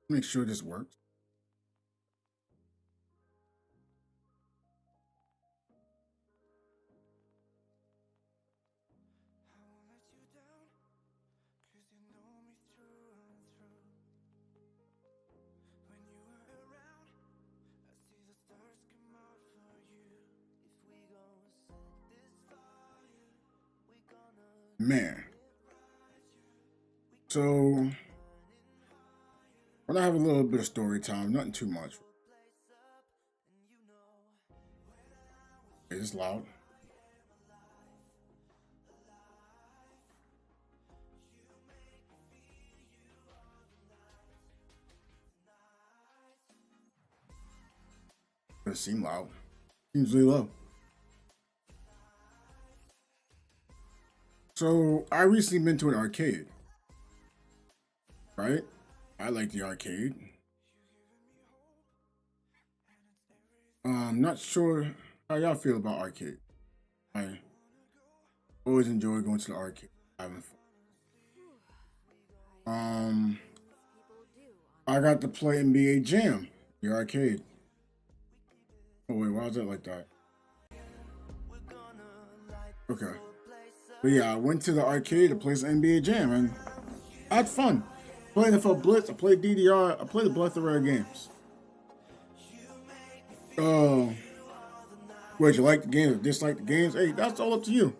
Make sure this works. Man. So when I have a little bit of story time, nothing too much. It's loud. It seems loud. Seems really low. So I recently been to an arcade. Right? I like the arcade. Not sure how y'all feel about arcade. I always enjoy going to the arcade, having fun. I got to play NBA Jam, the arcade. Oh wait, why is that like that? Okay. But yeah, I went to the arcade to play some NBA Jam and I had fun. Played NFL Blitz, I played DDR, I played a plethora of games. Whether you like the games or dislike the games, hey, that's all up to you.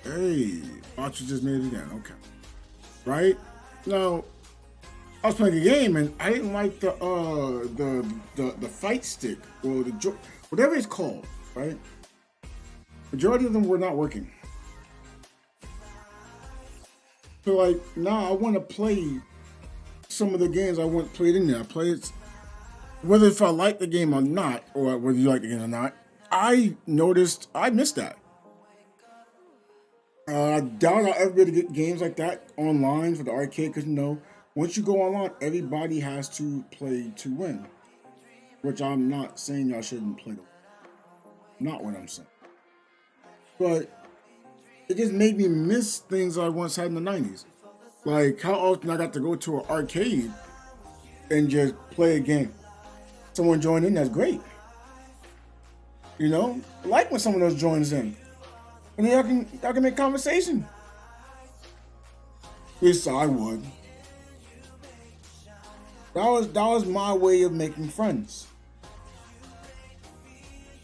Hey, thought you just made it again. Okay. Right? Now, I was playing a game and I didn't like the fight stick or whatever it's called, right? Majority of them were not working. So like now I want to play some of the games I want played in there. I played whether if I like the game or not, or whether you like the game or not. I noticed I missed that. I doubt I'll ever be able to get games like that online for the arcade because once you go online, everybody has to play to win. Which I'm not saying y'all shouldn't play to win. Not what I'm saying. But it just made me miss things I once had in the 90s. Like how often I got to go to an arcade and just play a game. Someone joined in, that's great. I like when someone else joins in. And then y'all can make conversation. At least I would. That was my way of making friends.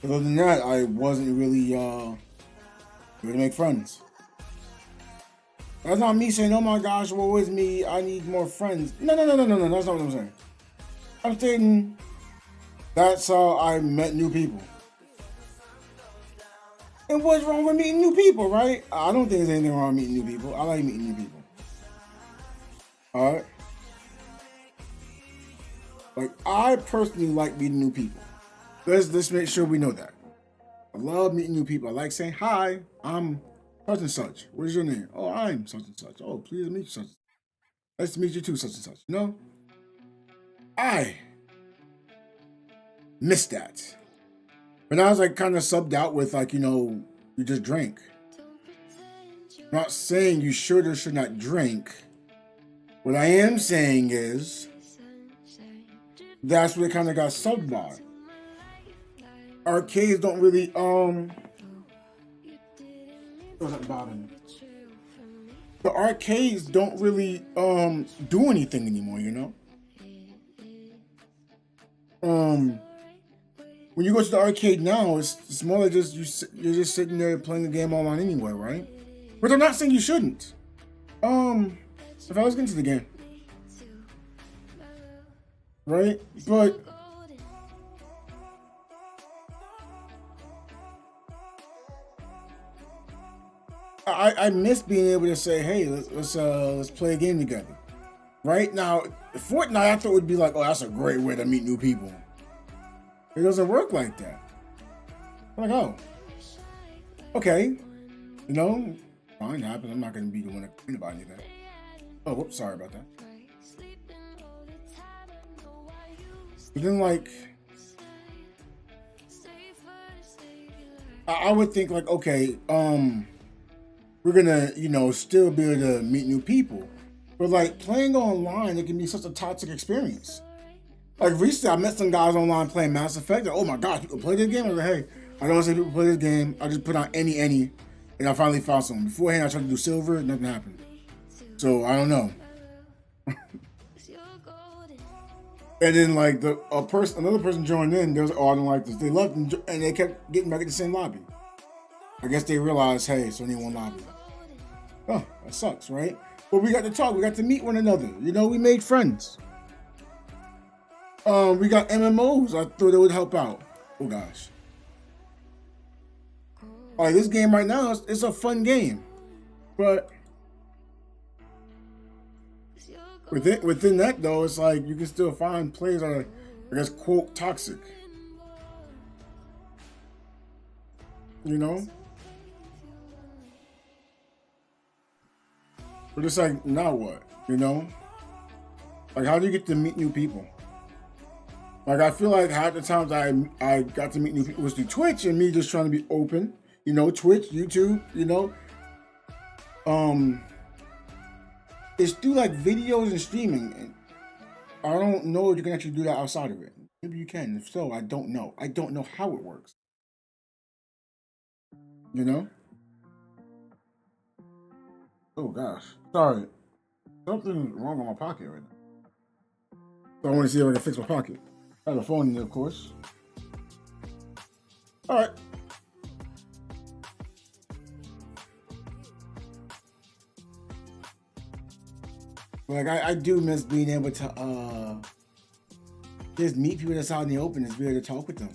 Other than that, I wasn't really able to make friends. That's not me saying, oh my gosh, woe is me, I need more friends. No, that's not what I'm saying. I'm saying that's how I met new people. And what's wrong with meeting new people, right? I don't think there's anything wrong with meeting new people. I like meeting new people. Alright? Like, I personally like meeting new people. Let's make sure we know that. I love meeting new people. I like saying, hi, I'm such and such. What is your name? Oh, I'm such and such. Oh, pleased to meet you, such and such. Nice to meet you too, such and such. I missed that. But I was like kind of subbed out with like, you just drink. I'm not saying you should or should not drink. What I am saying is that's what it kind of got subbed by. Arcades don't really the arcades don't really do anything anymore, when you go to the arcade now, it's more like just you're just sitting there playing the game online anyway, right? But I'm not saying you shouldn't. If I was getting to the game, right? But I miss being able to say, hey, let's play a game together. Right now, Fortnite I thought would be like, oh, that's a great way to meet new people. It doesn't work like that. I'm like, oh, okay, fine, happens. I'm not going to be the one to complain about anything. Oh, whoops, sorry about that. But then, like, I would think, like, okay, we're gonna, still be able to meet new people. But like playing online, it can be such a toxic experience. Like recently, I met some guys online playing Mass Effect. Like, oh my gosh, people play this game? I was like, hey, I don't say people play this game. I just put on any, and I finally found someone. Beforehand, I tried to do silver, nothing happened. So I don't know. And then like another person joined in. There was, oh, I don't like this. They left and they kept getting back in the same lobby. I guess they realized, hey, it's only one lobby. Oh, that sucks, right? But we got to talk. We got to meet one another. You know, we made friends. We got MMOs. I thought it would help out. Oh gosh. All right, this game right now it's a fun game, but within that though, it's like you can still find players that are, I guess, quote toxic. You know. But it's like, now what? You know? Like, how do you get to meet new people? Like, I feel like half the times I got to meet new people was through Twitch and me just trying to be open. You know, Twitch, YouTube, you know? It's through, like, videos and streaming. And I don't know if you can actually do that outside of it. Maybe you can. If so, I don't know. I don't know how it works. You know? Oh, gosh. Sorry. Something's wrong with my pocket right now. So I want to see if I can fix my pocket. I have a phone in there, of course. All right. Like, I do miss being able to just meet people that's out in the open and be able to talk with them.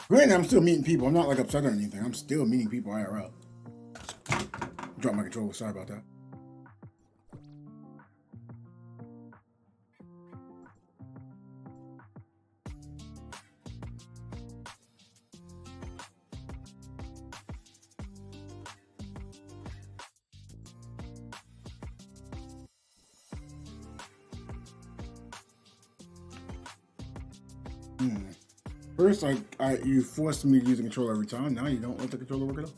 Granted, I'm still meeting people. I'm not like upset or anything. I'm still meeting people IRL. Drop my controller. Sorry about that. First, you forced me to use the controller every time. Now you don't let the controller work at all.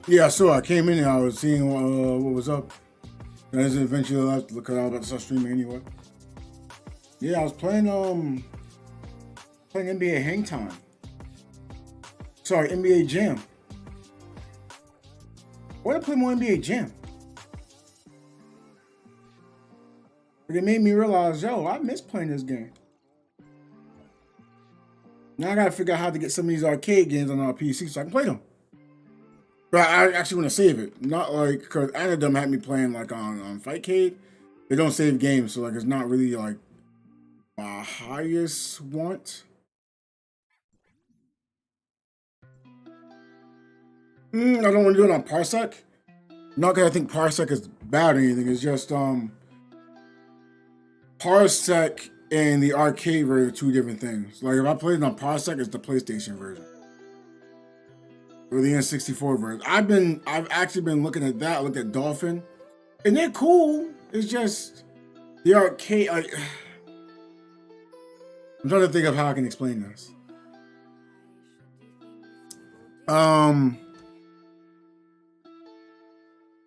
Yeah, I saw. I came in and I was seeing what was up. And I eventually left because I was about to start streaming anyway. Yeah, I was playing NBA Hang Time. Sorry, NBA Jam. Why did I play more NBA Jam? But it made me realize, yo, I miss playing this game. Now I gotta figure out how to get some of these arcade games on our PC so I can play them. But I actually want to save it. Not like, because Anadum had me playing like on Fightcade. They don't save games, so like it's not really like my highest want. I don't want to do it on Parsec. Not because I think Parsec is bad or anything. It's just Parsec and the arcade version are two different things. Like if I played it on Parsec, it's the PlayStation version. Or the N64 version. I've actually been looking at that. I looked at Dolphin. And they're cool. It's just the arcade, like, I'm trying to think of how I can explain this.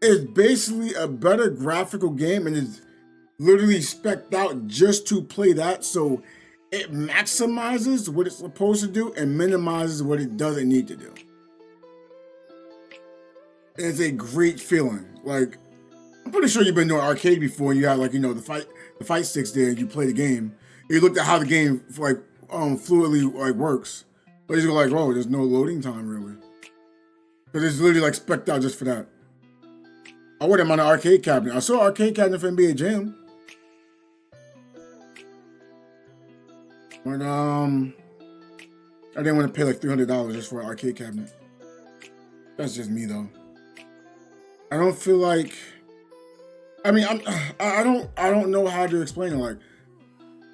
It's basically a better graphical game and it's literally spec'd out just to play that, so it maximizes what it's supposed to do and minimizes what it doesn't need to do. And it's a great feeling. Like, I'm pretty sure you've been to an arcade before and you have, like, you know, the fight sticks there and you play the game. You looked at how the game like fluidly like works. But you go like, whoa, there's no loading time really. Because it's literally like spec'd out just for that. I wouldn't mind an arcade cabinet. I saw an arcade cabinet for NBA Jam. But I didn't want to pay like $300 just for an arcade cabinet. That's just me though. I don't feel like. I mean, I don't know how to explain it. Like,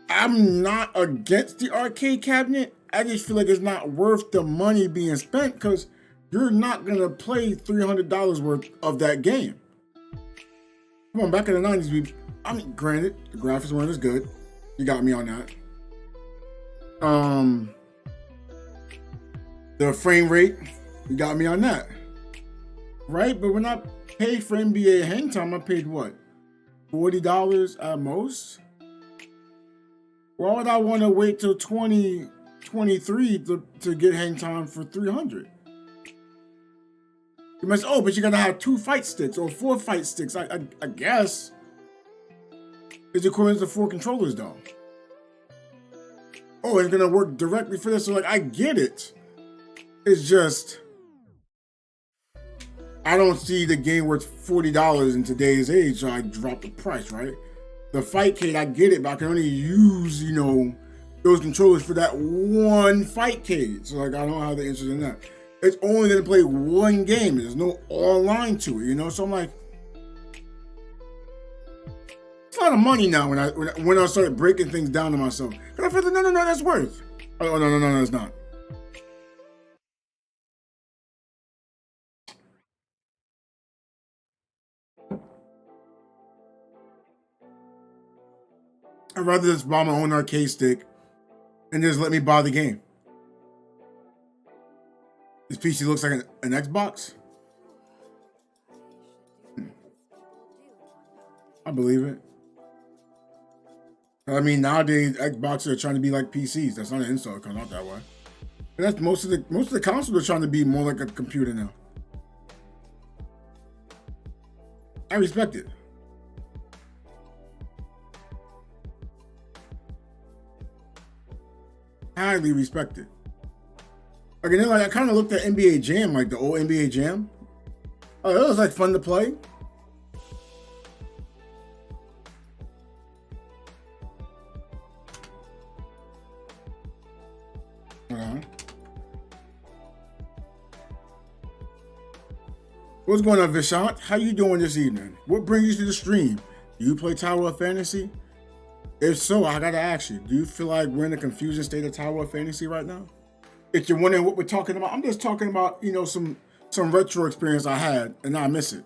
I'm not against the arcade cabinet. I just feel like it's not worth the money being spent because you're not gonna play $300 worth of that game. Come on, back in the 90s, I mean, granted, the graphics weren't as good. You got me on that. The frame rate, you got me on that. Right? But when I paid for NBA Hang Time, I paid what? $40 at most? Why would I want to wait till 2023 to get Hang Time for $300? You must, oh, but you gotta have 2 fight sticks or 4 fight sticks. I guess. It's equivalent to 4 controllers though. Oh, it's gonna work directly for this. So like, I get it. It's just, I don't see the game worth $40 in today's age, so I drop the price, right? The Fightcade, I get it, but I can only use, you know, those controllers for that one Fightcade. So like, I don't have the interest in that. It's only gonna play one game. There's no online to it, you know. So I'm like, it's a lot of money now when I started breaking things down to myself. Because I feel like, no, that's worth. Oh no, it's not. I'd rather just buy my own arcade stick and just let me buy the game. This PC looks like an Xbox. I believe it. I mean, nowadays Xboxes are trying to be like PCs. That's not an insult. It comes out that way. But that's most of the consoles are trying to be more like a computer now. I respect it. Highly respected. Like, and then like I kind of looked at NBA Jam, like the old NBA Jam. Oh, it was like fun to play. What's going on, Vishant? How you doing this evening? What brings you to the stream? Do you play Tower of Fantasy? If so, I gotta ask you, do you feel like we're in a confusing state of Tower of Fantasy right now? If you're wondering what we're talking about, I'm just talking about, you know, some retro experience I had, and I miss it.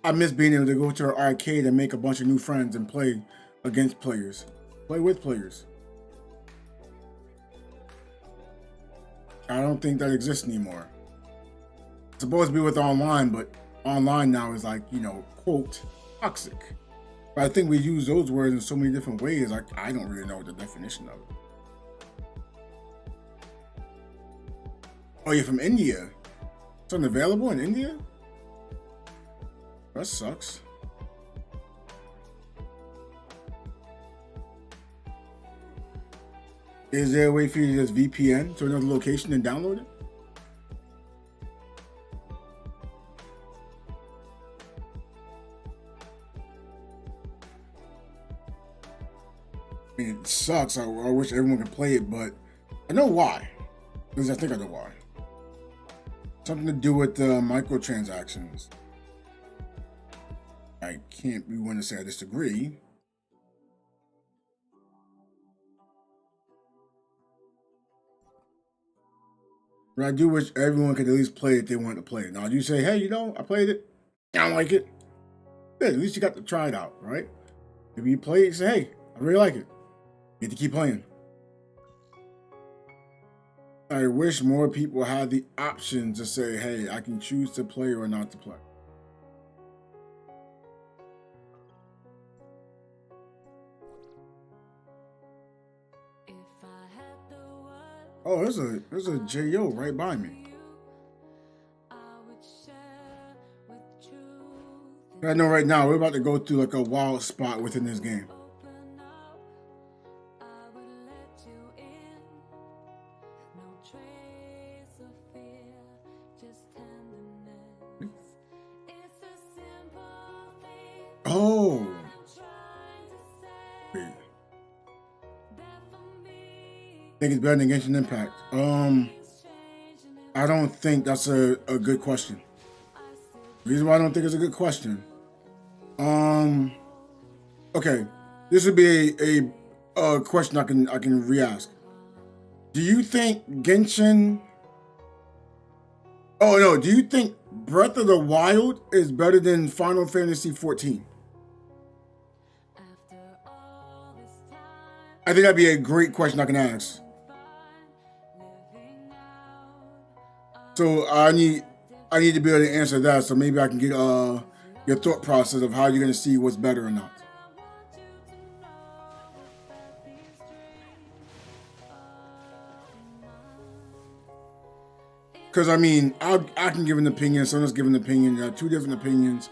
I miss being able to go to an arcade and make a bunch of new friends and play against players. Play with players. I don't think that exists anymore. It's supposed to be with online, but online now is like, you know, quote, toxic. But I think we use those words in so many different ways, like I don't really know the definition of it. Oh, you're from India? It's unavailable in India? That sucks. Is there a way for you to just VPN to another location and download it? I mean, it sucks. I wish everyone could play it, but I know why. Because I think I know why. Something to do with the microtransactions. I can't be one to say I disagree. But I do wish everyone could at least play it if they want to play it. Now, you say, hey, you know, I played it. I don't like it. Good, at least you got to try it out, right? If you play it, say, hey, I really like it. You get to keep playing. I wish more people had the option to say, hey, I can choose to play or not to play. Oh, there's a J.O. right by me. I know right now we're about to go through like a wild spot within this game. Oh. Think it's better than Genshin Impact? I don't think that's a good question. The reason why I don't think it's a good question. Okay, this would be a question I can re-ask. Do you think Genshin? Oh no, do you think Breath of the Wild is better than Final Fantasy 14? I think that'd be a great question I can ask. So I need to be able to answer that. So maybe I can get your thought process of how you're gonna see what's better or not. Because I mean, I can give an opinion. Someone's give an opinion. There are two different opinions,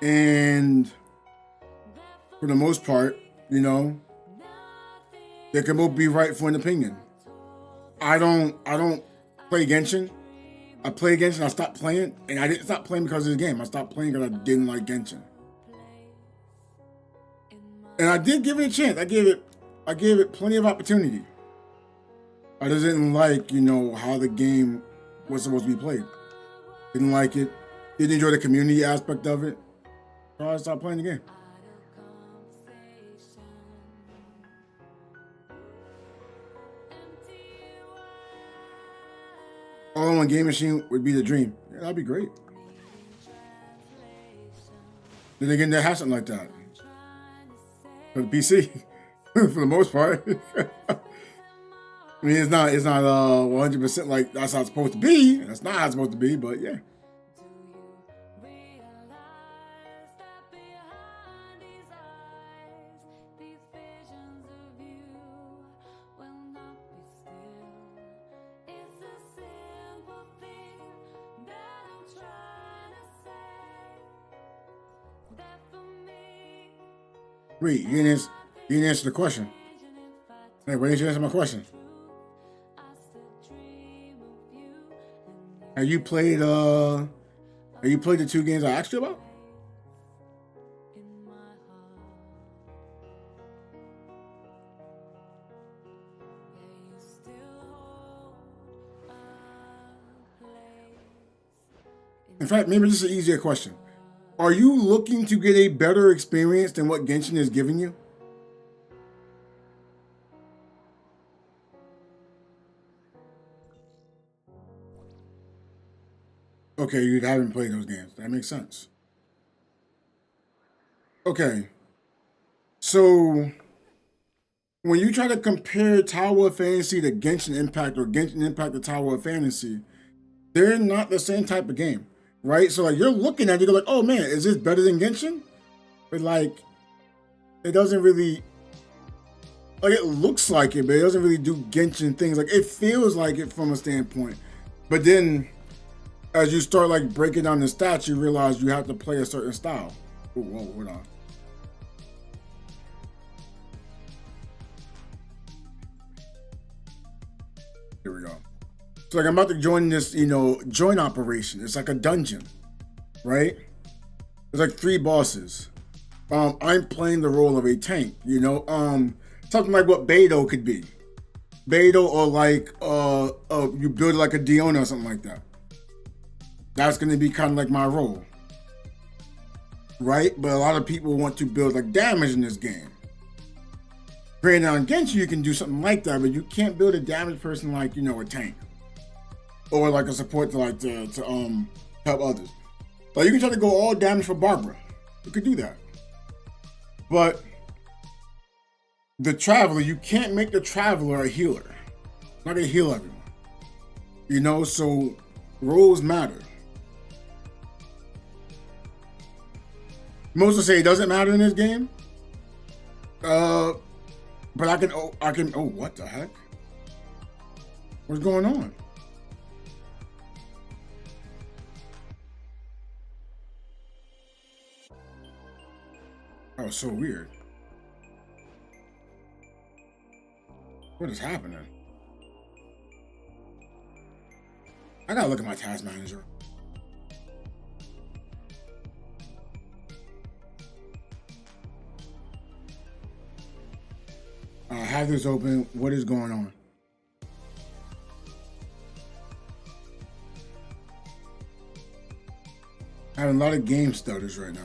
and for the most part, you know, they can both be right for an opinion. I don't play Genshin. I play Genshin. I stopped playing, and I didn't stop playing because of the game. I stopped playing because I didn't like Genshin, and I did give it a chance. I gave it plenty of opportunity. I just didn't like, you know, how the game was supposed to be played. Didn't like it. Didn't enjoy the community aspect of it. So I stopped playing the game. All on one game machine would be the dream. Yeah, that'd be great. Then again, they have something like that for the PC, for the most part. I mean, it's not 100% like that's how it's supposed to be. That's not how it's supposed to be, but yeah. Wait, you didn't answer the question. Hey, why didn't you answer my question? Have you played the two games I asked you about? In fact, maybe this is an easier question. Are you looking to get a better experience than what Genshin is giving you? Okay, you haven't played those games. That makes sense. Okay. So, when you try to compare Tower of Fantasy to Genshin Impact or Genshin Impact to Tower of Fantasy, they're not the same type of game, right? So, like, you're looking at it, you're like, oh man, is this better than Genshin? But, like, it doesn't really, like, it looks like it, but it doesn't really do Genshin things. Like, it feels like it from a standpoint. But then, as you start like breaking down the stats, you realize you have to play a certain style. Ooh, whoa, hold on. Here we go. So like I'm about to join this, you know, joint operation. It's like a dungeon, right? There's like 3 bosses. I'm playing the role of a tank, you know, something like what Beidou could be. Beidou or like you build like a Diona or something like that. That's going to be kind of like my role, right? But a lot of people want to build like damage in this game. Granted, on Genshin you can do something like that, but you can't build a damage person like, you know, a tank or like a support to like to help others. Like you can try to go all damage for Barbara. You could do that, but the Traveler, you can't make the Traveler a healer. Not gonna heal everyone, you know. So roles matter. Most will say it doesn't matter in this game. But I can, oh, what the heck? What's going on? That was so weird. What is happening? I gotta look at my task manager. I have this open. What is going on? Having a lot of game stutters right now.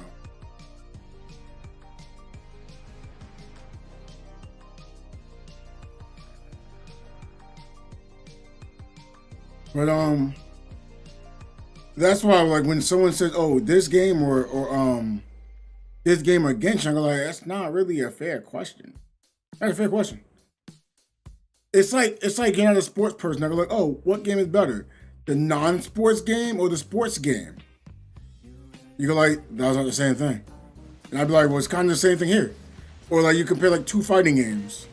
But that's why like when someone says, "Oh, this game or this game or Genshin," I go like, "That's not really a fair question. That's a fair question." It's like getting at a sports person. I go like, "Oh, what game is better, the non-sports game or the sports game?" You go like, "That's not the same thing," and I'd be like, "Well, it's kind of the same thing here." Or like you compare like two fighting games.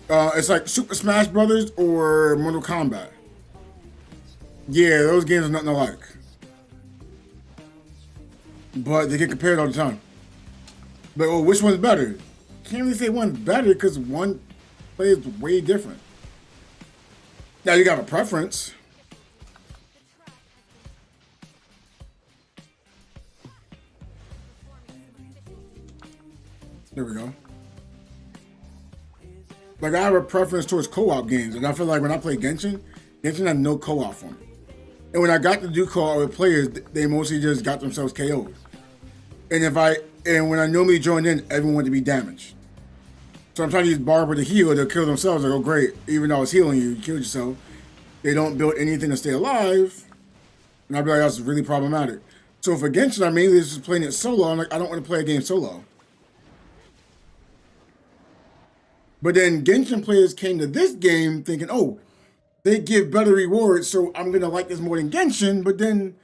It's like Super Smash Brothers or Mortal Kombat. Yeah, those games are nothing alike. But they get compared all the time. But oh, which one's better? Can't really say one's better because one plays way different. Now you got a preference. There we go. Like I have a preference towards co-op games, and I feel like when I play Genshin had no co-op for me. And when I got to do co-op with players, they mostly just got themselves KO'd. And when I normally joined in, everyone wanted to be damaged. So I'm trying to use Barber to heal, they'll kill themselves. I go, great, even though I was healing you, you killed yourself. They don't build anything to stay alive. And I'd be like, that's really problematic. So for Genshin, I mainly just playing it solo. I'm like, I don't want to play a game solo. But then Genshin players came to this game thinking, oh, they give better rewards, so I'm going to like this more than Genshin, but then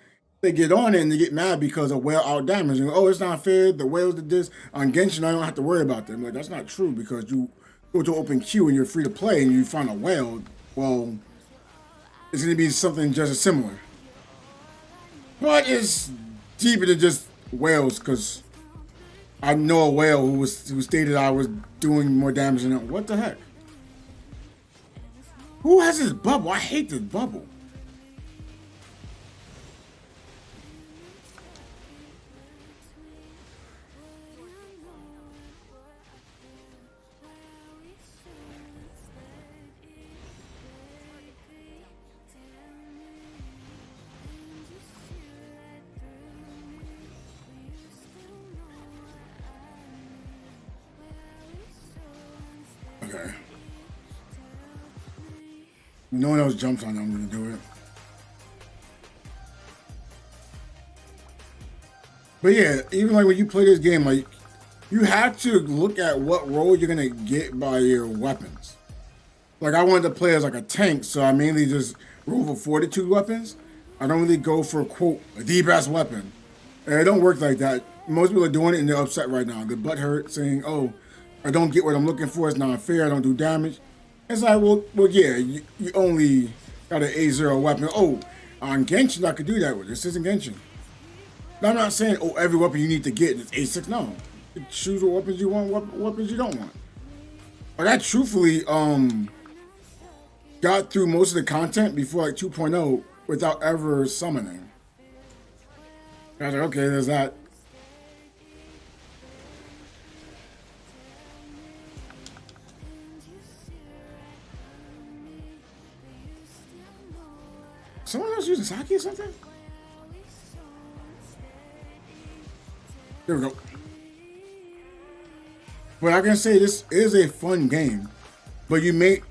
they get on it and they get mad because a whale out-damaged. And, oh, it's not fair, the whales did this. On Genshin, I don't have to worry about them. Like, that's not true because you go to open queue and you're free to play and you find a whale, well, it's going to be something just as similar. But it's deeper than just whales because I know a whale who stated I was doing more damage than him. What the heck? Who has this bubble? I hate this bubble. Okay. No one else jumps on it, I'm going to do it. But yeah, even like when you play this game, like you have to look at what role you're going to get by your weapons. Like I wanted to play as like a tank, so I mainly just roll for fortitude weapons. I don't really go for, quote, the best weapon. And it don't work like that. Most people are doing it and they're upset right now. Their butt hurt saying, oh, I don't get what I'm looking for. It's not fair. I don't do damage. It's like, well yeah, you only got an A0 weapon. Oh, on Genshin, I could do that with. This isn't Genshin. Now, I'm not saying, oh, every weapon you need to get is A6. No. Choose what weapons you want, what weapons you don't want. Like, I truthfully got through most of the content before like 2.0 without ever summoning. I was like, okay, there's that. Someone else using Saki or something? There we go. But I can say this is a fun game. But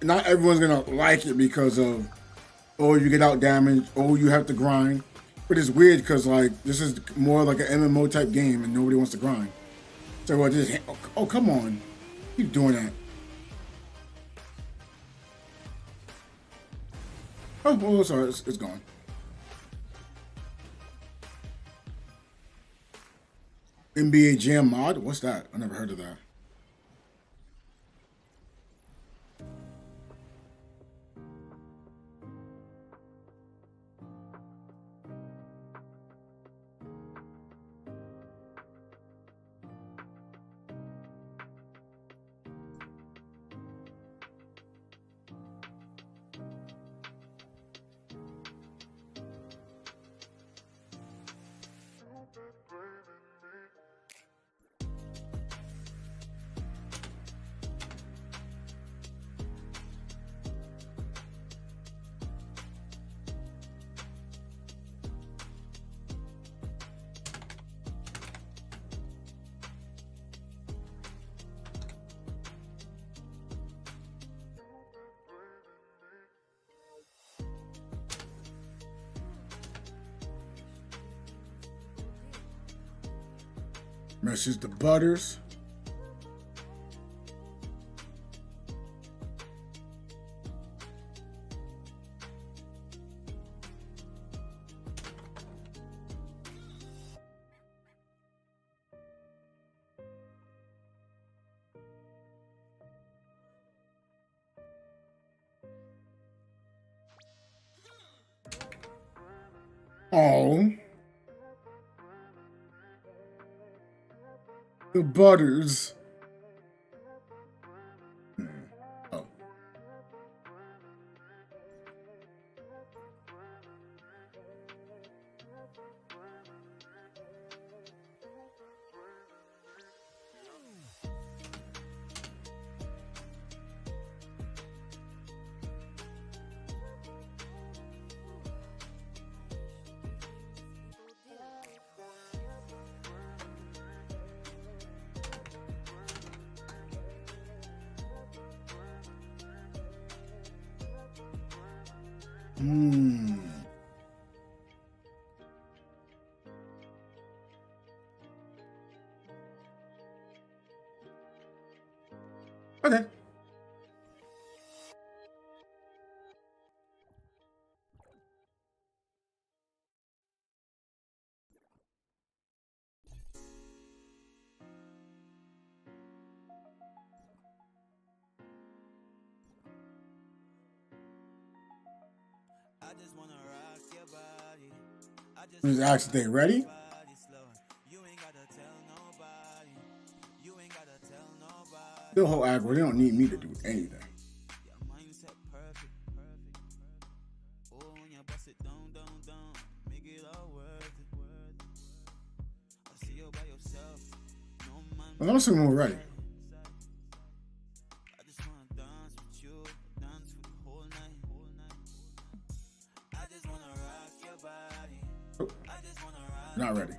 not everyone's gonna like it because of, oh, you get out damaged, oh, you have to grind. But it's weird because like this is more like an MMO type game and nobody wants to grind. So what just oh come on. Keep doing that. Oh, sorry, it's gone. NBA Jam mod? What's that? I never heard of that. Message the Butters. Oh, the Butters. Oh. Okay. Just ask if they ready. The whole aggro, they don't need me to do anything. Well, I'm assuming we're ready. Oh, not ready.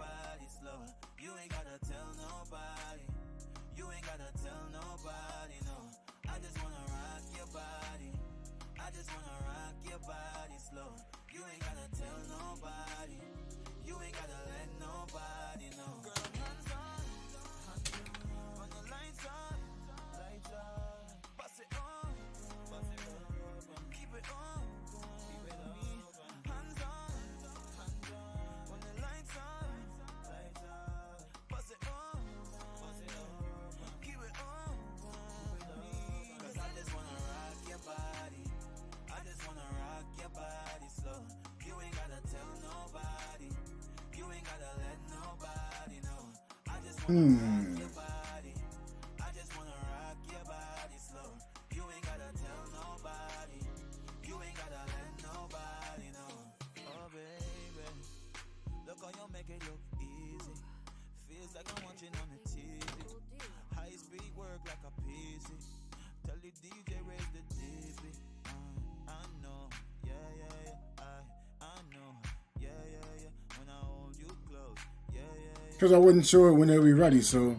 Because I wasn't sure when they'll be ready, so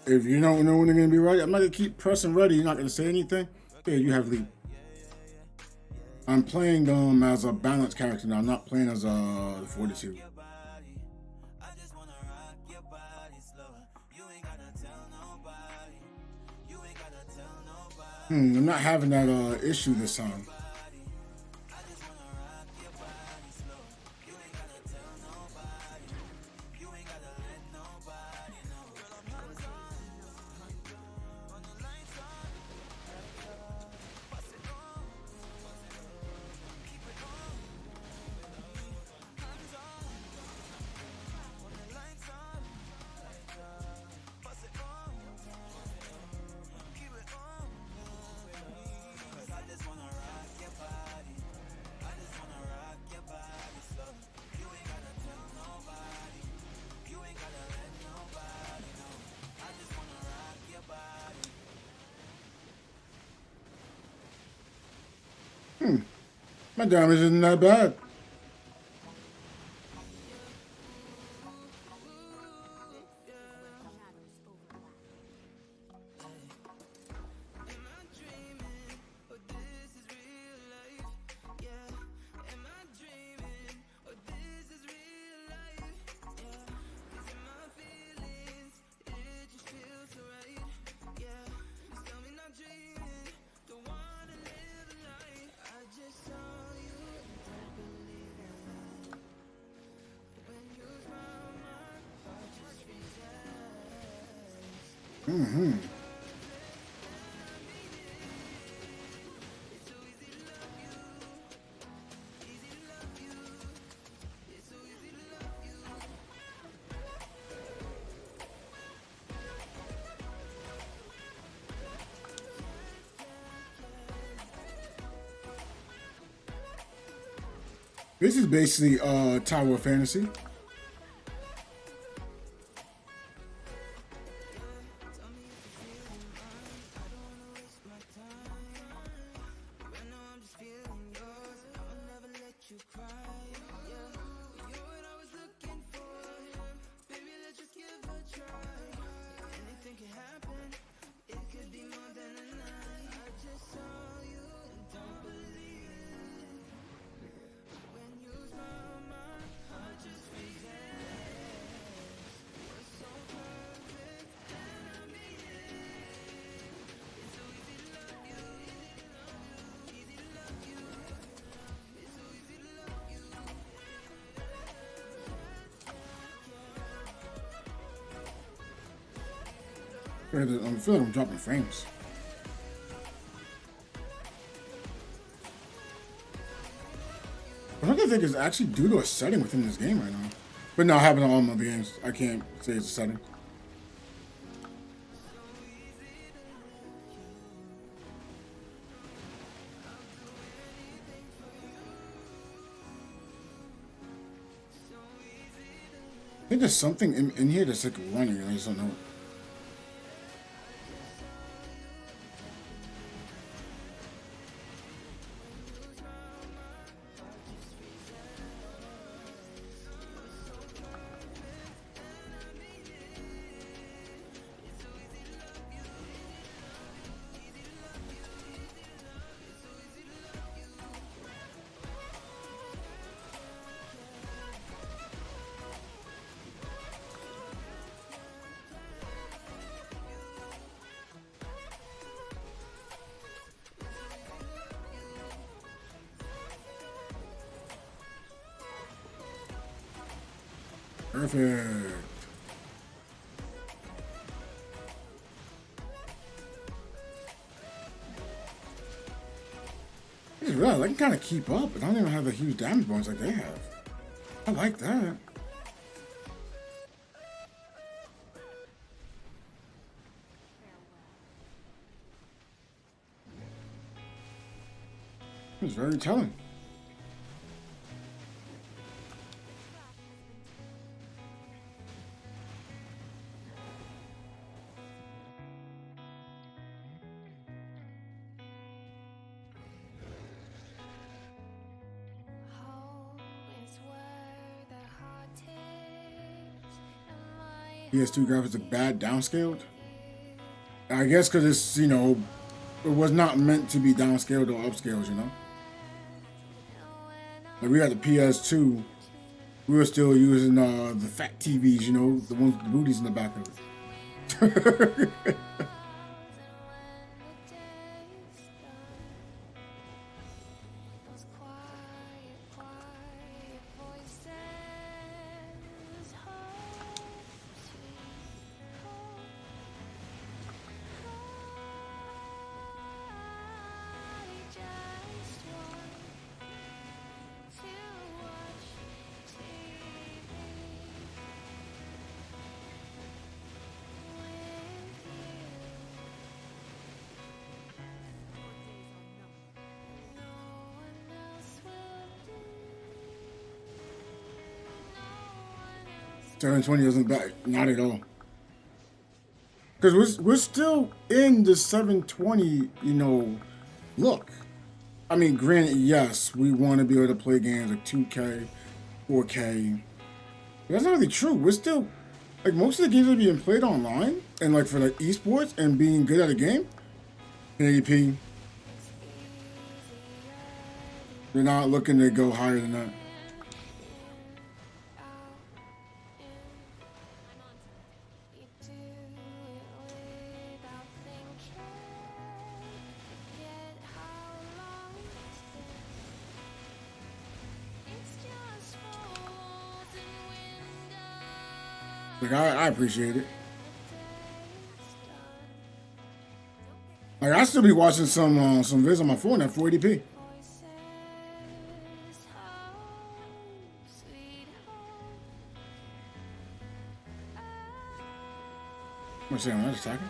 if you don't know when they're going to be ready, I'm not going to keep pressing ready. You're not going to say anything. Yeah, you have lead. I'm playing as a balanced character now. I'm not playing as a Fortitude. I'm not having that issue this time. My damage isn't that bad. Mm-hmm. This is basically Tower of Fantasy. I feel like I'm dropping frames. I don't think it's actually due to a setting within this game right now. But now, happening on all my games, I can't say it's a setting. I think there's something in here that's like running, and I just don't know. Perfect. I just realized I can kind of keep up, but I don't even have a huge damage bonus like they have. I like that. It's very telling. PS2 graphics look bad, downscaled. I guess because it's, you know, it was not meant to be downscaled or upscaled, you know. Like we got the PS2, we were still using the fat TVs, you know, the ones with the booties in the back of it. $720 isn't bad, not at all. Because we're still in the 720, you know, look. I mean, granted, yes, we want to be able to play games like 2K, 4K. But that's not really true. We're still, like, most of the games that are being played online, and like for like esports and being good at a game, 1080p. We're not looking to go higher than that. Like, I appreciate it. Like I still be watching some vids on my phone at 480p. What's that? I'm just talking.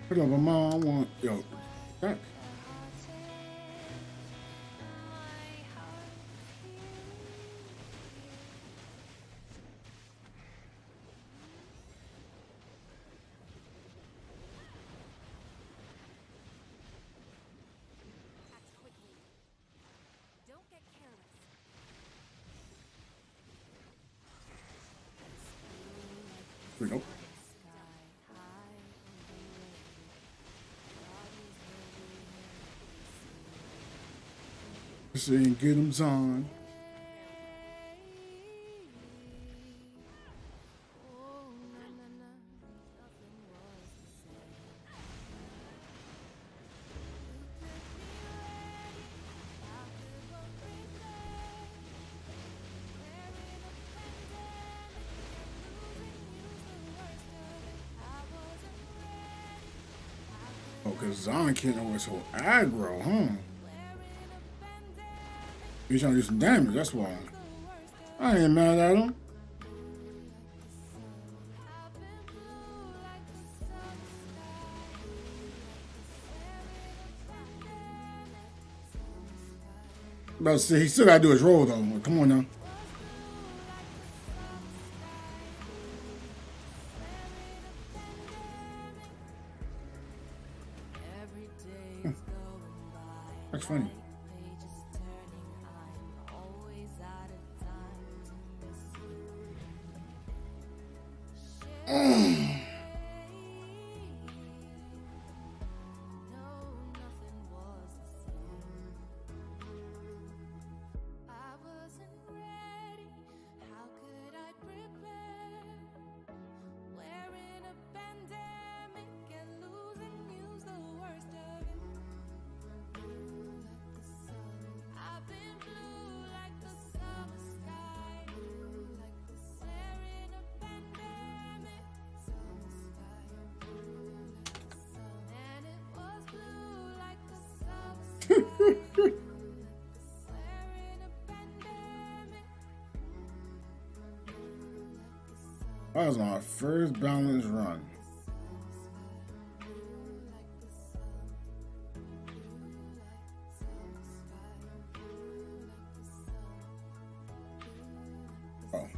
Put up a mom want yo back. Here we go. Saying get 'em on. Oh, because Zon can't always so aggro, huh? He's trying to do some damage, that's why. I ain't mad at him. But see, he still gotta do his role though. Come on now. That's funny. That was my first balance run. Oh.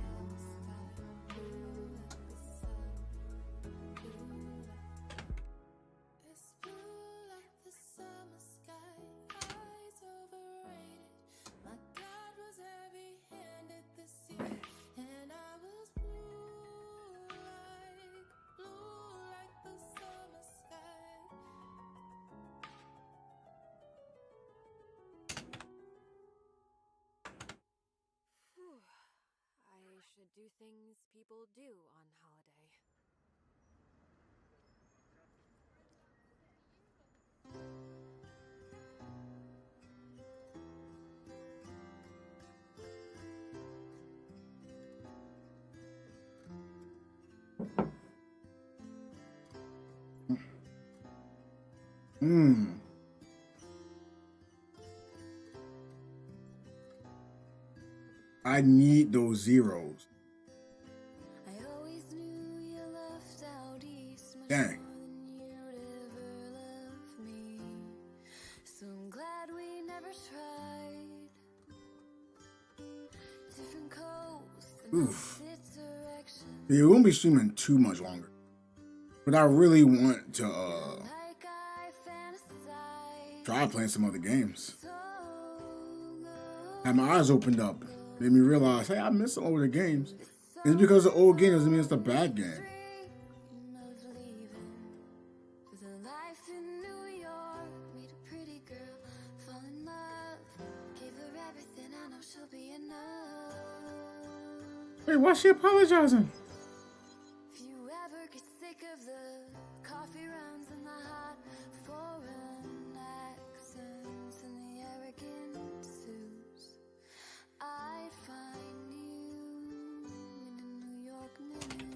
Should do things people do on holiday. I need those zeros. Dang. So I'm glad we never tried. Different coasts and Oof. Yeah, we won't be streaming too much longer. But I really want to tried playing some other games. Had my eyes opened up. Made me realize, hey, I missed some older games. It's because the old game doesn't mean it's a bad game. Hey, why is she apologizing? If you ever get sick of the coffee rounds and the hot foreign accents and the arrogant suits, I'd find you in a New York minute.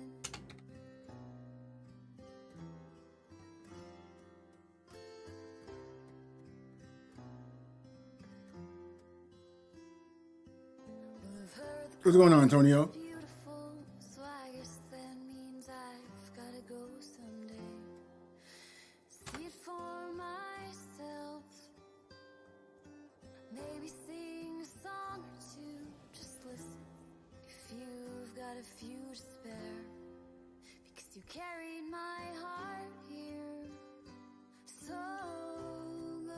What's going on, Antonio? Beautiful, so I guess that means I've gotta go someday. See it for myself. Maybe sing a song or two. Just listen if you've got a few to spare. Because you carried my heart here. So go.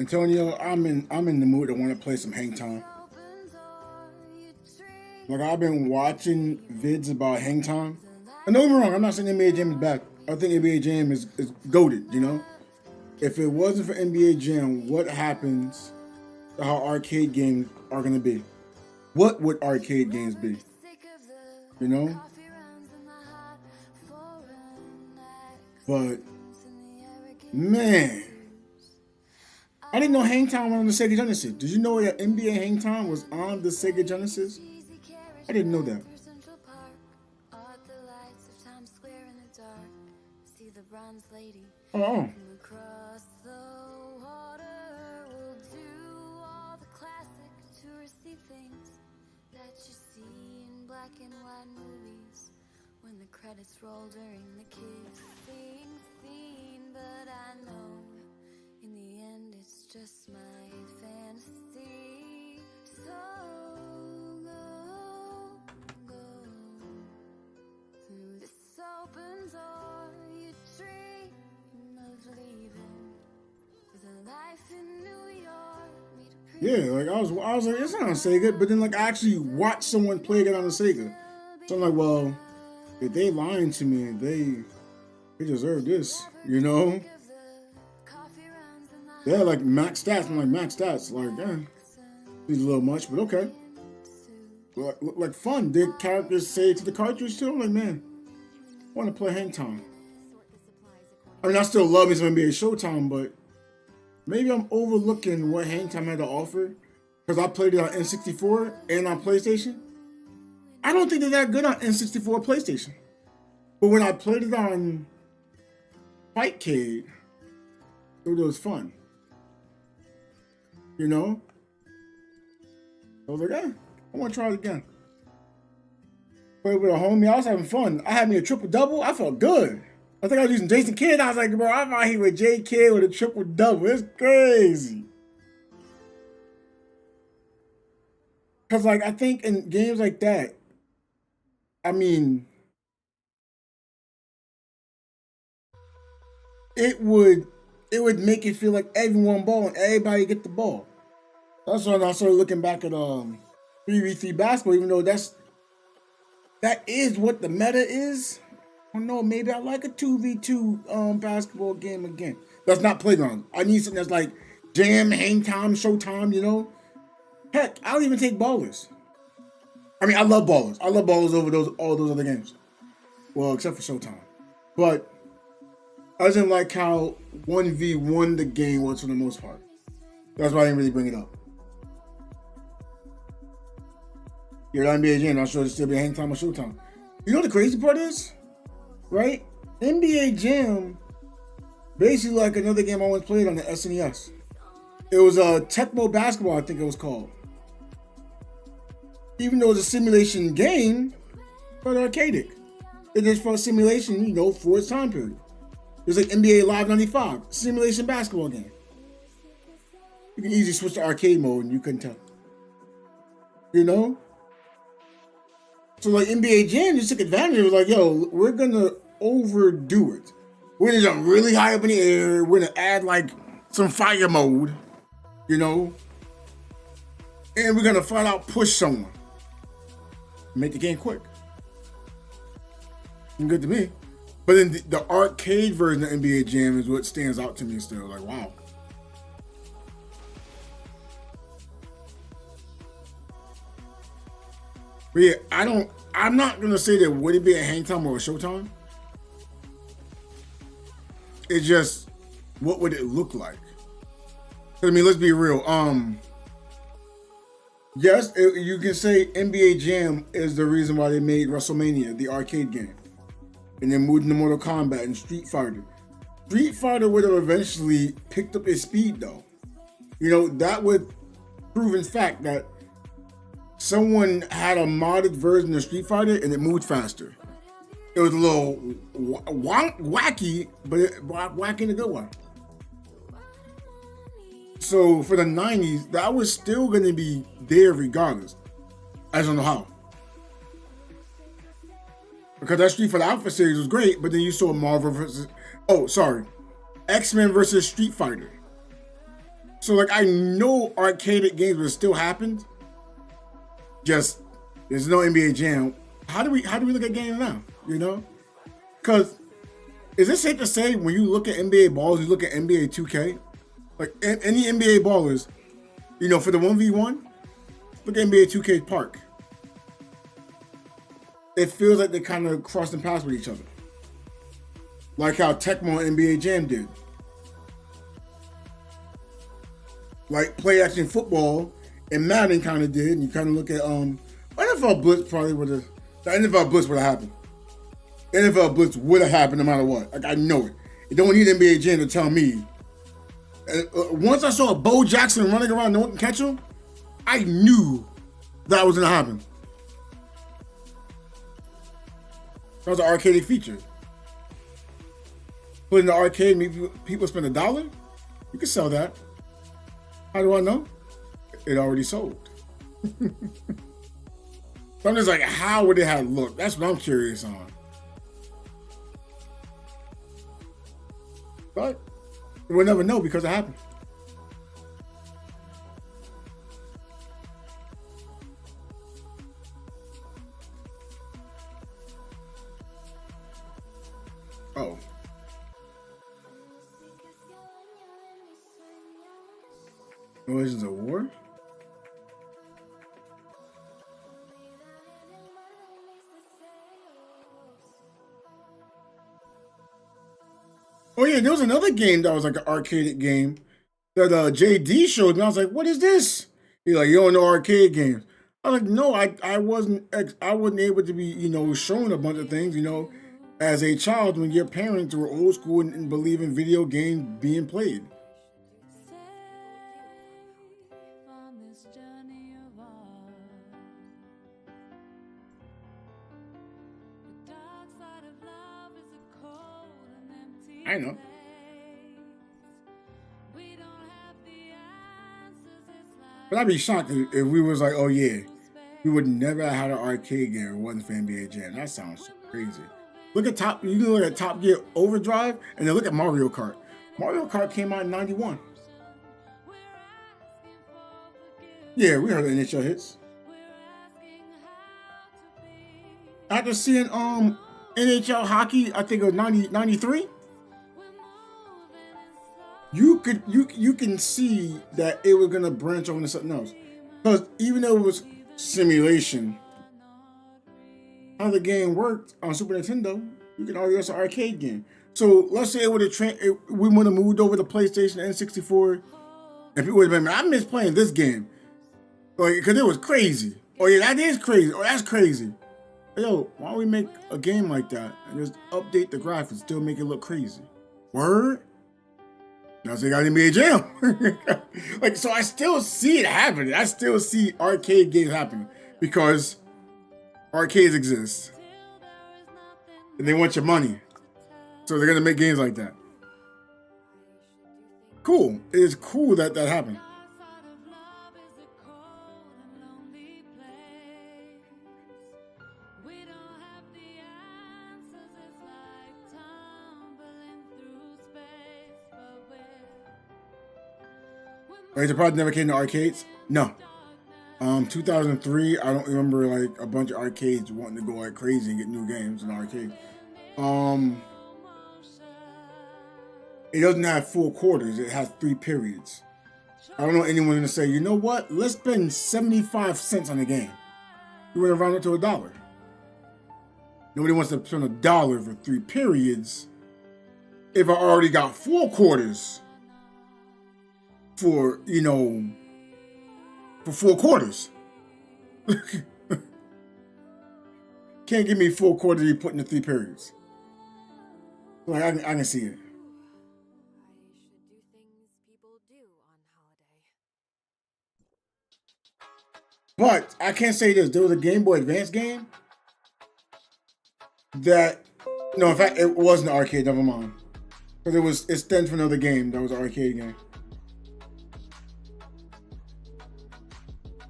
Antonio, I'm in the mood to want to play some Hang Time. Like, I've been watching vids about Hang Time. And don't get me wrong, I'm not saying NBA Jam is back. I think NBA Jam is goated, you know? If it wasn't for NBA Jam, what happens to how arcade games are going to be? What would arcade games be? You know? But, man, I didn't know Hang Time was on the Sega Genesis. Did you know that NBA Hang Time was on the Sega Genesis? I didn't know that. Oh. Across the water, we'll do all the classic touristy things that you see in black and white movies when the credits roll during the kissing scene. But I know in the end it's just my fantasy. So through this open door, you dream of leaving for the life in New York. Yeah, like I was like, it's not on Sega, but then like I actually watched someone play it on the Sega. So I'm like, well, if they lying to me, they deserve this, you know? Yeah, like max stats. I'm like, max stats. Like, it's a little much, but okay. Like fun. Did characters say to the cartridge too? I'm like, man, I want to play Hang Time. I mean, I still love me some NBA Showtime, but maybe I'm overlooking what Hang Time had to offer because I played it on N64 and on PlayStation. I don't think they're that good on N64 or PlayStation. But when I played it on Fightcade, it was fun. You know? I was like, I want to try it again. Played with a homie. I was having fun. I had me a triple-double. I felt good. I think I was using Jason Kidd. I was like, bro, I'm out here with J. Kidd with a triple-double. It's crazy. Because, like, I think in games like that, I mean, it would make it feel like everyone ball and everybody get the ball. That's when I started looking back at 3v3 basketball, even though that is what the meta is. I don't know, maybe I like a 2v2 basketball game again. That's not Playground. I need something that's like Jam, Hang Time, Showtime, you know? Heck, I'll even take Ballers. I mean, I love Ballers. I love Ballers over all those other games. Well, except for Showtime. But I didn't like how 1v1 the game was for the most part. That's why I didn't really bring it up. You're at NBA Jam, not sure it's still be Hang Time or Showtime. You know what the crazy part is? Right? NBA Jam, basically like another game I once played on the SNES. It was a Tecmo Basketball, I think it was called. Even though it was a simulation game, but arcadic. It is for a simulation, you know, for its time period. It was like NBA Live 95, simulation basketball game. You can easily switch to arcade mode and you couldn't tell. You know? So like NBA Jam just took advantage. It was like, yo, we're gonna overdo it. We're gonna jump really high up in the air. We're gonna add like some fire mode, you know, and we're gonna flat out push someone. Make the game quick. Good to me. But then the arcade version of NBA Jam is what stands out to me still. Like, wow. But yeah, I'm not gonna say that would it be a hang time or a showtime. It's just, what would it look like? I mean, let's be real. Yes, you can say NBA Jam is the reason why they made WrestleMania, the arcade game, and then moved into Mortal Kombat and Street Fighter. Street Fighter would have eventually picked up its speed, though. You know, that would prove in fact that someone had a modded version of Street Fighter and it moved faster. It was a little wacky, but wacky in a good way. So for the 90s, that was still going to be there regardless. I just don't know how. Because that Street Fighter Alpha series was great, but then you saw Marvel versus... X-Men versus Street Fighter. So like, I know arcade games would still happen. Just, there's no NBA Jam. How do we look at games now? You know? Because, is it safe to say when you look at NBA balls, you look at NBA 2K? Like, any NBA ballers, you know, for the 1v1, look at NBA 2K Park. It feels like they kind of crossing paths with each other. Like how Tecmo and NBA Jam did. Like play action football and Madden kind of did. And you kind of look at NFL Blitz probably would have. The NFL Blitz would have happened. NFL Blitz would have happened no matter what. Like, I know it. You don't need NBA Jam to tell me. Once I saw Bo Jackson running around, no one can catch him. I knew that was gonna happen. That was an arcade feature. Put in the arcade, maybe people spend $1. You can sell that. How do I know? It already sold. So I'm just like, how would it have looked? That's what I'm curious on. But we'll never know because it happened. Oh. Noises of War? Oh yeah, there was another game that was like an arcade game that JD showed me. I was like, "What is this?" He's like, "You don't know arcade games." I was like, "No, I wasn't able to be, you know, shown a bunch of things, you know, as a child when your parents were old school and believe in video games being played." I know. But I'd be shocked if we was like, oh yeah, we would never have had an arcade game if it wasn't for NBA Jam. That sounds so crazy. Look at you can look at Top Gear Overdrive and then look at Mario Kart. Mario Kart came out in 91. Yeah, we heard of NHL hits. After seeing NHL hockey, I think it was 93. You can see that it was gonna branch over into something else, because even though it was simulation, how the game worked on Super Nintendo, you can argue it's an arcade game. So let's say it would have we would have moved over to PlayStation N64, and people would have been, I miss playing this game, like, because it was crazy. Oh yeah, that is crazy. Oh, that's crazy. Yo, why don't we make a game like that and just update the graphics, still make it look crazy? Word. Now they got NBA Jam. Like, so I still see it happening. I still see arcade games happening because arcades exist. And they want your money. So they're going to make games like that. Cool. It is cool that that happened. Like, the product never came to arcades? No. 2003, I don't remember like a bunch of arcades wanting to go like crazy and get new games in the arcade. It doesn't have full quarters. It has 3 periods. I don't know anyone gonna say, you know what? Let's spend 75 cents on a game. You want to round it to $1. Nobody wants to spend $1 for 3 periods if I already got 4 quarters for, you know, for 4 quarters. Can't give me 4 quarters you put in the 3 periods. Like, I can see it. But I can't say this. There was a Game Boy Advance game that, no, in fact, it wasn't an arcade. Never mind. Because it stands for another game that was an arcade game.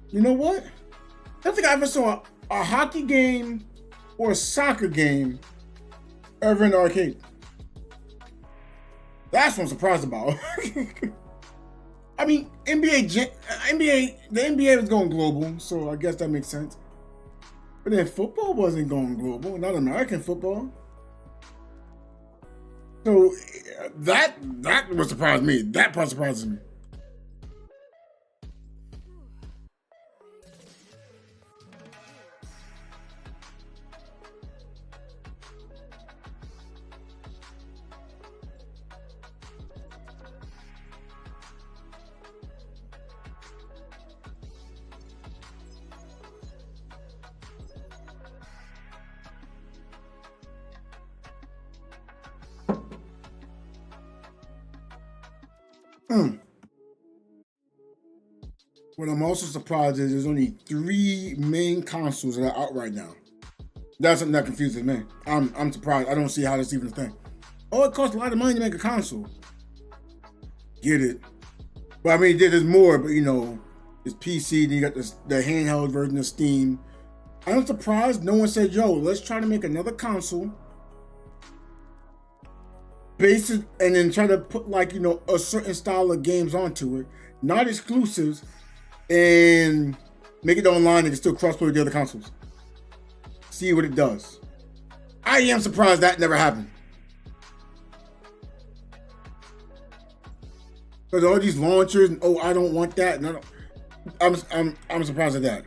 You know what? I don't think I ever saw a hockey game or a soccer game ever in the arcade. That's what I'm surprised about. I mean, the NBA was going global, so I guess that makes sense. But then football wasn't going global, not American football. So that would surprise me. That part surprises me. What I'm also surprised is there's only 3 main consoles that are out right now. That's something that confuses me. I'm surprised. I don't see how that's even a thing. Oh, it costs a lot of money to make a console. Get it. But I mean, there's more, but you know, it's PC, then you got the handheld version of Steam. I'm surprised no one said, yo, let's try to make another console, base it, and then try to put like, you know, a certain style of games onto it, not exclusives, and make it online and still crossplay with the other consoles. See what it does. I am surprised that never happened. Because all these launchers, and, oh, I don't want that. No, I'm surprised at that.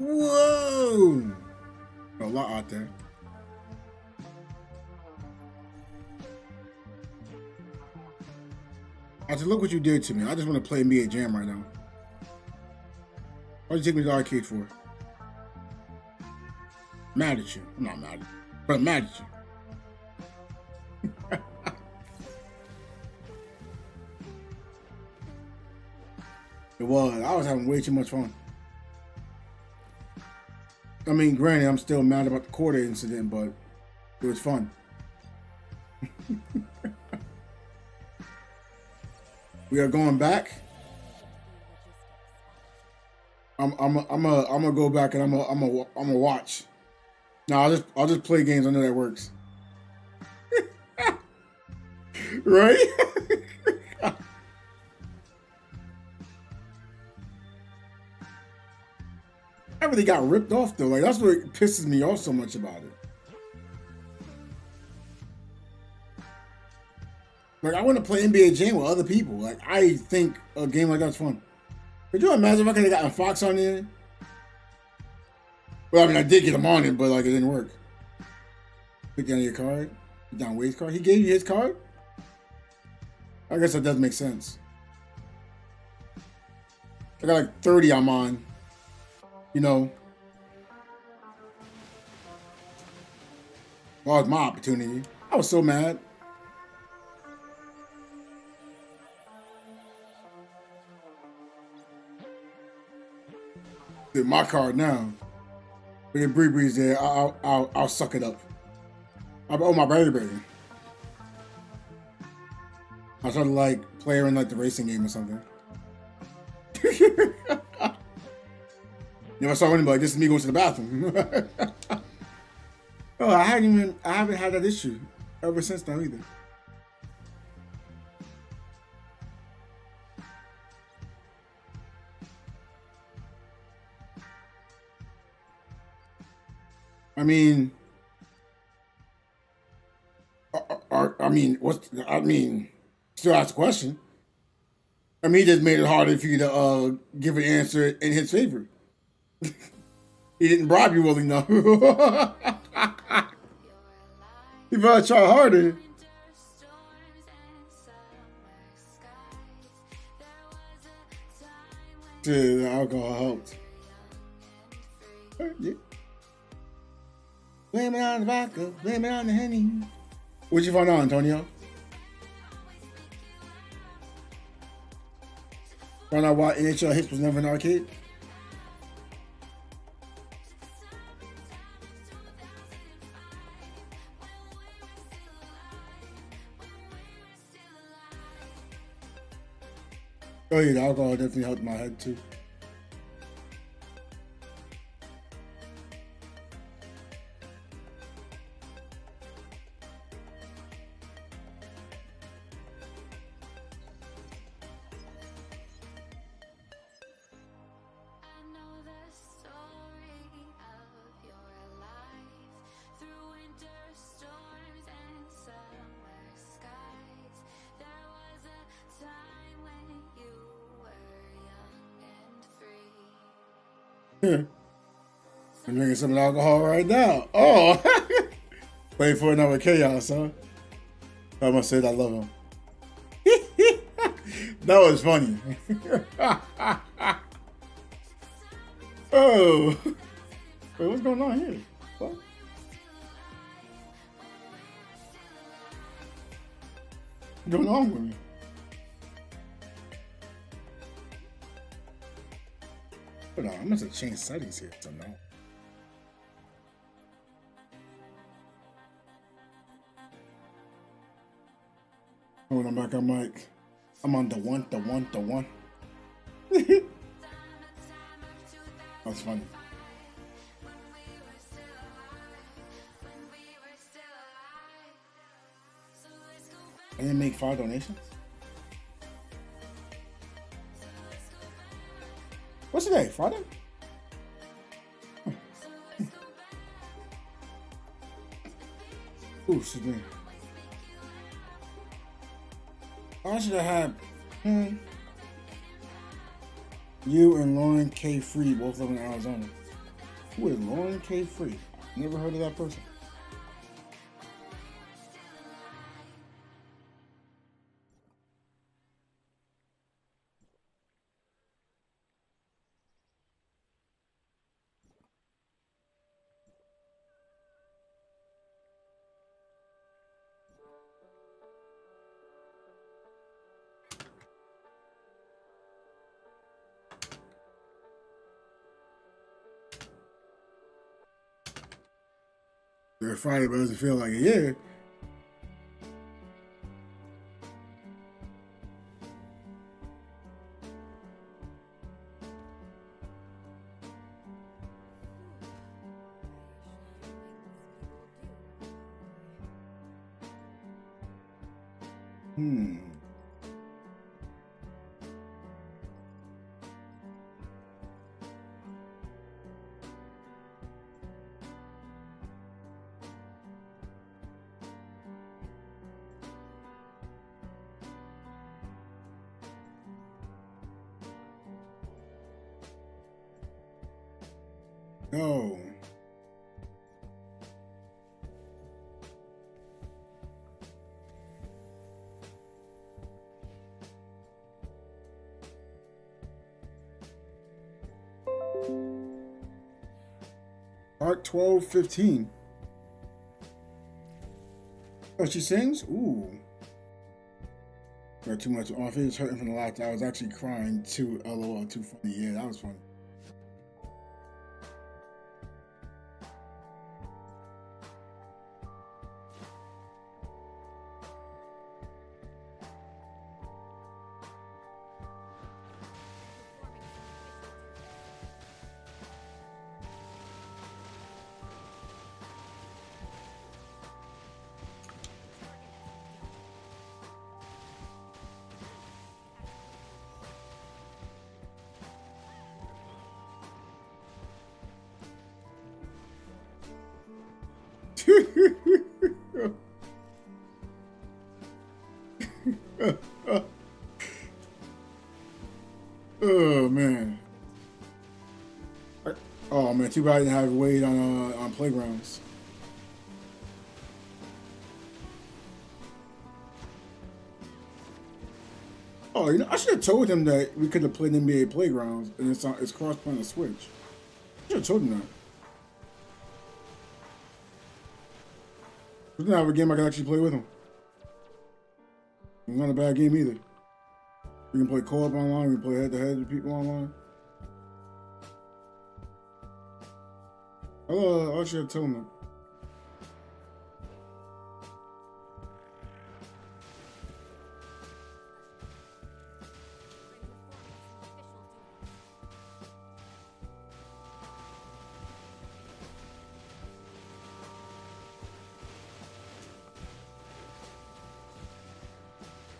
Whoa! A lot out there. I said, look what you did to me. I just want to play NBA Jam right now. Why'd you take me to the arcade for? Mad at you. I'm not mad at you, but I'm mad at you. It was. I was having way too much fun. I mean, granted, I'm still mad about the quarter incident, but it was fun. We are going back. I'm gonna go back and I'm gonna watch. No, I'll just play games. I know that works. Right? I really got ripped off though. Like, that's what pisses me off so much about it. Like, I want to play NBA Jam with other people. Like, I think a game like that's fun. Could you imagine if I could have gotten Fox on there? Well, I mean, I did get him on it, but like, it didn't work. Put down your card. Put down Wade's card. He gave you his card? I guess that does make sense. I got like 30 on mine. You know. Well, it's my opportunity. I was so mad. Dude, my card now. With the Bree Breeze there, I'll suck it up. Oh, my baby. I try to like play her in like the racing game or something. Never saw anybody. This is me going to the bathroom. Oh, I haven't had that issue ever since now either. I mean, still ask the question. I mean, he just made it harder for you to give an answer in his favor. He didn't bribe you well enough. He better try harder. Dude, the alcohol helped. Yeah. Blame it on the vodka, blame it on the Henny. What'd you find out, Antonio? Found out why NHL Hits was never an arcade? Oh yeah, the alcohol definitely helped my head too. I'm drinking some alcohol right now. Oh, wait for another chaos, huh? I must say I love him. That was funny. Oh, wait, what's going on here? What? What's going on with me? Hold on, I must have changed settings here somehow. Hold on, back on mic. I'm on the one. That's funny. I didn't make 5 donations? What's today? Friday? Ooh, excuse me. I should have had you and Lauren K. Free both live in Arizona. Who is Lauren K. Free? Never heard of that person. They're Friday, but it doesn't feel like a year. No. Part 12:15. Oh, she sings? Ooh. Got too much off. It was hurting from the laughter. I was actually crying too. LOL, too funny. Yeah, that was funny. Oh man. Oh man, too bad I didn't have Wade on playgrounds. Oh, you know, I should have told him that we could have played NBA Playgrounds and it's cross-play on the Switch. I should have told him that. We didn't have a game I could actually play with him. It's not a bad game either. We can play co-op online, we can play head-to-head with people online. I should have told him that.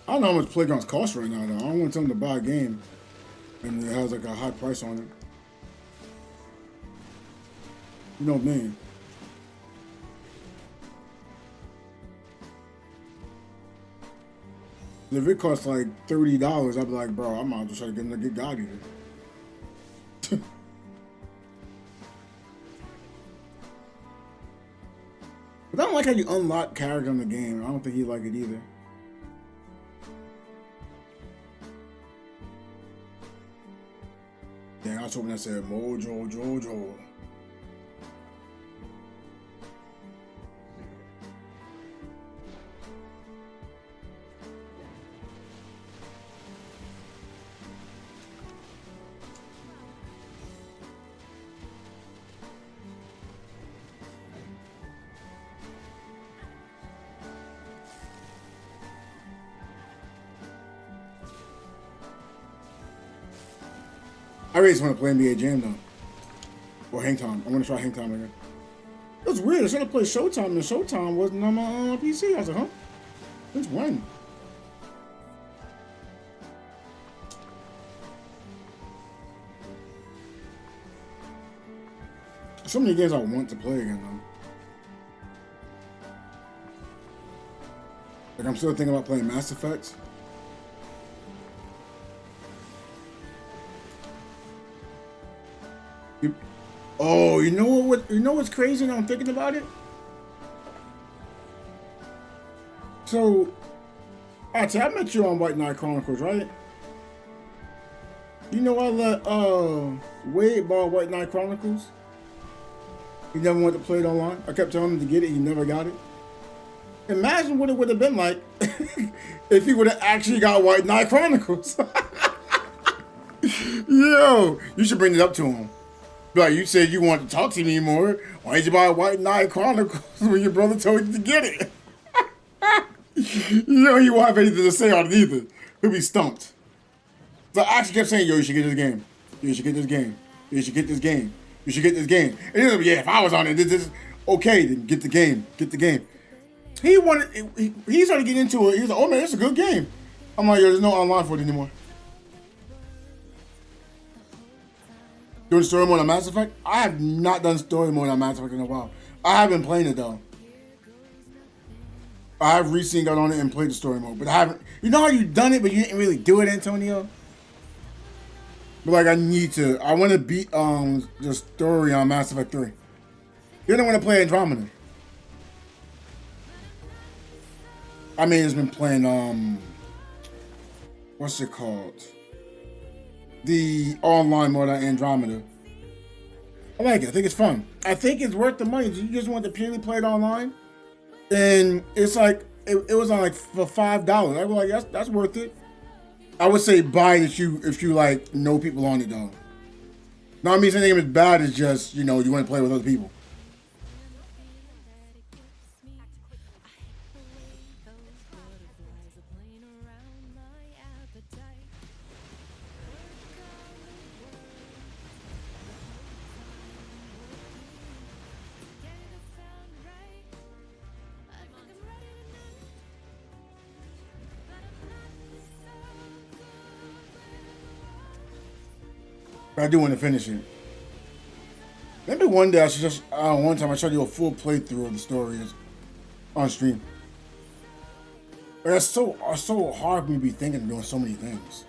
I don't know how much Playgrounds cost right now, though. I don't want them to buy a game and it has like a high price on it. You know what I mean? If it costs like $30, I'd be like, bro, I might as well try to get him to get God Eater. But I don't like how you unlock character in the game. I don't think he'd like it either. Dang, I was hoping that said Mojo Jojo. I really just want to play NBA Jam though. Or Hang Time. I want to try Hang Time again. It was weird. I should have played Showtime and Showtime wasn't on my PC. I was like, huh? Since when? So many games I want to play again though. Like I'm still thinking about playing Mass Effect. Oh, you know what? You know what's crazy? Now I'm thinking about it. So, actually, I met you on White Knight Chronicles, right? You know I let Wade borrow White Knight Chronicles. He never wanted to play it online. I kept telling him to get it. He never got it. Imagine what it would have been like if he would have actually got White Knight Chronicles. Yo, you should bring it up to him. Like, you said you wanted to talk to me anymore. Why did you buy White Knight Chronicles when your brother told you to get it? You know he won't have anything to say on it either. He'll be stumped. So I actually kept saying, yo, you should get this game. You should get this game. You should get this game. You should get this game. And he'll be, yeah, if I was on it, this okay, then get the game. Get the game. He started getting into it. He was like, oh man, it's a good game. I'm like, yo, there's no online for it anymore. Doing story mode on Mass Effect? I have not done story mode on Mass Effect in a while. I have been playing it though. I have recently got on it and played the story mode, but I haven't. You know how you done it, but you didn't really do it, Antonio? But like, I need to. I want to beat the story on Mass Effect 3. Then I want to play Andromeda. I mean, it's been playing what's it called? The online mode on Andromeda. I like it. I think it's fun. I think it's worth the money. You just want to purely play it online, and it's like it was on like for $5. I was like, that's worth it. I would say buy it if you like know people on it though. Not I mean saying it's bad. It's just you want to play with other people. I do want to finish it. Maybe one day I should just one time I tried to do a full playthrough of the story on stream. But that's so hard for me to be thinking of doing so many things.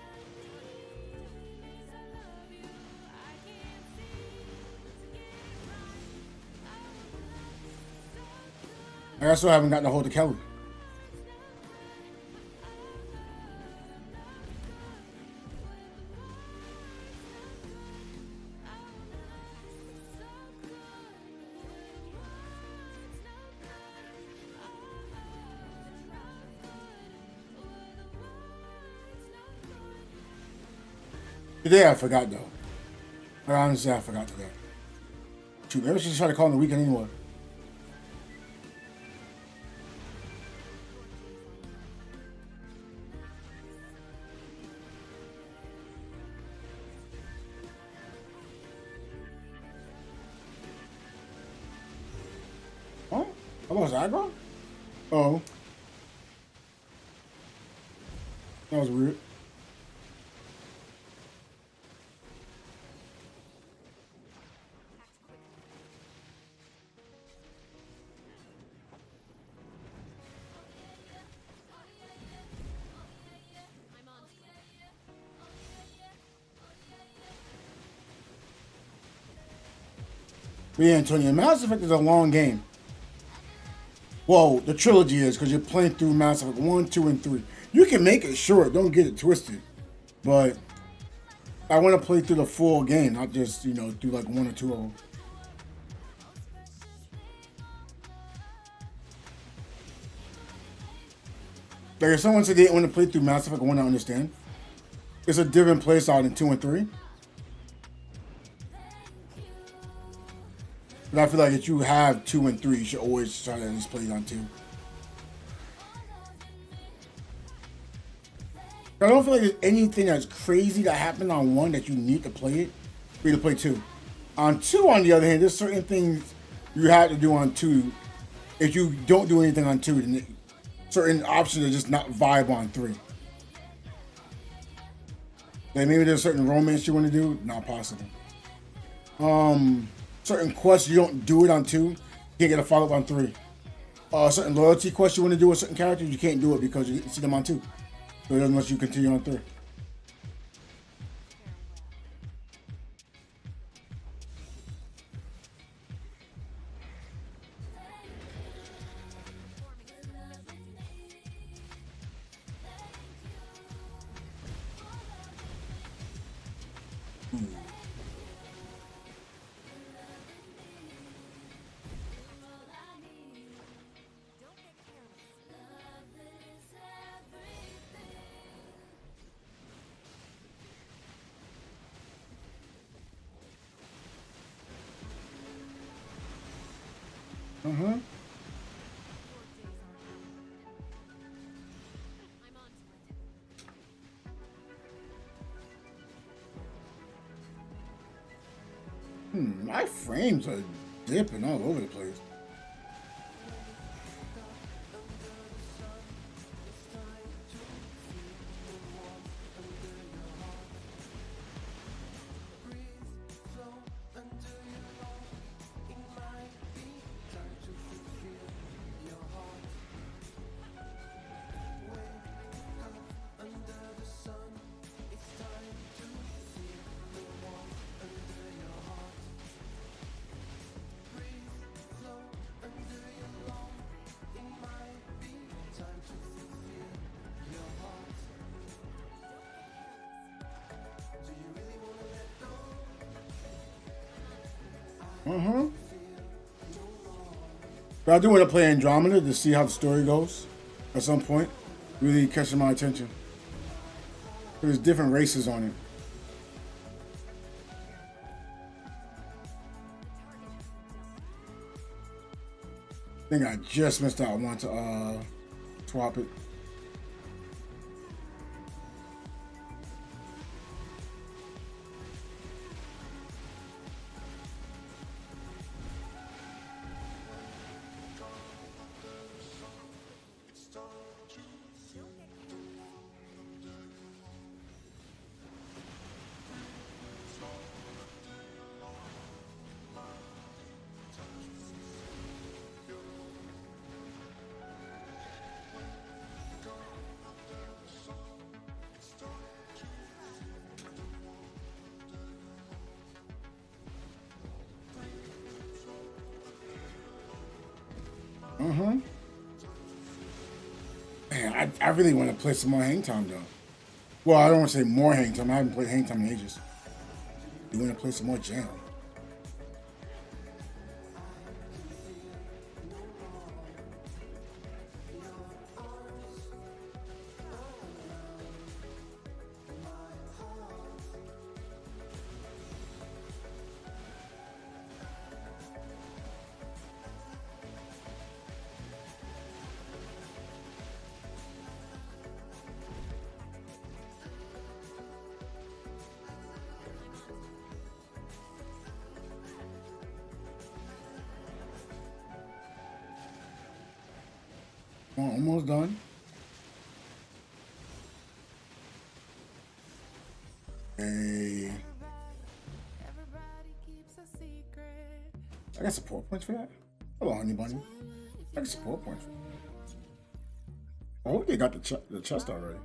I still haven't gotten a hold of Kelly. Today I forgot though. Honestly, I forgot today. Shoot, maybe I should try to call on the weekend anyway. Oh, how was aggro? Oh, that was weird. But yeah, Antonio, Mass Effect is a long game. Well, the trilogy is because you're playing through Mass Effect 1, 2, and 3. You can make it short, don't get it twisted. But I want to play through the full game, not just, do like 1 or 2 of them. Like if someone said they want to play through Mass Effect 1, I understand. It's a different play style than 2 and 3. But I feel like if you have 2 and 3, you should always try to at least play it on 2. I don't feel like there's anything that's crazy that happened on 1 that you need to play it for you to play 2. On 2, on the other hand, there's certain things you have to do on 2. If you don't do anything on 2, then certain options are just not viable on 3. Like maybe there's certain romance you want to do, not possible. Certain quests you don't do it on 2, you can't get a follow-up on 3. Certain loyalty quests you want to do with certain characters, you can't do it because you see them on 2. So it doesn't let you continue on 3. My frames are dipping all over the place. But I do want to play Andromeda to see how the story goes at some point. Really catching my attention. There's different races on it. I think I just missed out one to swap it. Man, I really want to play some more Hang Time though. Well, I don't want to say more Hang Time. I haven't played Hang Time in ages. You want to play some more Jam? Almost done. Hey. I got support points for that. Hello, honey bunny. I got support points for that. I hope they got the chest already.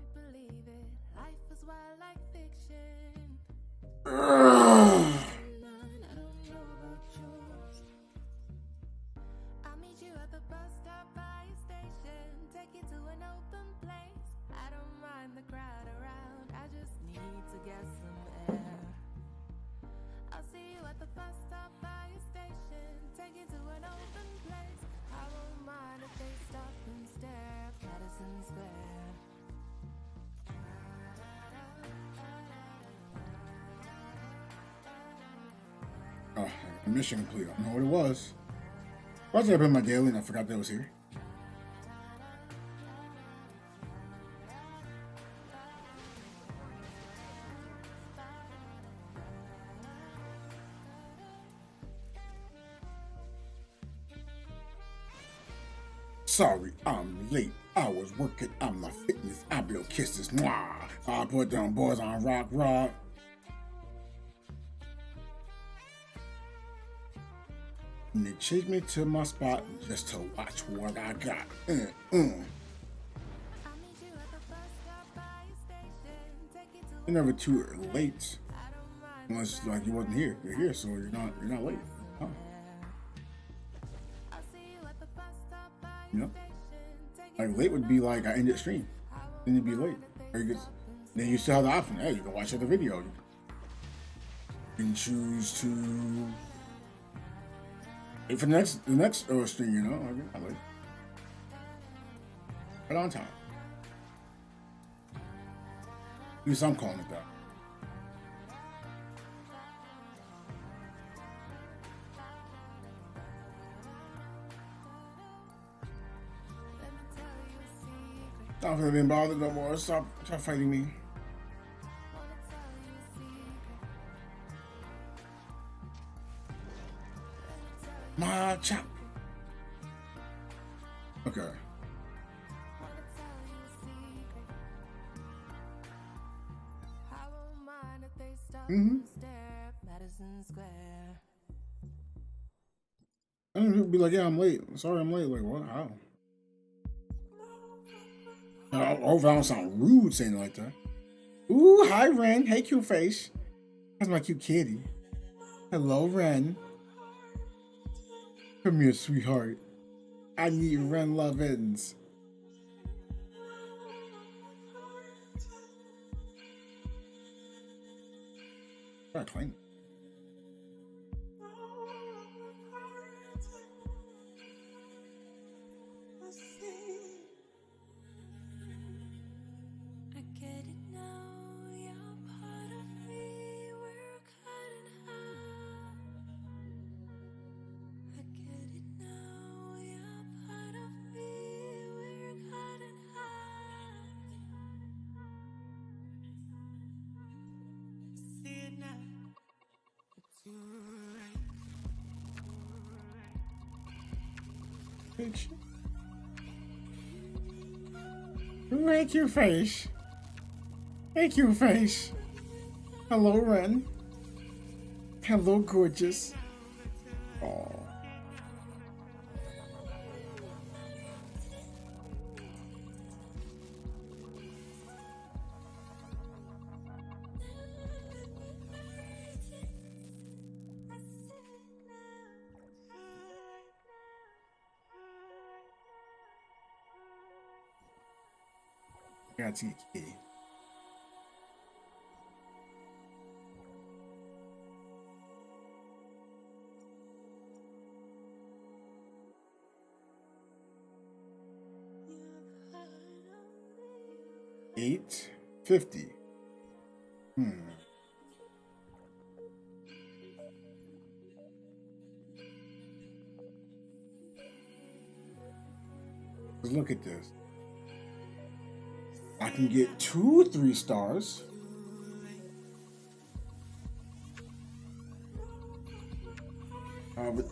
Oh, mission complete. I don't know what it was. Why did I put my daily and I forgot that was here? Sorry, I'm late. I was working on my fitness. I blow kisses. Mwah. I put them boys on rock. And they chased me to my spot just to watch what I got. You're never too late. Unless like you wasn't here. You're here, so you're not late. Huh. You know? Like late would be like I ended stream. Then you'd be late. Or then you still have the option. Hey, you can watch the video. You can choose to for the next stream, you know, I like right on time. At least I'm calling it that. Stop being bothered no more. Stop fighting me. My chop. Okay. And people be like, yeah, I'm late. Sorry, I'm late. Like, what? How? I hope I don't sound rude saying it like that. Ooh, hi, Ren. Hey, cute face. That's my cute kitty. Hello, Ren. Come here, sweetheart. I need Ren Lovins. Gotta clean it. Make your face. Make your face. Hello, Ren. Hello, gorgeous. Oh. I gotta see the key. $8.50. Look at this. I can get 2 3-stars. But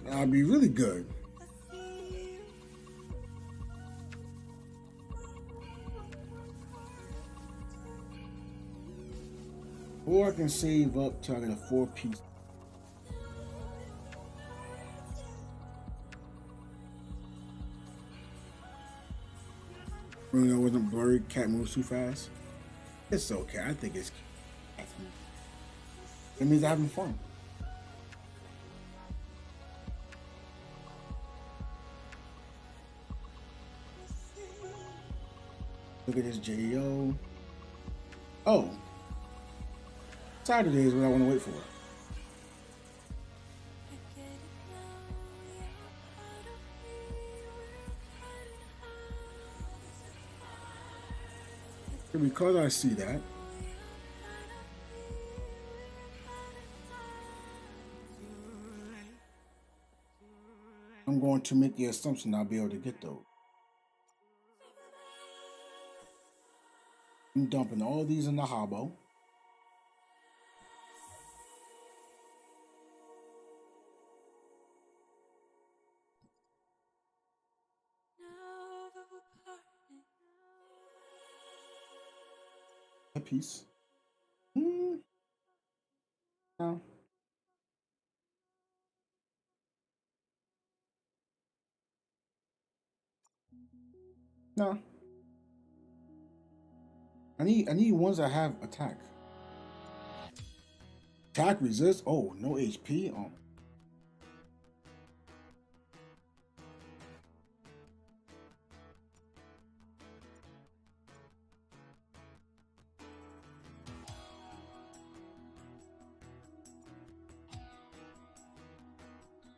that'd be really good. Or I can save up till I get a 4-piece. Really, I wasn't blurry. Cat moves too fast. It's okay. I think it's. It means I'm having fun. Look at this JO. Oh. Saturday is what I want to wait for. Because I see that, I'm going to make the assumption I'll be able to get those. I'm dumping all these in the hobo. A piece. No. No. I need ones that have attack. Attack resist. Oh, no HP. Oh.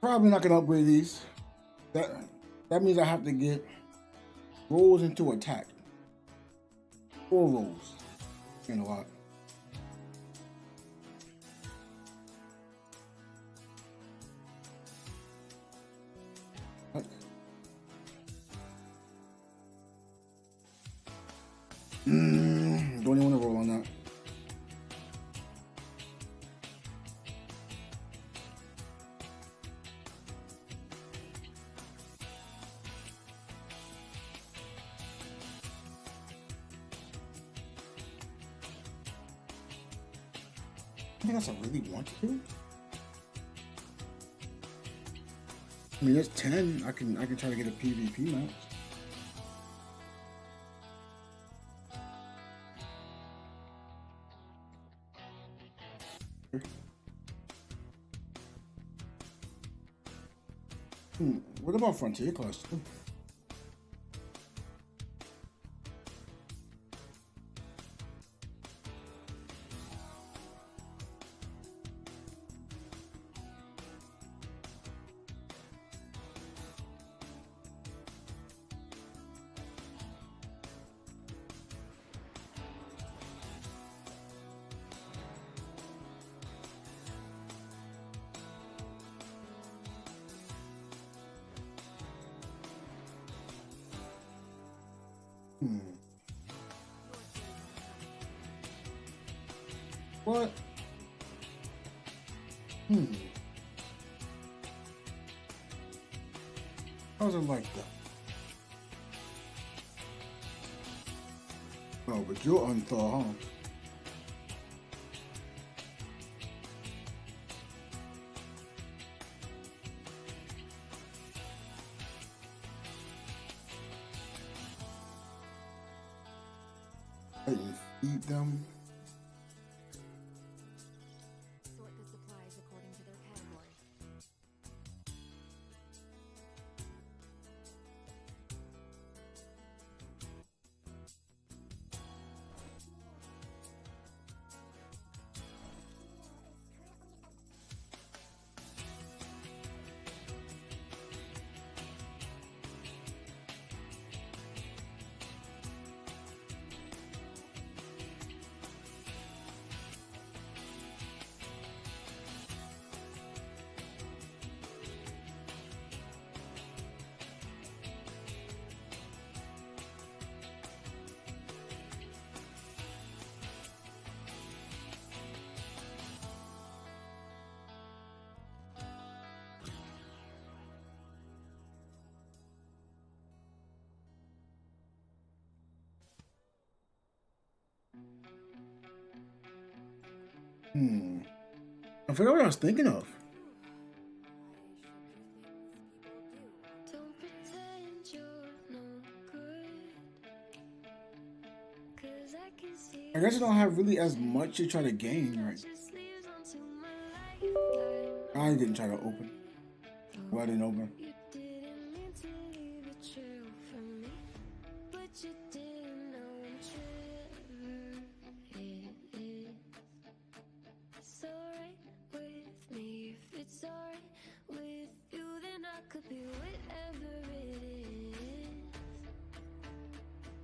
Probably not gonna upgrade these. That means I have to get rolls into attack. 4 rolls. Ain't a lot. What? Don't even want to roll on that. I think that's what I really want to do. I mean, there's 10. I can try to get a PvP match. What about Frontier Class 2? What? How's it like that? Oh, but you're unthaw, huh? I can feed them. Sort the supplies according to their category. I forgot what I was thinking of. Don't pretend you're no good, 'cause I can see I guess I don't have really as much to try to gain right. just leaves onto my lifetime. I didn't try to open. Well, I didn't open. You didn't mean to leave a trail for me, but you didn't know I'm Trevor. It's alright with me. If it's alright with you, then I could be whatever it is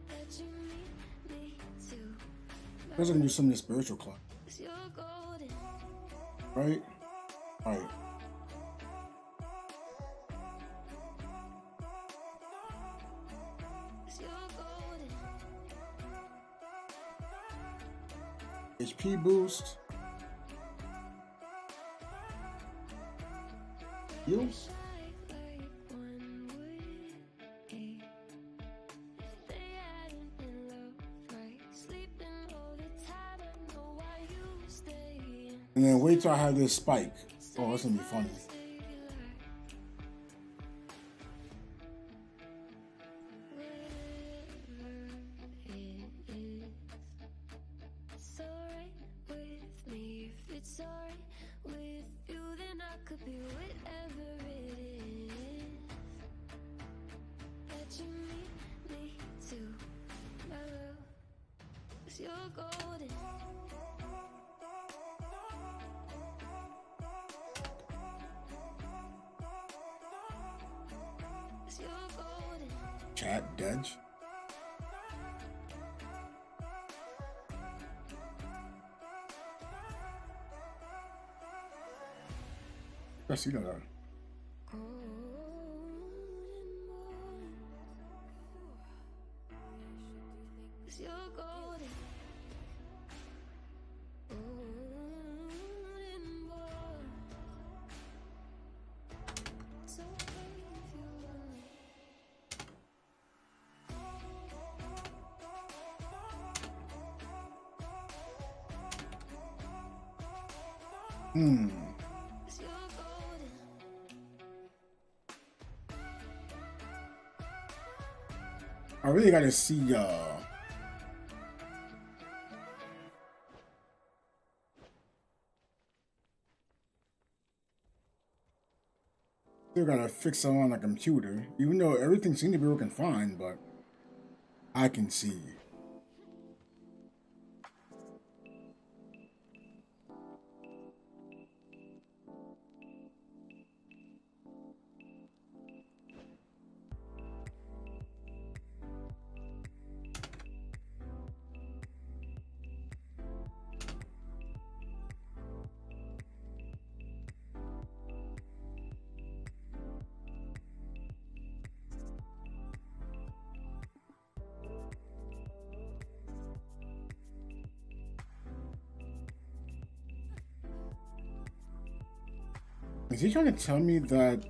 that you need me to. I was gonna do some of the spiritual clock, 'Cause you're golden. right? Alright. HP boost. Heal. And then wait till I have this spike. Oh, that's gonna be funny. It's alright with me. If it's alright with you, then I could be whatever it is that you need me to. My love, 'cause you're golden. Chat Dedge. I see that. I really gotta see still gotta fix something on the computer, even though everything seemed to be working fine, but I can see. Is he trying to tell me that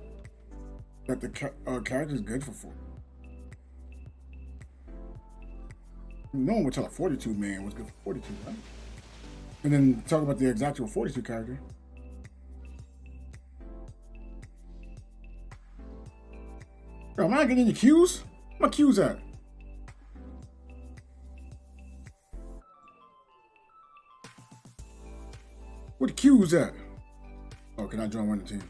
the character is good for 4? No one would tell a 42 man was good for 42, right? And then talk about the exact 42 character. Bro, am I not getting any cues? Where my cues at? Where the cues at? Oh, can I join one of the team?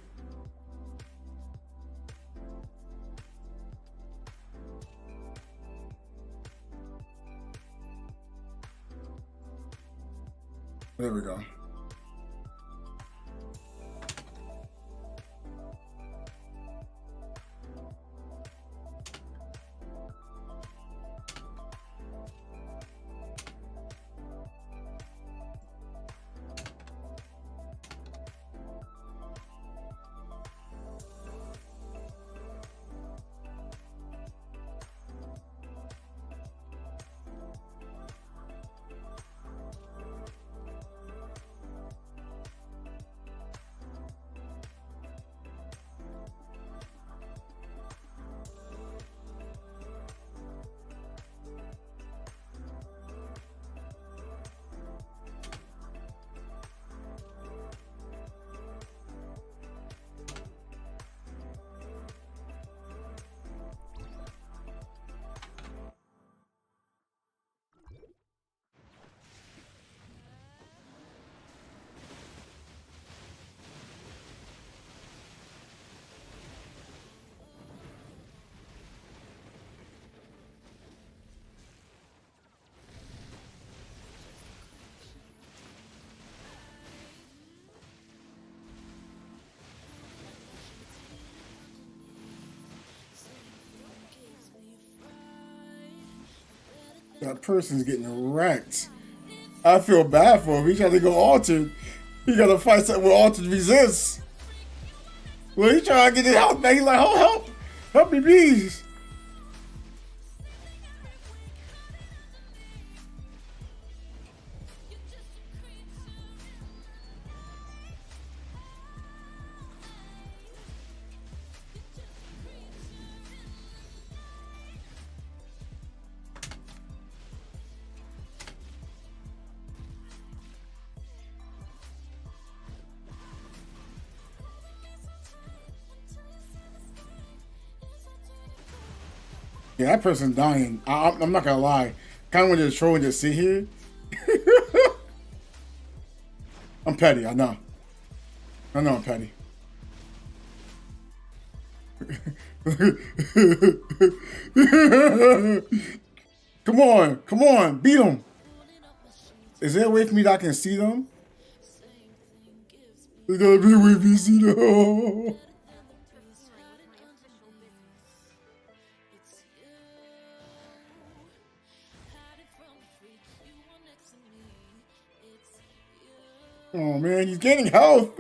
There we go. That person's getting wrecked. I feel bad for him. He tried to go altered. He got to fight something with altered resists. Well, he trying to get his health back. He's like, oh, help me, please. Yeah, that person's dying. I'm not gonna lie. Kind of want to just troll and just sit here. I'm petty. I know I'm petty. Come on, beat them. Is there a way for me that I can see them? There's gotta be a way for me to see them. Oh man, he's gaining health.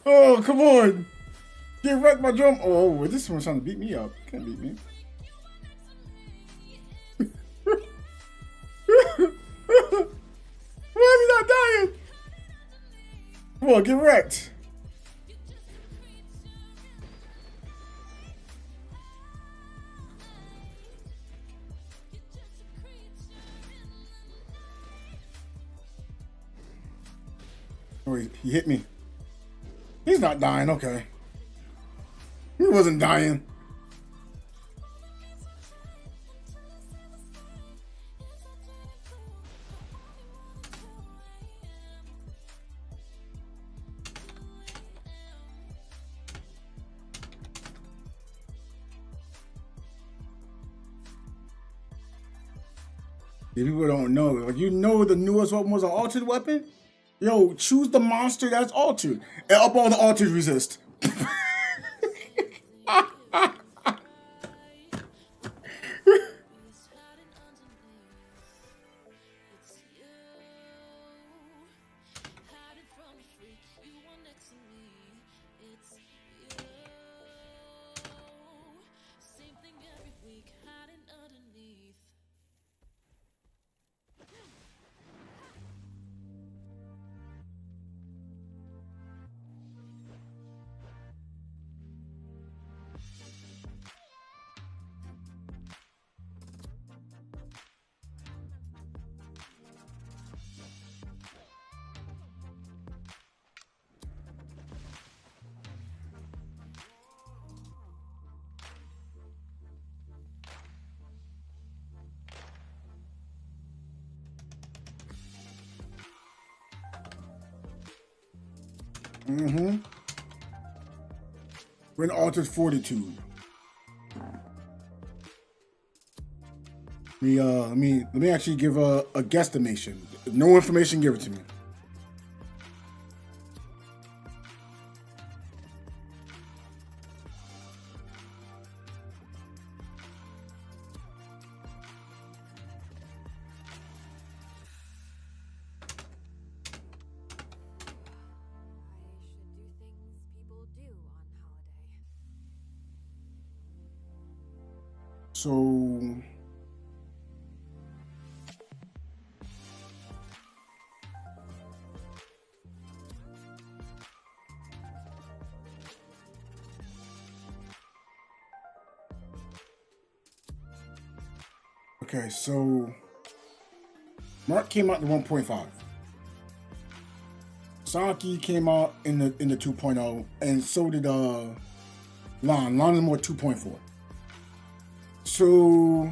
Oh, come on. Get wrecked my drum. Oh, this one's trying to beat me up. Can't beat me. Why is he not dying? Come on, get wrecked. Oh, he hit me. He's not dying, okay. He wasn't dying. If people don't know, like, you know the newest weapon was an altered weapon? Yo, choose the monster that's altered. And up all the alters resist. When alters fortitude. Let me actually give a guesstimation. No information, give it to me. So okay, so Mark came out to 1.5. Saki came out in the 2.0, and so did Lon. Lon is more 2.4. So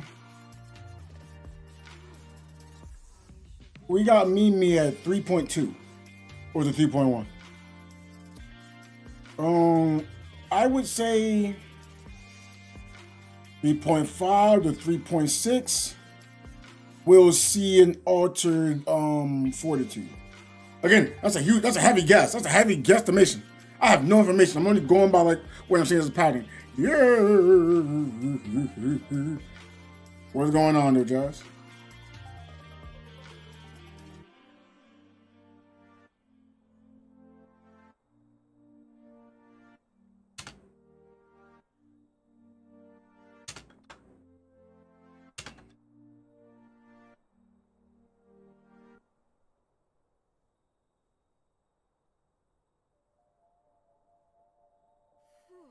we got Mimi at 3.2 or the 3.1. I would say 3.5 to 3.6. We'll see an altered fortitude. Again, that's a heavy guess. That's a heavy guesstimation. I have no information. I'm only going by like what I'm seeing as a pattern. Yeah. What's going on there, Josh?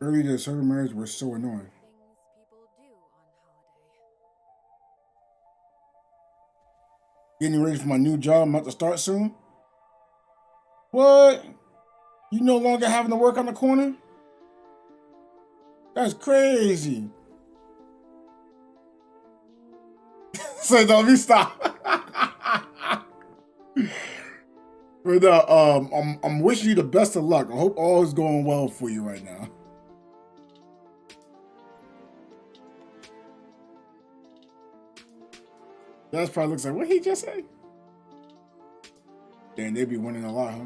Early the server merge were so annoying. Things people do on holiday. Getting ready for my new job. I'm about to start soon. What? You no longer having to work on the corner? That's crazy. So don't be stop. But I'm wishing you the best of luck. I hope all is going well for you right now. That probably looks like what he just said. Damn, they be winning a lot, huh?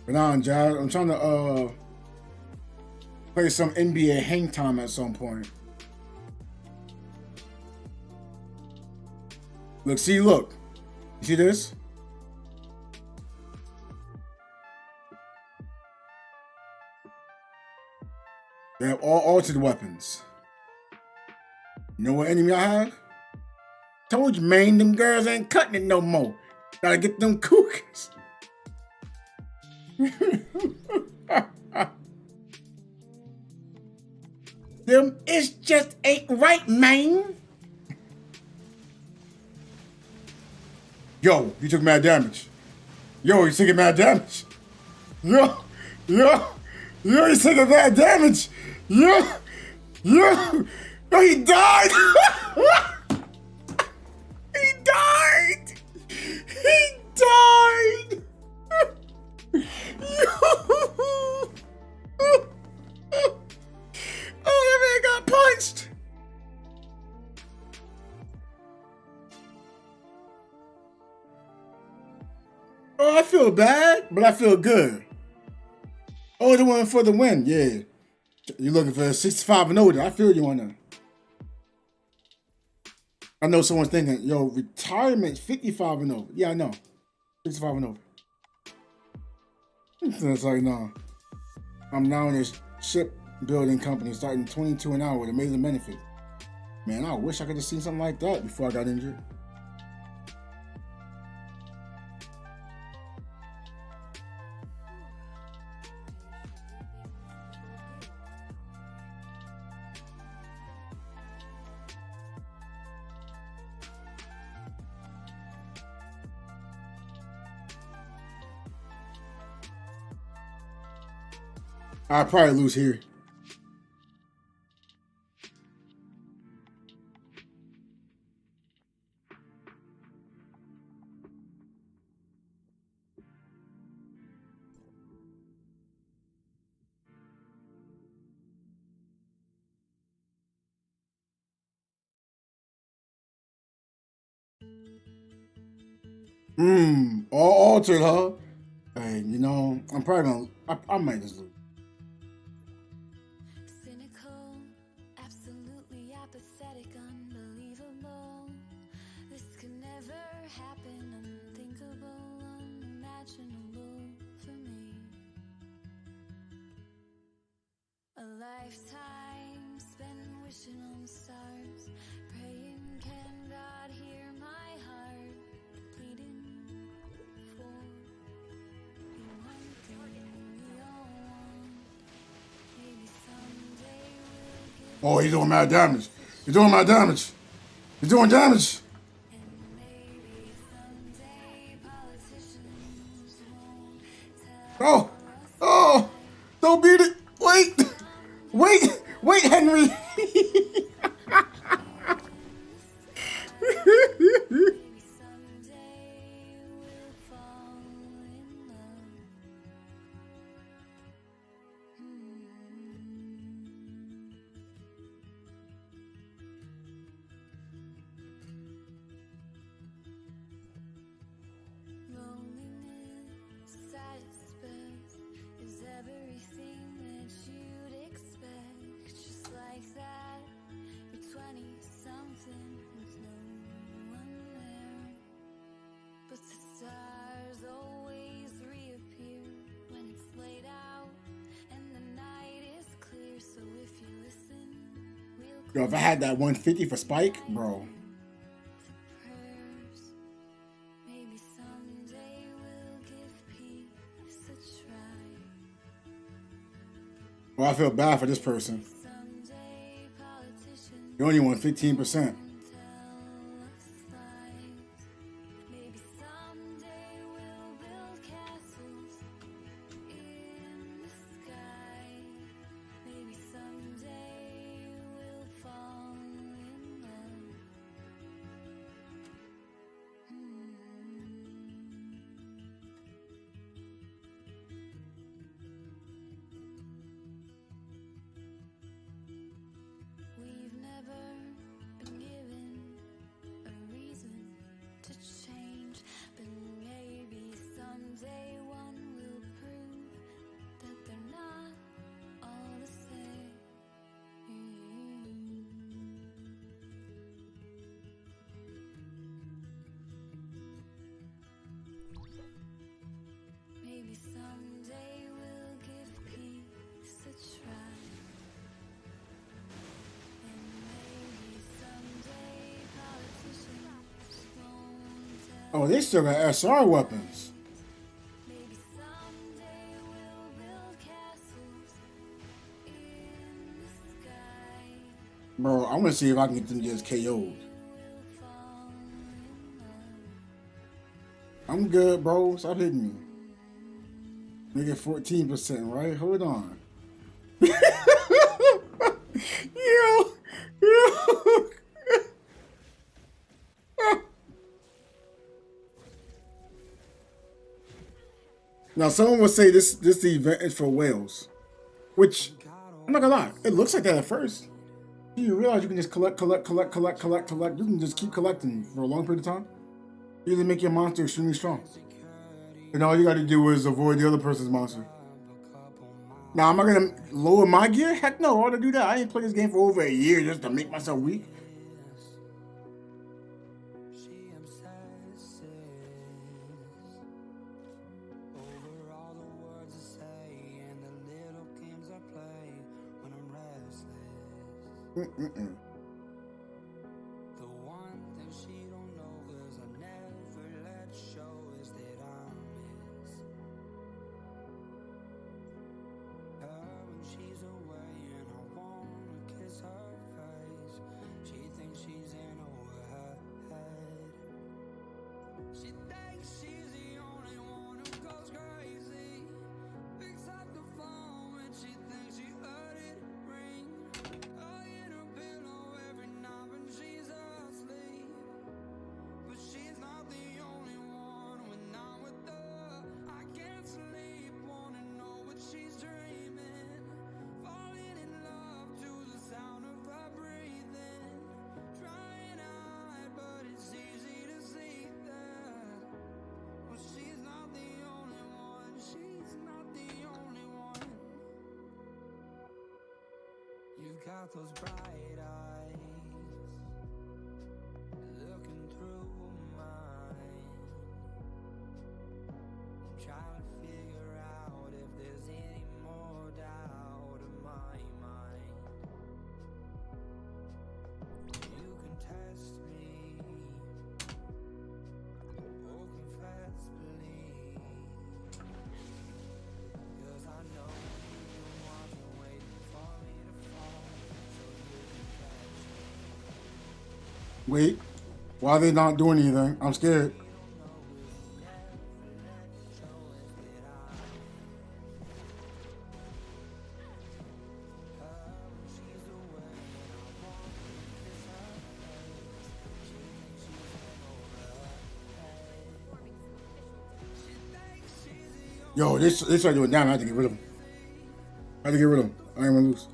But nah, Jazz, I'm trying to play some NBA hang time at some point. Look, see, look. You see this? They have all altered weapons. You know what enemy I have? Told you, man, them girls ain't cutting it no more. Gotta get them cookies. Them it's just ain't right, man. Yo, you took mad damage. Yo, he's taking mad damage. Yo, he's taking mad damage. Yo, he died. He died. He died. Oh, that man got punched. Oh, I feel bad, but I feel good. Oh, the one for the win, yeah. You're looking for 65 and older. I feel you on that. I know someone's thinking, yo, retirement 55 and over. Yeah, I know. 65 and over. So it's like, no. I'm now in this shipbuilding company starting 22 an hour with amazing benefits. Man, I wish I could have seen something like that before I got injured. I'll probably lose here. All altered, huh? Hey, you know, I'm probably gonna, I might just lose. Cynical, absolutely apathetic, unbelievable. This could never happen, unthinkable, unimaginable for me. A lifetime spent wishing on the stars, praying, can God hear my heart, pleading for the one thing we all want. Maybe someday we'll give Oh, he's doing mad damage. He's doing mad damage. He's doing damage. and maybe someday politicians won't tell Oh, don't beat it. Wait, Henry. maybe someday we'll fall Yo, if I had that 150 for Spike, bro. prayers. Maybe someday we'll give peace a try. Well, I feel bad for this person. Someday politicians You only won 15%. tell us lies. Maybe someday we'll build castles in the sky. Maybe someday we'll fall in love. We've never been given a reason to change, but maybe someday one will prove that they're not all the same. Maybe someday we'll give peace a try. And maybe someday politicians won't tell. Oh, they still got SR weapons. Maybe someday we'll build castles in the sky. Bro, I want to see if I can get them just KO'd. We'll fall in love. I'm good, bro. Stop hitting me. Nigga, 14%, right? Hold on. Yo. Now, someone would say this event is for whales, which I'm not gonna lie, it looks like that at first. You realize you can just collect. You can just keep collecting for a long period of time. You either make your monster extremely strong, and all you got to do is avoid the other person's monster. Now, am I gonna lower my gear? Heck no, I want to do that. I ain't played this game for over a year just to make myself weak. Mm-mm-mm. The one thing she don't know, 'cause I never let show, is that I miss her when she's away, and I wanna kiss her face. She thinks she's in over her head. She thinks she's the only one who goes crazy. Picks up the phone and she thinks she heard it ring. In her pillow every night when she's asleep. But she's not the only one. When I'm with her, I can't sleep. Wanna know what she's dreaming. Falling in love to the sound of her breathing. Trying to hide, but it's easy to see that. Well, she's not the only one. She's not the only one. You've got those bright eyes looking through mine. I'm trying to figure out if there's any more doubt in my mind. You can test me or confess, believe. 'Cause I know you've been watching, waiting for me to fall, so you can catch me. Wait, why are they not doing anything? I'm scared. Yo, they started doing damn. I have to get rid of them. I have to get rid of them. I ain't gonna lose.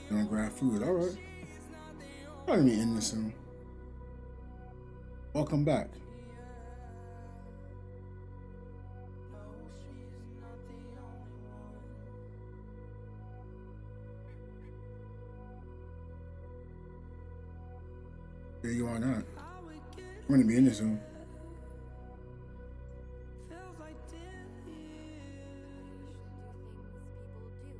You wanna grab food? All right. I'm gonna be in this soon. Welcome back. There you are not. I'm gonna be in this soon. Feels like 10 years.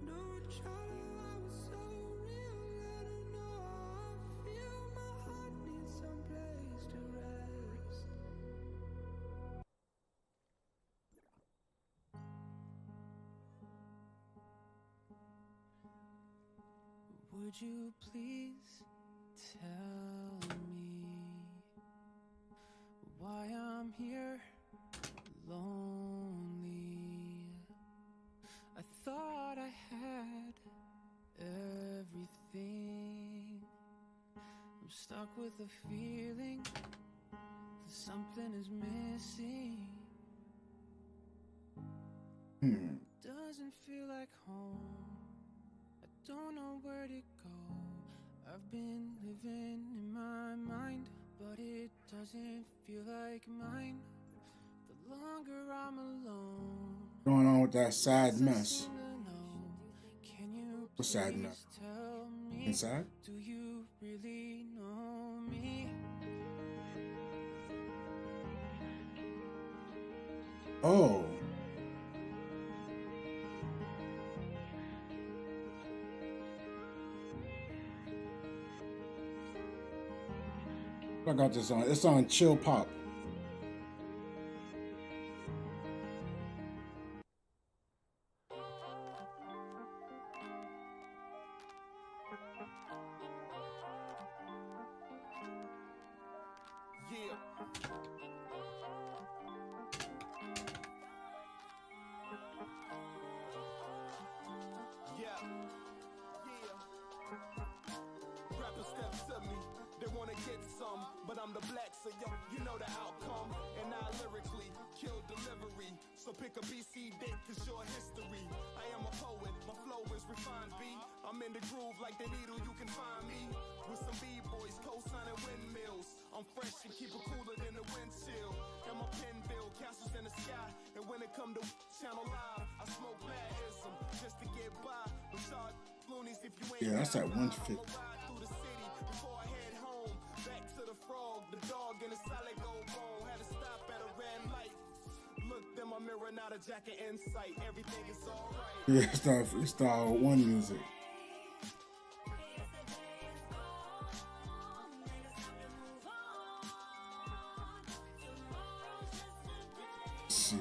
No trouble, I was so real. Let her know how I feel. My heart needs some place to rest. Would you please tell me why I'm here lonely? I thought I had everything. I'm stuck with the feeling that something is missing. Doesn't feel like home. I don't know where to go. I've been living in my mind, but it doesn't feel like mine. The longer I'm alone, Going on with that sad mess. can you What's sad mess? tell me, Inside? do you really know me? Oh. I got this on. It's on Chill Pop. Yeah. Yeah. Yeah. Rapper step to me, they wanna get some, but I'm the black, so yo, you know the outcome. And I lyrically kill delivery, so pick a BC date, cause your history. I am a poet, my flow is refined, B. I'm in the groove like the needle, you can find me. With some B-boys, co-signing windmills. I'm fresh and keep it cooler than the wind chill. And my pen build castles in the sky. And when it come to channel live, I smoke badism just to get by. But y'all loonies, if you ain't Yeah, that's that 150. I'ma ride through the city before I head home. Back to the frog, the dog and the solid gold bone. Had to stop at a red light. Looked in my mirror, not a jacket in sight. Everything is alright. Yeah, it's not freestyle one music. Let's see.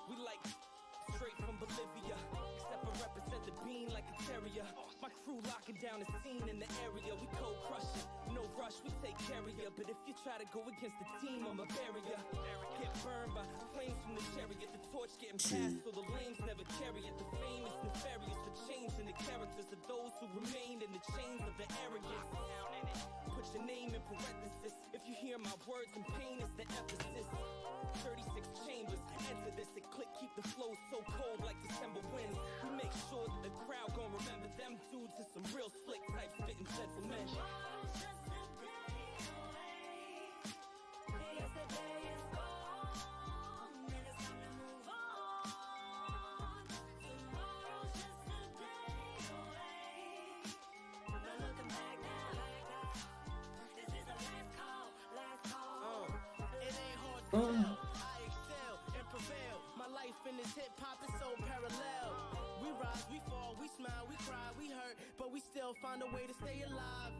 We like straight from Bolivia, except I represent the bean like a terrier. My crew locking down the scene in the area. We cold crushing, no rush, we take care of ya. But if you try to go against the team, I'ma bury ya. Get burned by flames from the chariot. The torch getting passed, so the lanes never carry it. The fame is nefarious for changing the characters of those who remain in the chains of the arrogance. Put your name in parenthesis. If you hear my words and pain is the emphasis. 36 chambers, enter this and click, keep the flow so cold like December winds. We make sure that the crowd gon' remember them dudes is some real slick type spitting gentlemen. I excel and prevail. My life in this hip hop is so parallel. We rise, we fall, we smile, we cry, we hurt, but we still find a way to stay alive.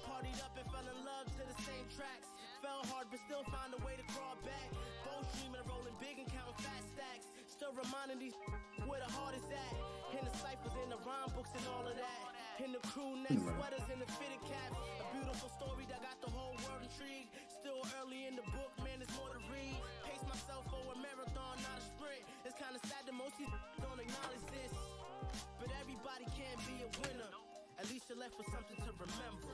Partied up and fell in love to the same tracks. Fell hard, but still find a way to crawl back. Both dreaming, rolling big and counting fat stacks. Still reminding these where the heart is at. In the ciphers, in the rhyme books, and all of that. In the crew neck sweaters and the fitted caps. A beautiful story that got the whole world intrigued. Still early in the book, man, there's more to read. Pace myself for a marathon, not a sprint. It's kinda sad that most people don't acknowledge this. But everybody can't be a winner. At least you're left with something to remember.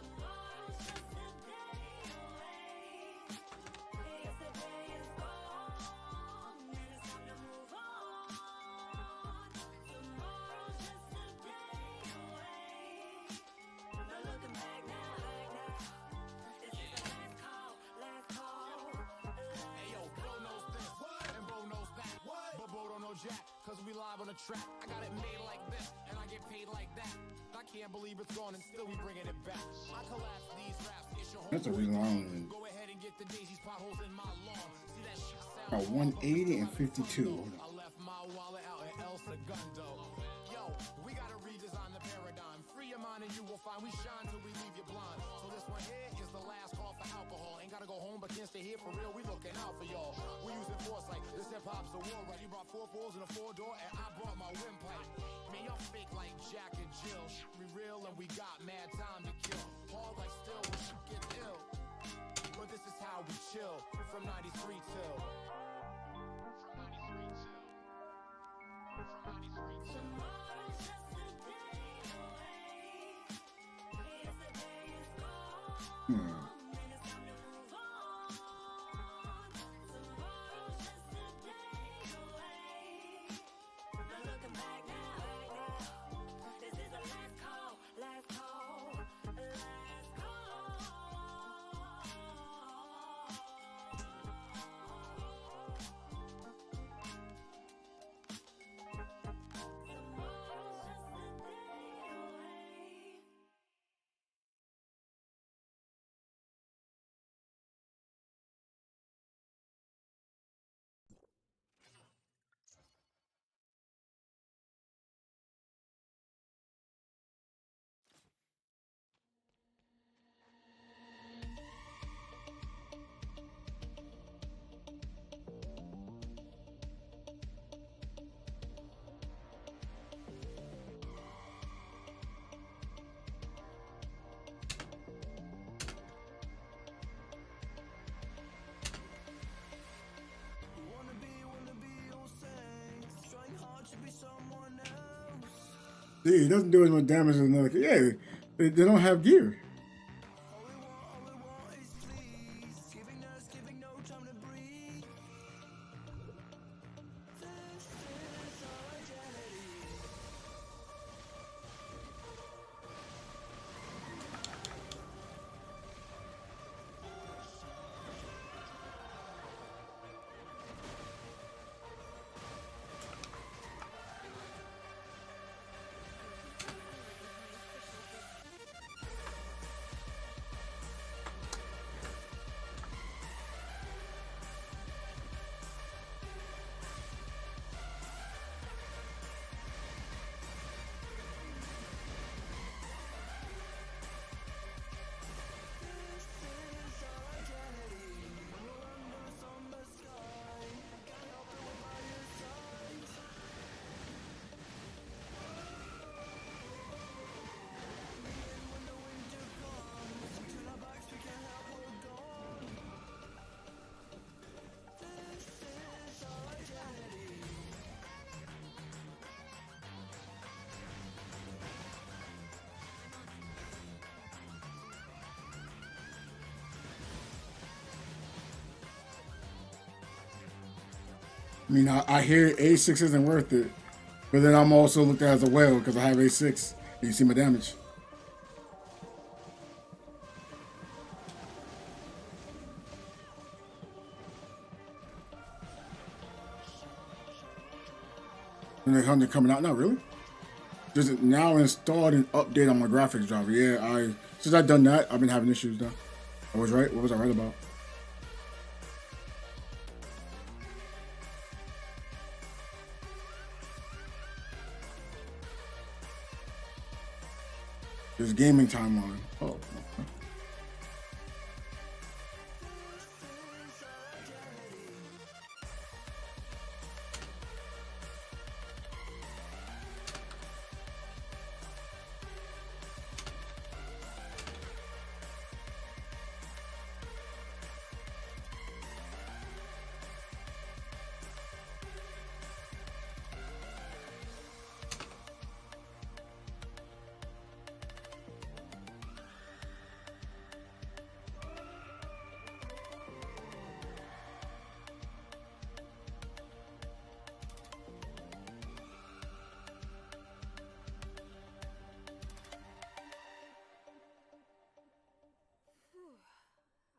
cause we live on the track. I got it made like this, and I get paid like that. I can't believe it's gone and still we bringing it back. I collapse these raps, it's your That's a whole long. Go ahead and get the daisies, potholes in my lawn. See that shit sound About 180 and 52. I left my wallet out in El Segundo. Yo, we gotta redesign the paradigm. Free your mind and you will find we shine till we leave you blind. So this one here is the last call for alcohol. Ain't gotta go home but can't stay here for real. We looking out for y'all. We using foresight. This hip hop's a war, right? You brought 4 poles and a 4-door, and I brought my windpipe. Man, y'all fake like Jack and Jill. We real and we got mad time to kill. Hard like still when shit gets ill. But this is how we chill from 93 till. Tomorrow's just a day away. Yes, the day is gone. And it's time to move on. Tomorrow's just a day away. No looking back now. This is the last call, last call, last call. Tomorrow's just a day away. See, it doesn't do as much damage as another. Yeah, they don't have gear. I mean, I hear A6 isn't worth it, but then I'm also looked at as a whale because I have A6. You see my damage. And the 100 coming out. Not really. Just now installed an update on my graphics driver. Yeah, since I've done that, I've been having issues now. I was right. What was I right about? There's gaming timeline. Oh, okay.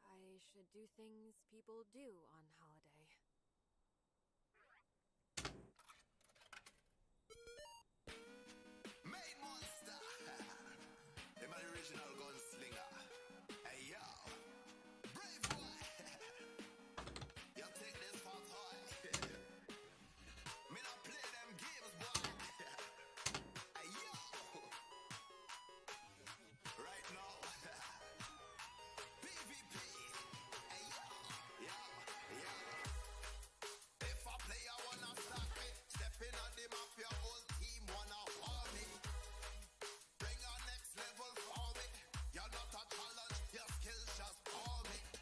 I should do things people do on holiday.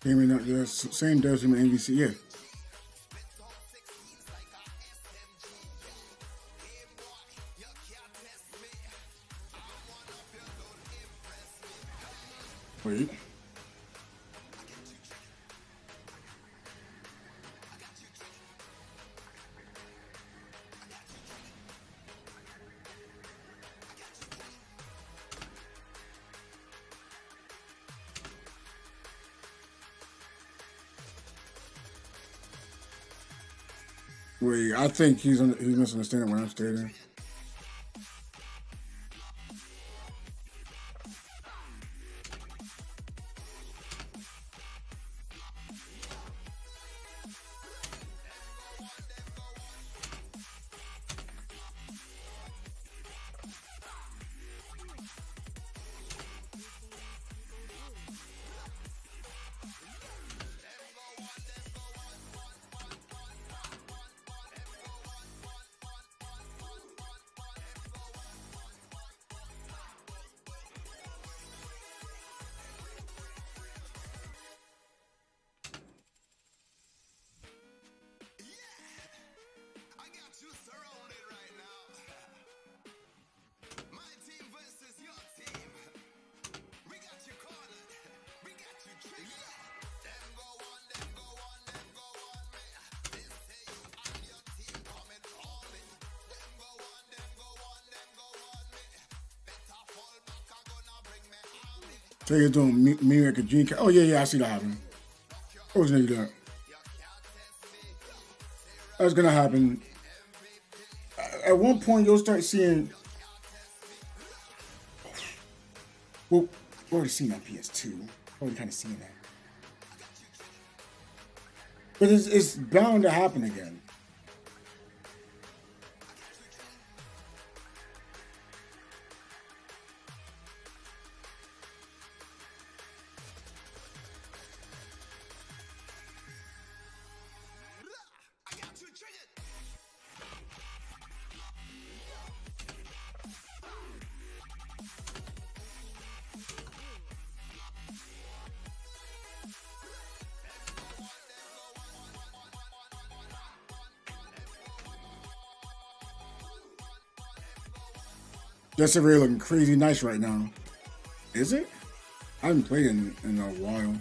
Gaming, the same does in NBC, yeah. Wait. Wait, I think he's misunderstanding what I'm stating. So you're doing me like a dream. Oh yeah, I see that happening. I was gonna do that. That's gonna happen. At one point, you'll start seeing. Well, we've already seen that PS2. Already kind of seen that. But it's bound to happen again. That's really looking crazy nice right now. Is it? I haven't played it in a while.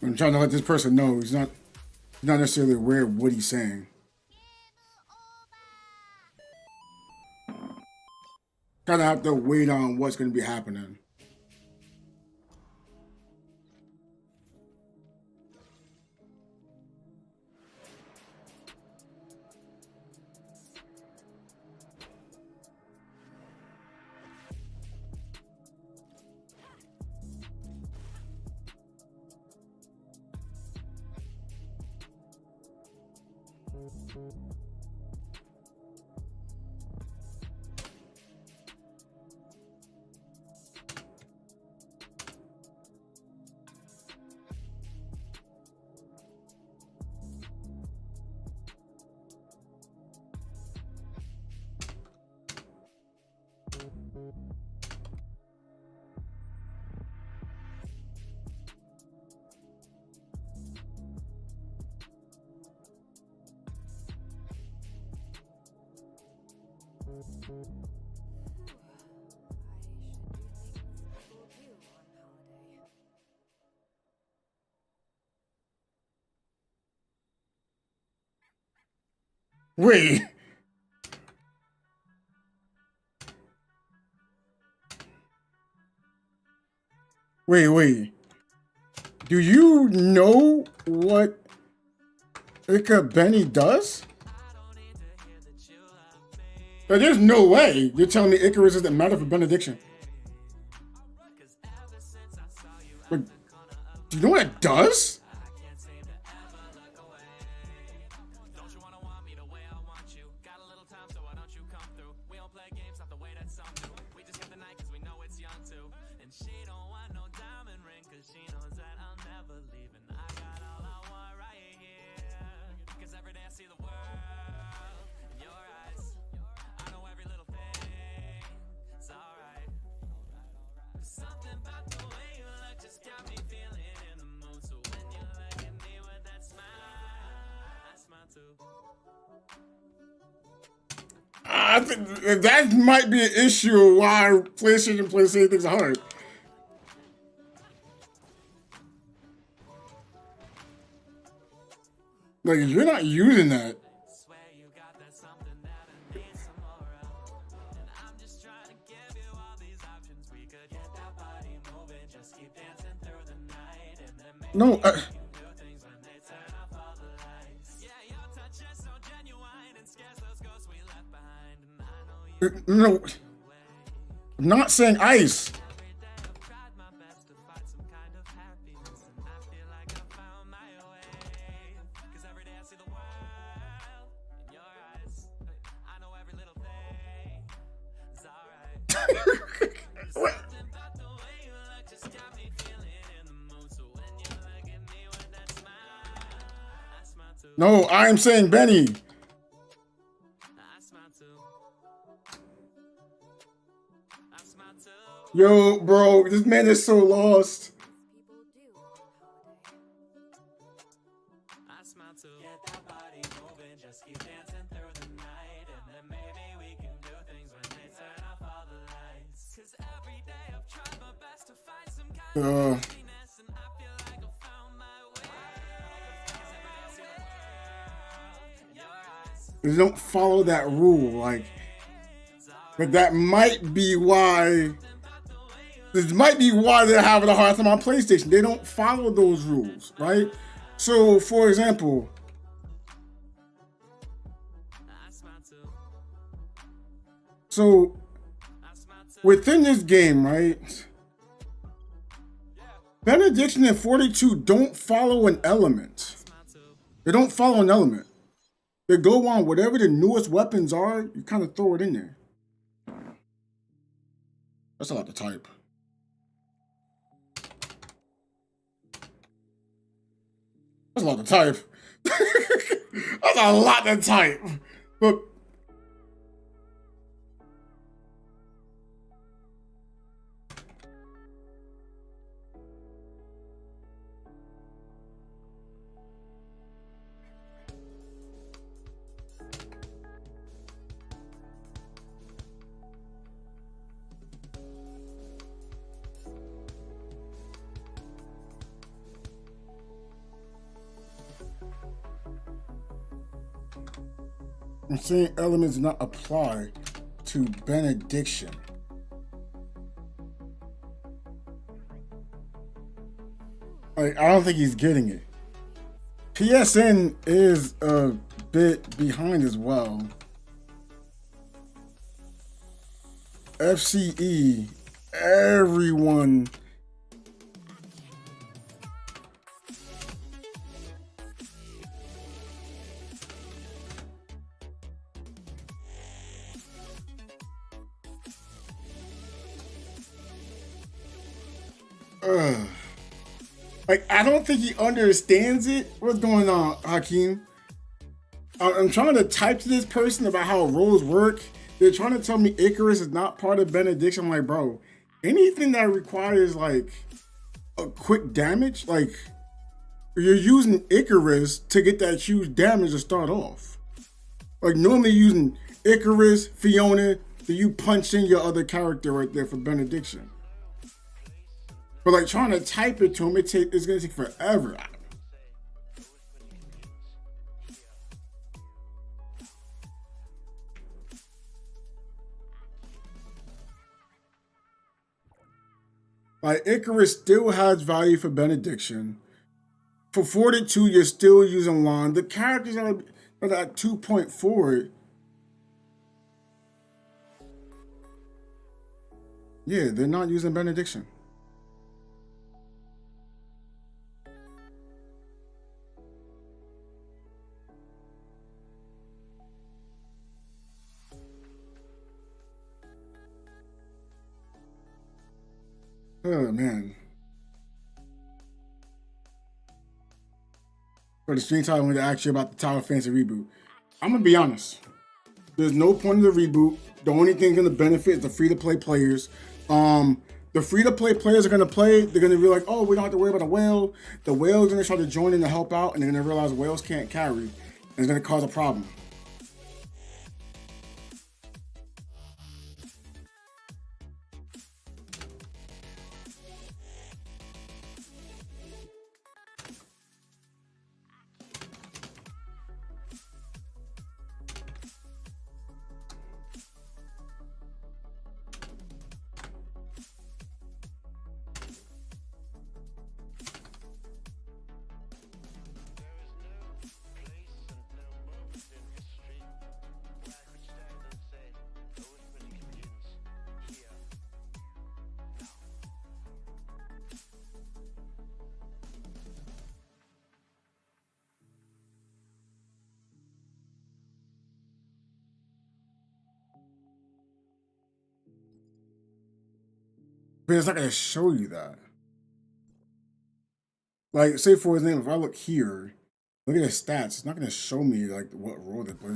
I'm trying to let this person know he's not necessarily aware of what he's saying. Kind of have to wait on what's going to be happening. Wait. Wait. Do you know what Ika Benny does? There's no way you're telling me Icarus isn't matter for benediction. Do you know what it does? I think that might be an issue why PlayStation things are hard. Like, if you're not using that. No, no, I'm not saying ice. No, I'm saying Benny. Yo, bro, this man is so lost. They don't follow that rule, like, but that might be why. This might be why they're having a hard time on PlayStation. They don't follow those rules, right? So, for example, within this game, right? Benediction and 42 don't follow an element. They don't follow an element. They go on whatever the newest weapons are, you kind of throw it in there. That's a lot to type. That's a lot to type. That's a lot to type. But I'm saying elements do not apply to benediction. Like, I don't think he's getting it. PSN is a bit behind as well. FCE, everyone. Like, I don't think he understands it. What's going on, Hakeem? I'm trying to type to this person about how roles work. They're trying to tell me Icarus is not part of benediction. I'm like, bro, anything that requires like a quick damage, like you're using Icarus to get that huge damage to start off. Like normally using Icarus, Fiona, then you punch in your other character right there for benediction. But like trying to type it to him, it's gonna take forever. Like Icarus still has value for benediction. For 42, you're still using Lon. The characters are at 2.4. Yeah, they're not using benediction. Oh man. For the stream title, I wanted to ask you about the Tower of Fantasy reboot. I'm gonna be honest. There's no point in the reboot. The only thing gonna benefit is the free-to-play players. The free-to-play players are gonna play. They're gonna be like, oh, we don't have to worry about a whale. The whale's gonna try to join in to help out, and they're gonna realize whales can't carry, and it's gonna cause a problem. But it's not gonna show you that. Like, say for example, if I look here, look at the stats. It's not gonna show me like what role they play.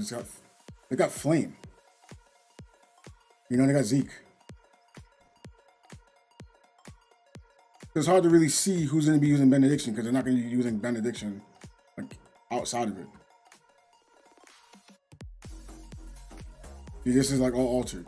They got Flame. You know, they got Zeke. It's hard to really see who's gonna be using Benediction because they're not gonna be using Benediction like outside of it. See, this is like all altered.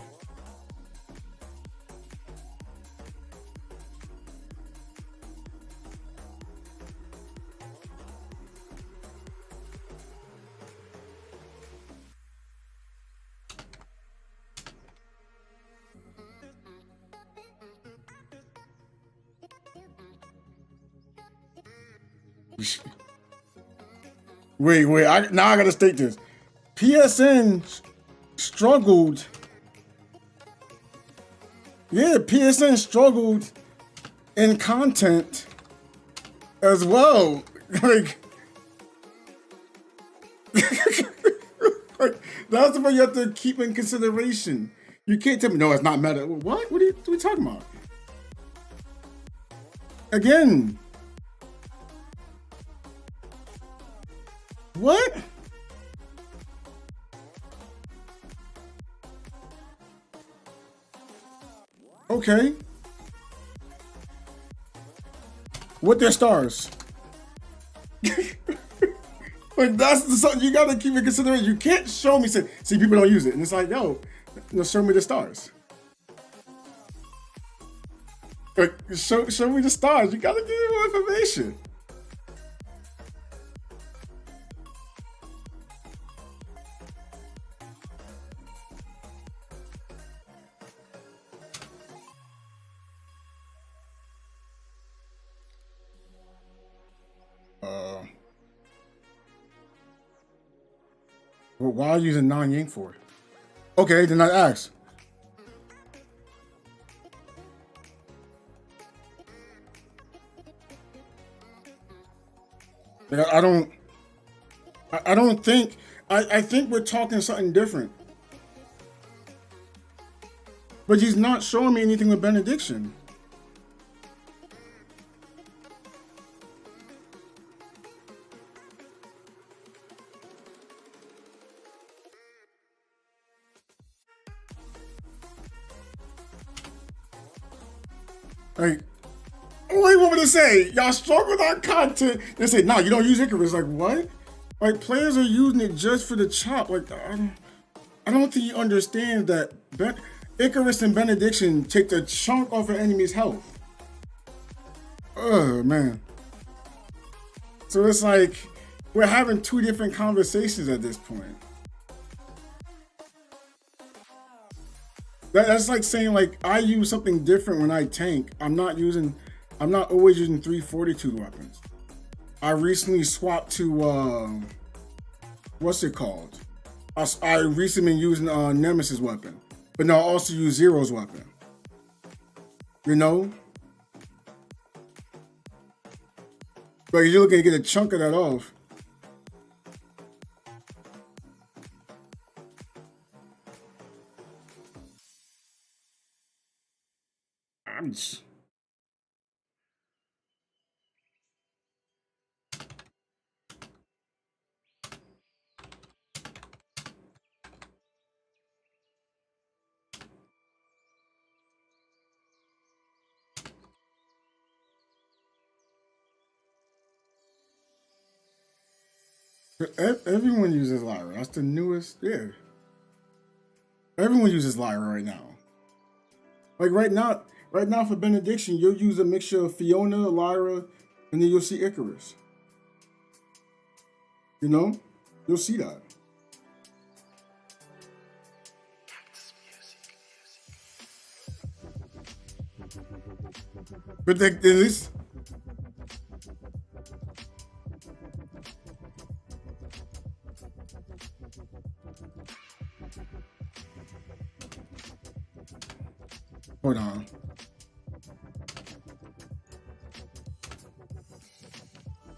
Wait, now I gotta state this. PSN struggled. Yeah, PSN struggled in content as well. Like, like that's what you have to keep in consideration. You can't tell me, no, it's not meta. What? What are we talking about? Again. What? Okay. What their stars? Like that's something you gotta keep in consideration. You can't show me see people don't use it, and it's like, yo, show me the stars. Like, show me the stars. You gotta give me more information. Well, why are you using non-Ying for? Okay, then I ask. I don't think. I think we're talking something different. But he's not showing me anything with Benediction. Like, what do you want me to say? Y'all struggle with our content. They say, nah, you don't use Icarus. Like, what? Like, players are using it just for the chop. Like, I don't think you understand that Icarus and Benediction take the chunk off an enemy's health. Oh, man. So it's like, we're having two different conversations at this point. That's like saying, like, I use something different when I tank. I'm not always using 342 weapons. I recently swapped to, what's it called? I recently been using Nemesis weapon, but now I also use Zero's weapon. You know? But you're looking to get a chunk of that off. Everyone uses Lyra. That's the newest. Yeah. Everyone uses Lyra right now. Like right now for Benediction, you'll use a mixture of Fiona, Lyra, and then you'll see Icarus. You know? You'll see that. But at least hold on.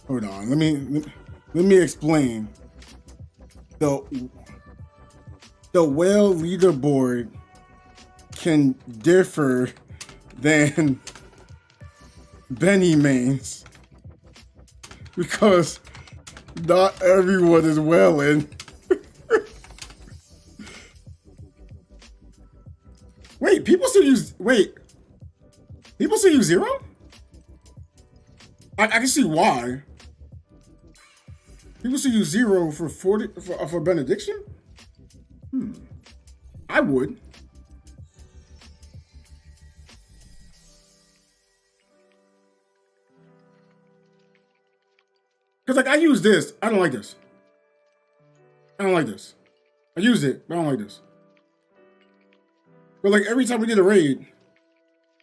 Hold on. Let me explain. The whale leaderboard can differ than Benny mains because not everyone is whaling. People still use zero? I can see why. People still use zero for Benediction? I would. Because like I use this. I don't like this. I don't like this. I use it, but I don't like this. But like every time we did a raid,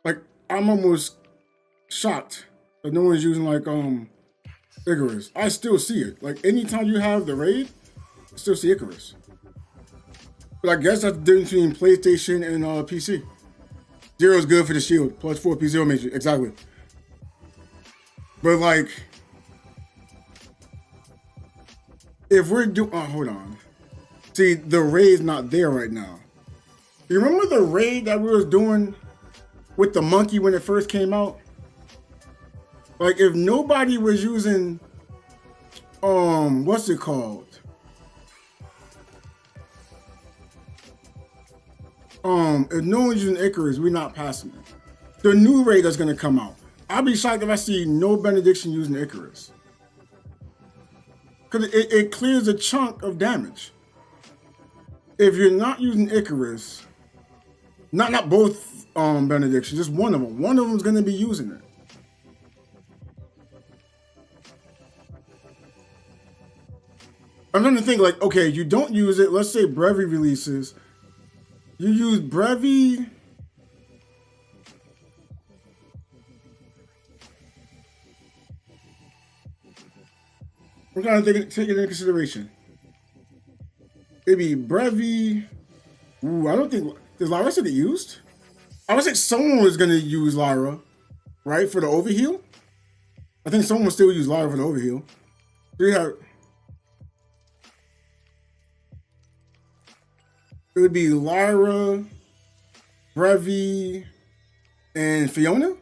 like I'm almost shocked that no one's using like Icarus. I still see it. Like anytime you have the raid, I still see Icarus. But I guess that's the difference between PlayStation and PC. Zero is good for the shield. Plus 4 P0 makes it. Exactly. But like, if we're doing, hold on. See, the raid's not there right now. You remember the raid that we was doing with the monkey when it first came out? Like, if nobody was using, what's it called? If no one's using Icarus, we're not passing it. The new raid that's gonna come out. I'll be shocked if I see no Benediction using Icarus. Because it clears a chunk of damage. If you're not using Icarus, not both Benediction, just one of them. One of them's gonna be using it. I'm trying to think like, okay, you don't use it. Let's say Brevi releases. You use Brevi. I'm trying to take it into consideration. It'd be Brevi. Ooh, I don't think, does Lyra still get used? I would think someone was going to use Lyra, right, for the overheal. I think someone will still use Lyra for the overheal. So you have, it would be Lyra, Brevi, and Fiona.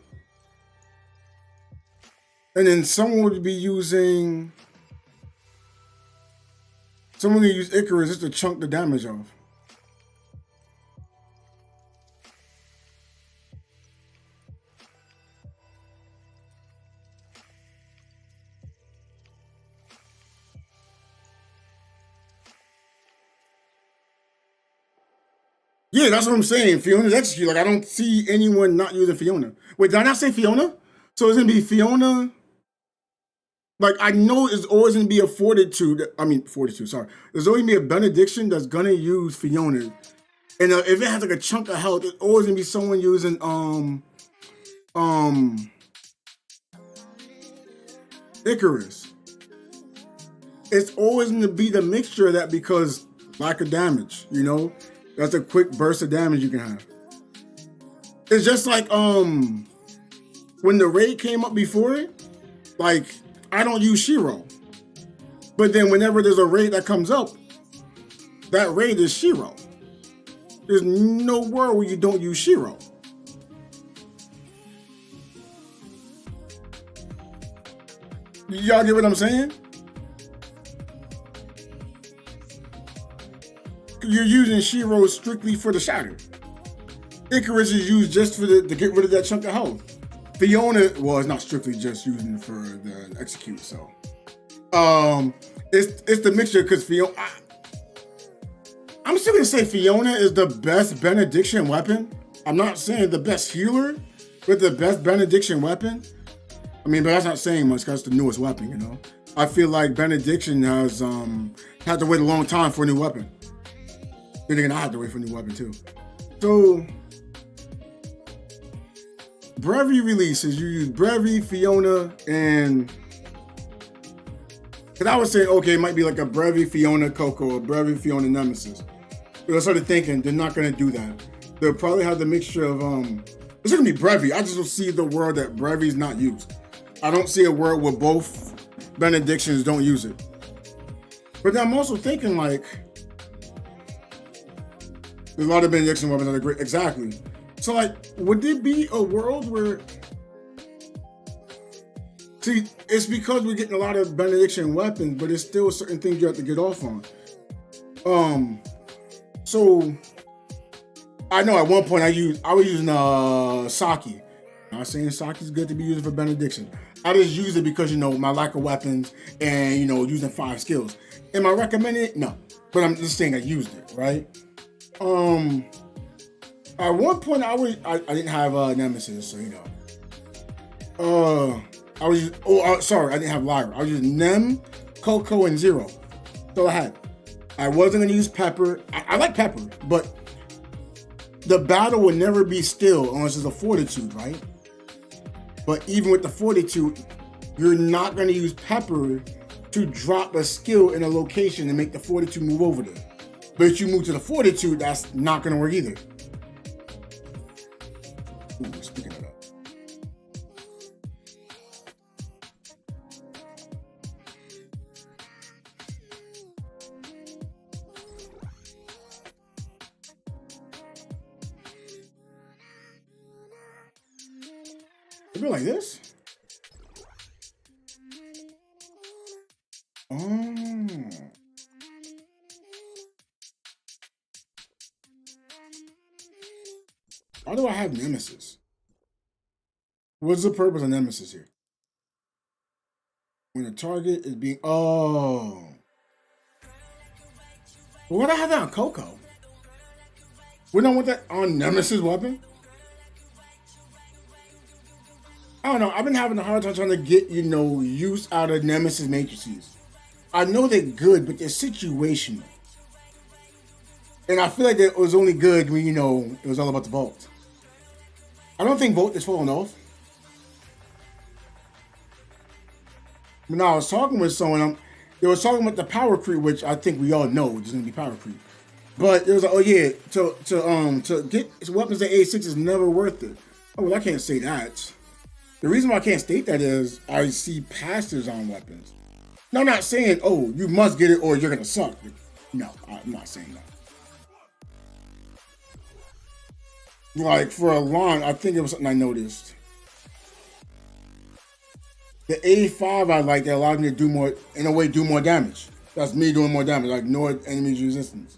And then someone would be using, someone would use Icarus just to chunk the damage off. Yeah, that's what I'm saying. Fiona's execute. Like, I don't see anyone not using Fiona. Wait, did I not say Fiona? So it's going to be Fiona. Like, I know it's always going to be a Fortitude. Sorry. There's always going to be a Benediction that's going to use Fiona. And if it has, like, a chunk of health, it's always going to be someone using, Icarus. It's always going to be the mixture of that because lack of damage, you know? That's a quick burst of damage you can have. It's just like when the raid came up before it, like I don't use Shiro. But then whenever there's a raid that comes up, that raid is Shiro. There's no world where you don't use Shiro. Y'all get what I'm saying? You're using Shiro strictly for the shatter. Icarus is used just for to get rid of that chunk of health. Fiona, well, it's not strictly just using for the execute, so. It's the mixture because Fiona. I'm still gonna say Fiona is the best benediction weapon. I'm not saying the best healer, but the best benediction weapon. I mean, but that's not saying much because it's the newest weapon, you know. I feel like benediction has had to wait a long time for a new weapon. Then again, I had to wait for a new weapon too. So Brevi releases, you use Brevi, Fiona, and because I was saying, okay, it might be like a Brevi, Fiona, Coco, or Brevi, Fiona, Nemesis. But I started thinking they're not gonna do that. They'll probably have the mixture of it's gonna be Brevi. I just don't see the world that Brevi's not used. I don't see a world where both benedictions don't use it. But then I'm also thinking like there's a lot of benediction weapons that are great. Exactly. So like, would there be a world where? See, it's because we're getting a lot of benediction weapons, but there's still certain things you have to get off on. So I know at one point I was using Saki. I'm not saying Saki's good to be used for benediction. I just use it because, you know, my lack of weapons and, you know, using 5 skills. Am I recommending it? No. But I'm just saying I used it, right? At one point I didn't have Nemesis, so you know. Sorry, I didn't have Lyra. I was using Nem, Coco, and Zero. That's all I had. I wasn't gonna use Pepper. I like Pepper, but the battle would never be still unless there's a fortitude, right? But even with the fortitude, you're not gonna use Pepper to drop a skill in a location and make the fortitude move over there. But if you move to the fortitude, that's not gonna work either. Ooh, speaking of that. It'd be like this. Why do I have Nemesis? What's the purpose of Nemesis here? When the target is being... Oh. Well, why do I have that on Coco? We don't want that on Nemesis weapon? I don't know. I've been having a hard time trying to get, you know, use out of Nemesis matrices. I know they're good, but they're situational. And I feel like it was only good when, you know, it was all about the vault. I don't think vault is falling off. But now I was talking with someone, they was talking about the power creep, which I think we all know there's gonna be power creep. But it was like, oh yeah, to get weapons at A6 is never worth it. Oh well, I can't say that. The reason why I can't state that is I see passives on weapons. Now, I'm not saying, oh, you must get it or you're gonna suck. No, I'm not saying that. Like for a long, I think it was something I noticed. The A5 I like that allowed me to do more, in a way, do more damage. That's me doing more damage, like no enemy's resistance.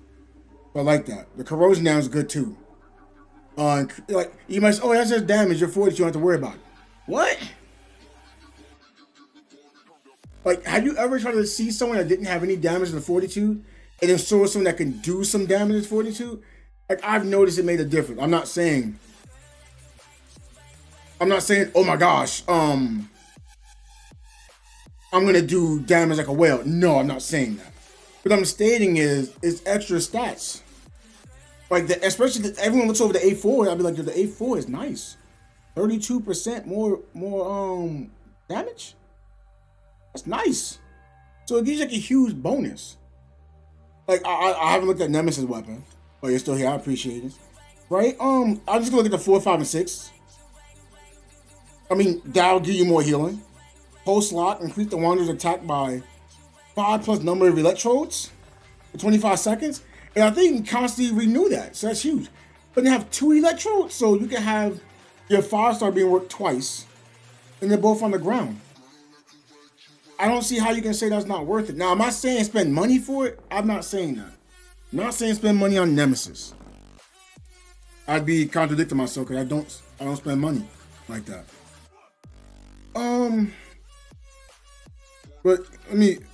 I like that. The corrosion down is good too. Like you might say, oh, that's just damage. You're 40, you don't have to worry about it. What? Like, have you ever tried to see someone that didn't have any damage in the 42 and then saw someone that can do some damage in 42? Like, I've noticed it made a difference. I'm not saying, oh my gosh, I'm gonna do damage like a whale. No, I'm not saying that. What I'm stating is, it's extra stats. Like, especially everyone looks over the A4, I'll be like, the A4 is nice. 32% more damage. That's nice. So it gives you like a huge bonus. Like I haven't looked at Nemesis weapon, but you're still here. I appreciate it. Right? I'm just gonna look at the 4, 5, and 6. I mean, that'll give you more healing. Post lock, increase the wanderer's attack by 5 plus number of electrodes for 25 seconds. And I think you can constantly renew that. So that's huge. But they have 2 electrodes, so you can have your 5-star being worked twice, and they're both on the ground. I don't see how you can say that's not worth it. Now, am I saying spend money for it? I'm not saying that. I'm not saying spend money on Nemesis. I'd be contradicting myself because I don't spend money like that. But I mean,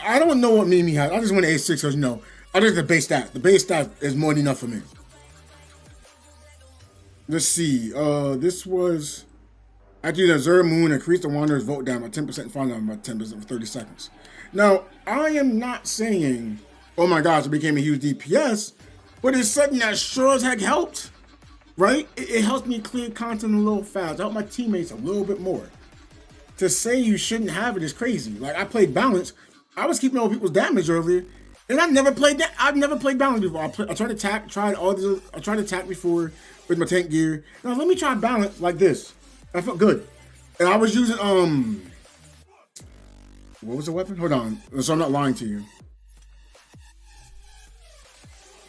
I don't know what Mimi has. I just went to A6 because I looked at the base stat. The base stat is more than enough for me. Let's see. This was after the Azure Moon increased the Wanderer's vote down by 10%, and final down by 10% for 30 seconds. Now, I am not saying, oh my gosh, it became a huge DPS, but it's something that sure as heck helped, right? It helps me clear content a little fast. It helped my teammates a little bit more. To say you shouldn't have it is crazy. Like, I played balance. I was keeping all people's damage earlier, and I've never played balance before. I tried attack, I tried attack before with my tank gear. Now let me try balance like this. I felt good, and I was using what was the weapon? Hold on, so I'm not lying to you.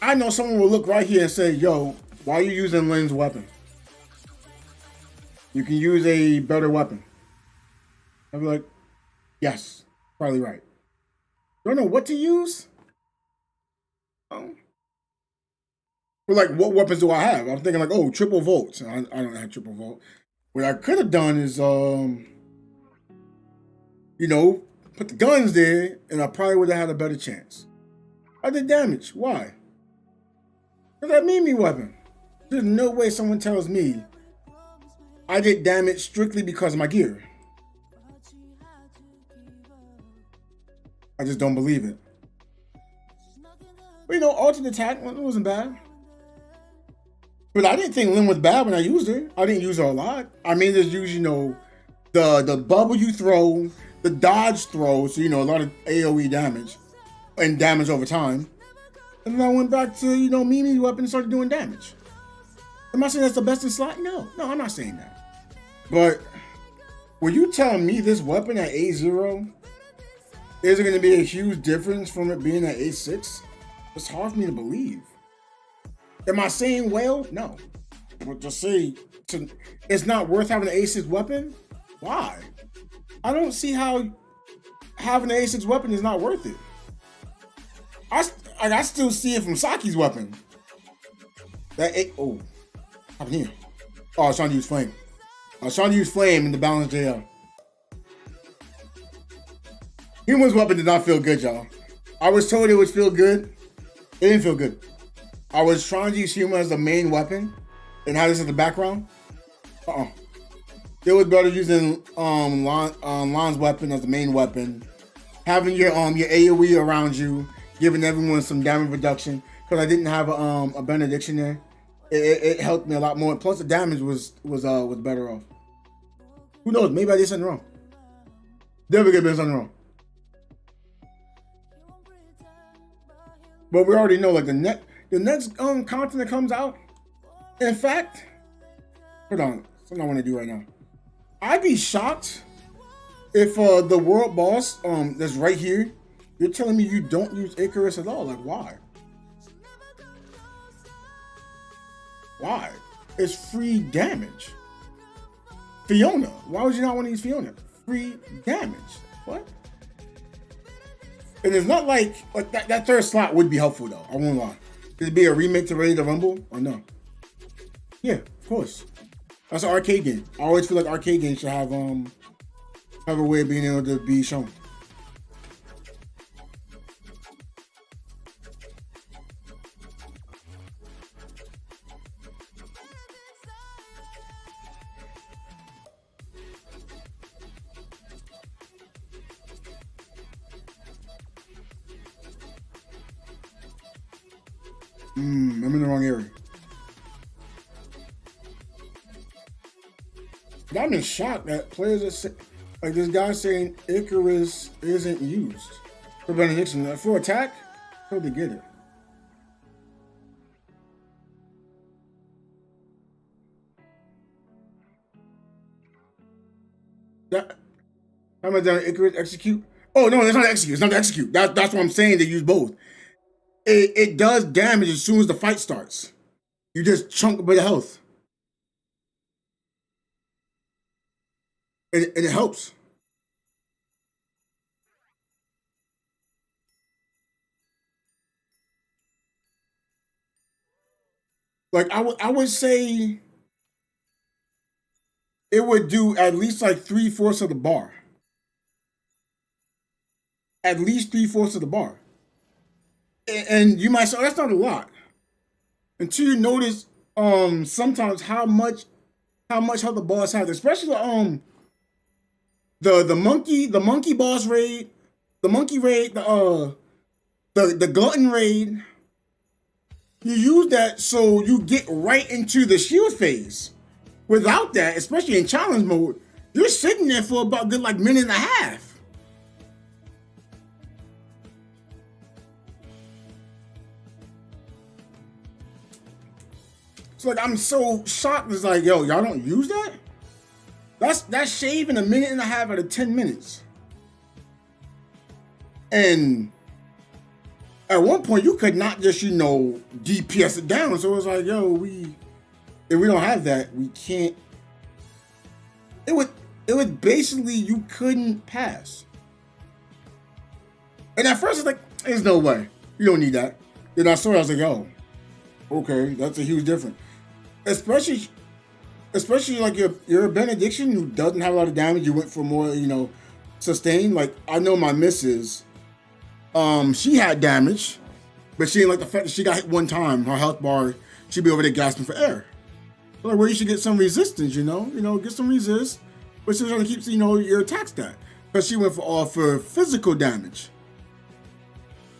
I know someone will look right here and say, "Yo, why are you using Lynn's weapon? You can use a better weapon." I'd be like, "Yes, probably right." Don't know what to use. But like, what weapons do I have? I'm thinking like, oh, triple volts. I don't have triple volt. What I could have done is, put the guns there, and I probably would have had a better chance. I did damage. Why? Because that Mimi weapon. There's no way someone tells me I did damage strictly because of my gear. I just don't believe it. But alternate attack, it wasn't bad. But I didn't think Lynn was bad when I used her. I didn't use her a lot. I mean, just use, the bubble you throw, the dodge throw, so, a lot of AoE damage and damage over time. And then I went back to, Mimi's weapon and started doing damage. Am I saying that's the best in slot? No, I'm not saying that. But were you telling me this weapon at A0 isn't going to be a huge difference from it being at A6? It's hard for me to believe. Am I saying well? No. But to say it's not worth having an A6 weapon? Why? I don't see how having an A6 weapon is not worth it. I still see it from Saki's weapon. Happened here. Oh, I was trying to use flame. I was trying to use flame in the balance JL. Human's weapon did not feel good, y'all. I was told it would feel good. It didn't feel good. I was trying to use Human as the main weapon and have this in the background. It was better using Lon's weapon as the main weapon, having your AoE around you, giving everyone some damage reduction. Because I didn't have a benediction there, it helped me a lot more. Plus the damage was better off. Who knows? Maybe I did something wrong. Never get something wrong. But we already know, like, the next content that comes out. In fact, hold on, something I want to do right now. I'd be shocked if the world boss that's right here, you're telling me you don't use Icarus at all. Like, why? Why? It's free damage. Fiona. Why would you not want to use Fiona? Free damage. What? And it's not like that third slot would be helpful though. I won't lie. Could it be a remake to Ready to Rumble or no? Yeah, of course. That's an arcade game. I always feel like arcade games should have a way of being able to be shown. I'm in the wrong area. But I'm in shock that players are like this guy saying Icarus isn't used for benediction. For attack, totally get it. That how am I done? Icarus execute? Oh no, it's not execute. It's not execute. That's what I'm saying. They use both. It does damage as soon as the fight starts. You just chunk a bit of health. And it helps. Like I would say it would do at least like 3/4 of the bar. at least 3/4 of the bar. And you might say, oh, that's not a lot. Until you notice sometimes how much health the boss has, especially the monkey boss raid, the monkey raid, the glutton raid. You use that so you get right into the shield phase. Without that, especially in challenge mode, you're sitting there for about a good like minute and a half. So like I'm so shocked. It's like, yo, y'all don't use that? That's shaving a minute and a half out of 10 minutes. And at one point you could not just, DPS it down. So it's like, yo, if we don't have that, we can't. It would basically, you couldn't pass. And at first it's like, there's no way. You don't need that. Then I saw it, I was like, yo, okay, that's a huge difference. Especially like your benediction who doesn't have a lot of damage, you went for more, sustain. Like I know my missus, she had damage, but she didn't like the fact that she got hit one time. Her health bar, she'd be over there gasping for air. Like, well, you should get some resistance, get some resist, but she's trying to keep, your attack stat. Because she went for physical damage.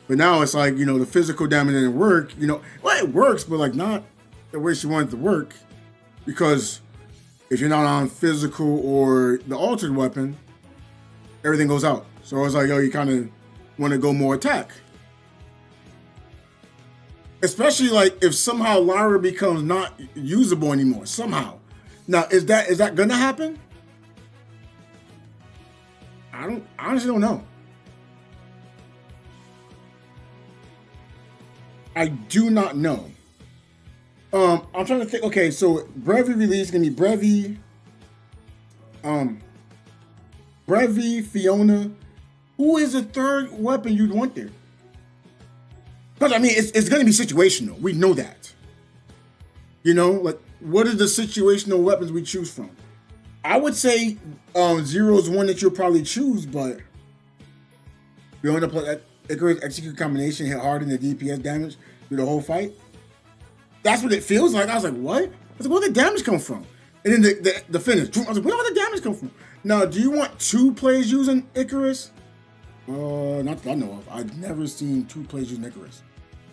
But now it's like, the physical damage didn't work, well, it works, but like not the way she wanted it to work. Because if you're not on physical or the altered weapon, everything goes out. So it's like, yo, you kind of want to go more attack. Especially like if somehow Lyra becomes not usable anymore, somehow. Now, is that gonna happen? I honestly don't know. I do not know. I'm trying to think. Okay, so Brevi release is gonna be Brevi, Fiona. Who is the third weapon you'd want there? Because I mean, it's gonna be situational. We know that. Like what are the situational weapons we choose from? I would say Zero is one that you'll probably choose, but you end up like Icarus execute combination, hit hard in the DPS damage through the whole fight. That's what it feels like. I was like, what? I was like, where did the damage come from? And then the finish. I was like, where did the damage come from? Now, do you want 2 players using Icarus? Not that I know of. I've never seen 2 players using Icarus.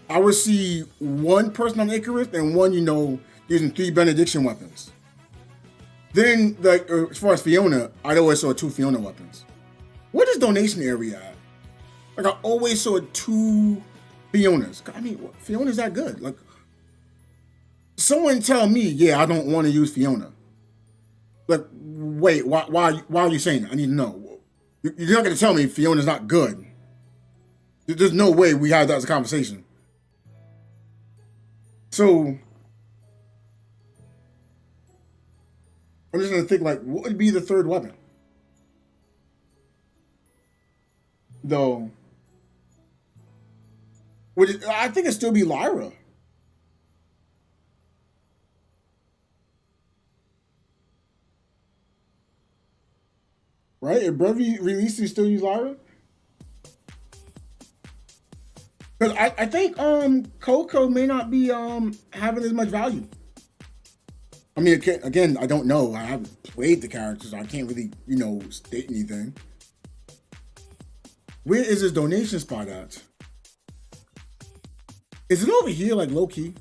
I would see 1 person on Icarus and 1, using 3 benediction weapons. Then, like, as far as Fiona, I always saw 2 Fiona weapons. What is donation area at? Like, I always saw 2 Fionas. I mean, Fiona's that good. Like, someone tell me, yeah, I don't want to use Fiona. Like, wait, why are you saying that? I need to know. You're not going to tell me Fiona's not good. There's no way we had that as a conversation. So, I'm just going to think, like, what would be the third weapon? Though, I think it'd still be Lyra. Right? If Brevi released, you still use Lyra? Because I think Coco may not be having as much value. I mean, again, I don't know. I haven't played the characters. I can't really, state anything. Where is his donation spot at? Is it over here, like, low-key?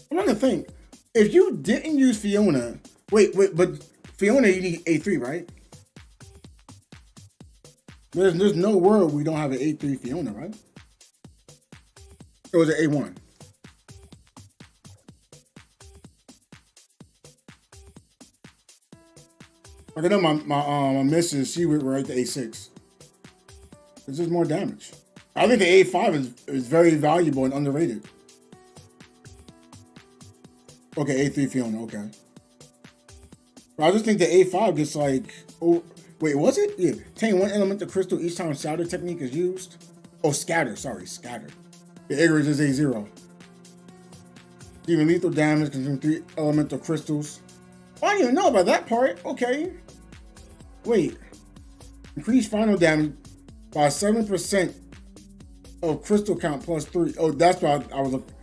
I'm trying to think. If you didn't use Fiona, wait, but Fiona, you need A3, right? There's no world we don't have an A3 Fiona, right? Or is it A1? Like I know my missus, she went right to A6. It's just more damage. I think the A5 is very valuable and underrated. Okay, A3 Fiona, okay. But I just think the A5 gets like, oh, wait, was it? Yeah, obtain one element of crystal each time shatter technique is used. Oh, scatter, sorry, scatter. The Icarus is A0. Even lethal damage consume 3 elemental crystals. Oh, I didn't even know about that part. Okay. Wait. Increase final damage by 7% of crystal count plus 3. Oh, that's what I was looking.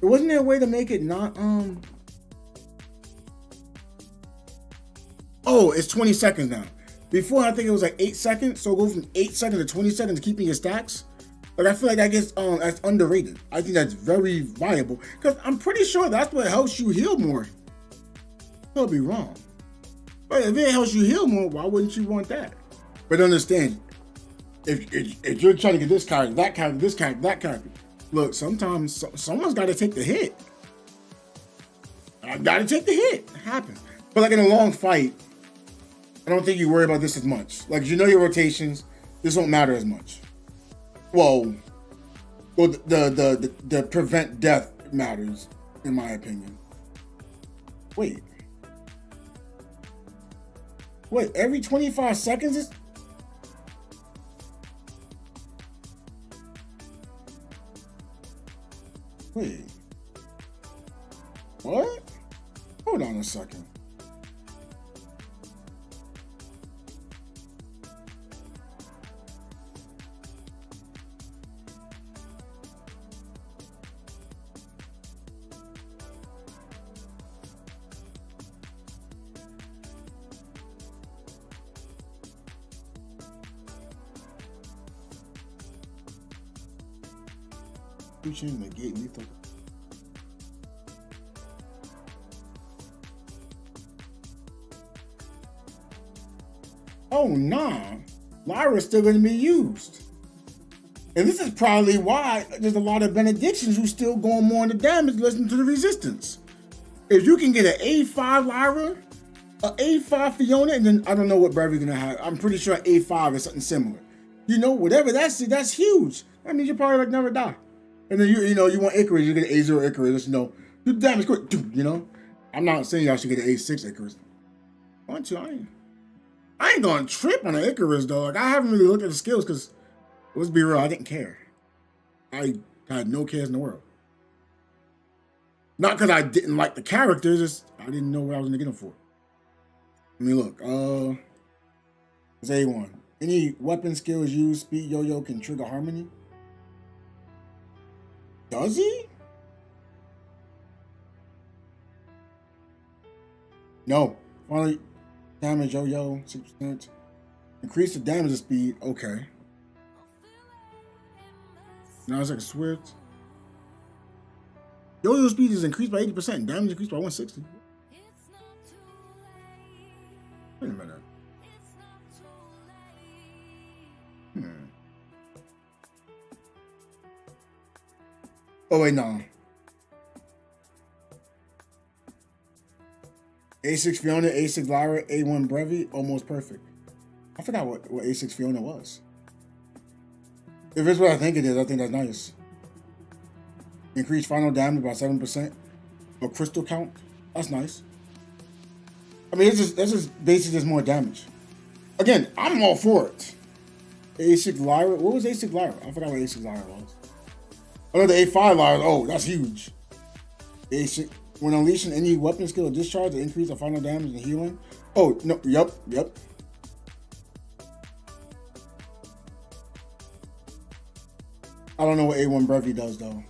Wasn't there a way to make it not, Oh, it's 20 seconds now. Before, I think it was like 8 seconds. So go from 8 seconds to 20 seconds keeping your stacks. But I feel like that gets that's underrated. I think that's very viable. Because I'm pretty sure that's what helps you heal more. I'll be wrong. But if it helps you heal more, why wouldn't you want that? But understand, if you're trying to get this character, that character, this character, that character, look, sometimes someone's got to take the hit. I've got to take the hit. It happens. But like in a long fight, I don't think you worry about this as much. Like, you know your rotations, this won't matter as much. Well, the prevent death matters, in my opinion. Wait, every 25 seconds is... Wait. What? Hold on a second. Negate lethal. Oh nah, Lyra's still going to be used, and this is probably why there's a lot of benedictions who still going more into damage, listening to the resistance. If you can get an A5 Lyra, an A5 Fiona, and then I don't know what Brevi's gonna have. I'm pretty sure A5 is something similar. You know, whatever that's huge. That means you probably like never die. And then you want Icarus, you get an A0 Icarus, do damage quick, I'm not saying y'all should get an A6 Icarus. I ain't gonna trip on an Icarus though. Like, I haven't really looked at the skills because, let's be real, I didn't care. I had no cares in the world. Not because I didn't like the characters, just I didn't know what I was gonna get them for. I mean, look, it's A1. Any weapon skills used, speed yo-yo can trigger harmony. Does he? No. Finally, damage yo-yo, 6%. Increase the damage speed. Okay. Now it's like a Swift. Yo-yo speed is increased by 80%. And damage increased by 160. Wait a minute. Oh wait, no. A6 Fiona, A6 Lyra, A1 Brevi, almost perfect. I forgot what A6 Fiona was. If it's what I think it is, I think that's nice. Increase final damage by 7%. Or crystal count. That's nice. I mean, that's just basically just more damage. Again, I'm all for it. A6 Lyra. What was A6 Lyra? I forgot what A6 Lyra was. Oh, the A5 Lyra. Oh, that's huge. A6. When unleashing any weapon skill or discharge, to increase the final damage and healing. Oh, no. Yep. I don't know what A1 Brevi does, though.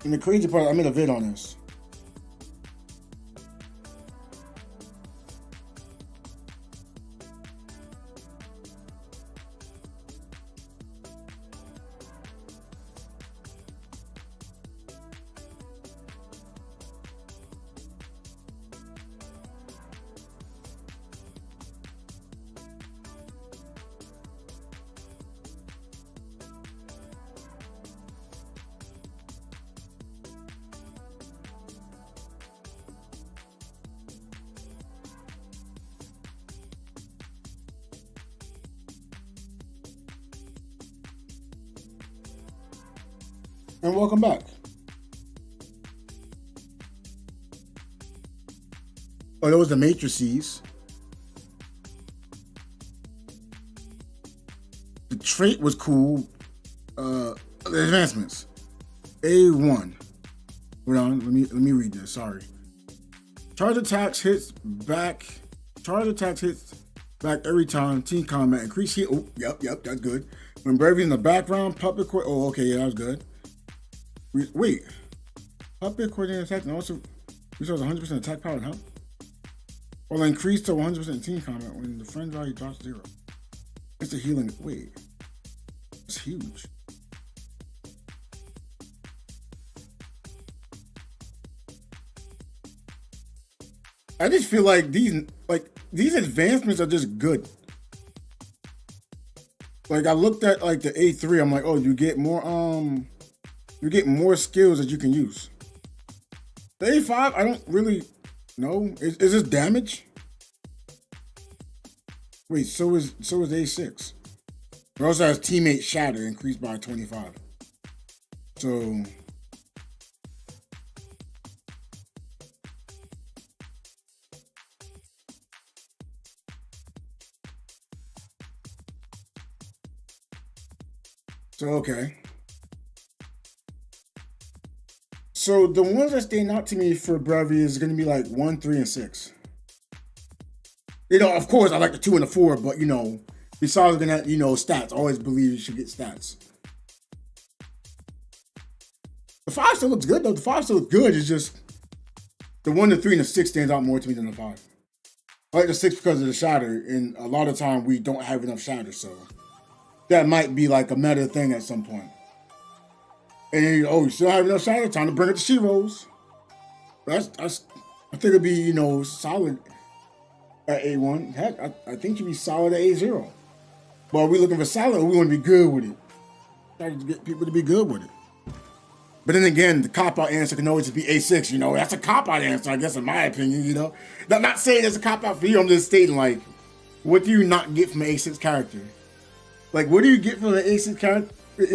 And the crazy part, I made a vid on this. And welcome back. Oh, those are the matrices. The trait was cool. The advancements. A1. Hold on, let me read this. Sorry. Charge attacks hits back. Charge attacks hits back every time. Team combat. Increase heat. Oh, yep, that's good. When Brevy in the background, puppet core. Oh, okay, yeah, that was good. Wait. Puppet coordinated attack and also restores 100% attack power and health. Well, increase to 100% team combat when the friend value drops 0. It's a healing. Wait. It's huge. I just feel like these advancements are just good. Like I looked at like the A3, I'm like, oh, you get more skills that you can use. The A5, I don't really know. Is this damage? Wait, so is A6. It also has teammate shatter increased by 25. So okay. So the ones that stand out to me for Brevy is going to be like 1, 3, and 6. You know, of course, I like the 2 and the 4, but you know, besides gonna, you know, stats, I always believe you should get stats. The 5 still looks good though. The 5 still looks good. It's just the 1, the 3, and the 6 stands out more to me than the 5. I like the 6 because of the shatter, and a lot of time we don't have enough shatter, so that might be like a meta thing at some point. And then, oh, you still have enough shatter? Time to bring it to She-Rolls. That's I think it'd be, you know, solid at A1. Heck, I think you'd be solid at A0. But are we looking for solid or we want to be good with it? Try to get people to be good with it. But then again, the cop-out answer can always just be A6, you know. That's a cop-out answer, I guess, in my opinion, you know. I'm not saying it's a cop-out for you. I'm just stating, like, what do you not get from an A6 character? Like, what do you get from an A6 character?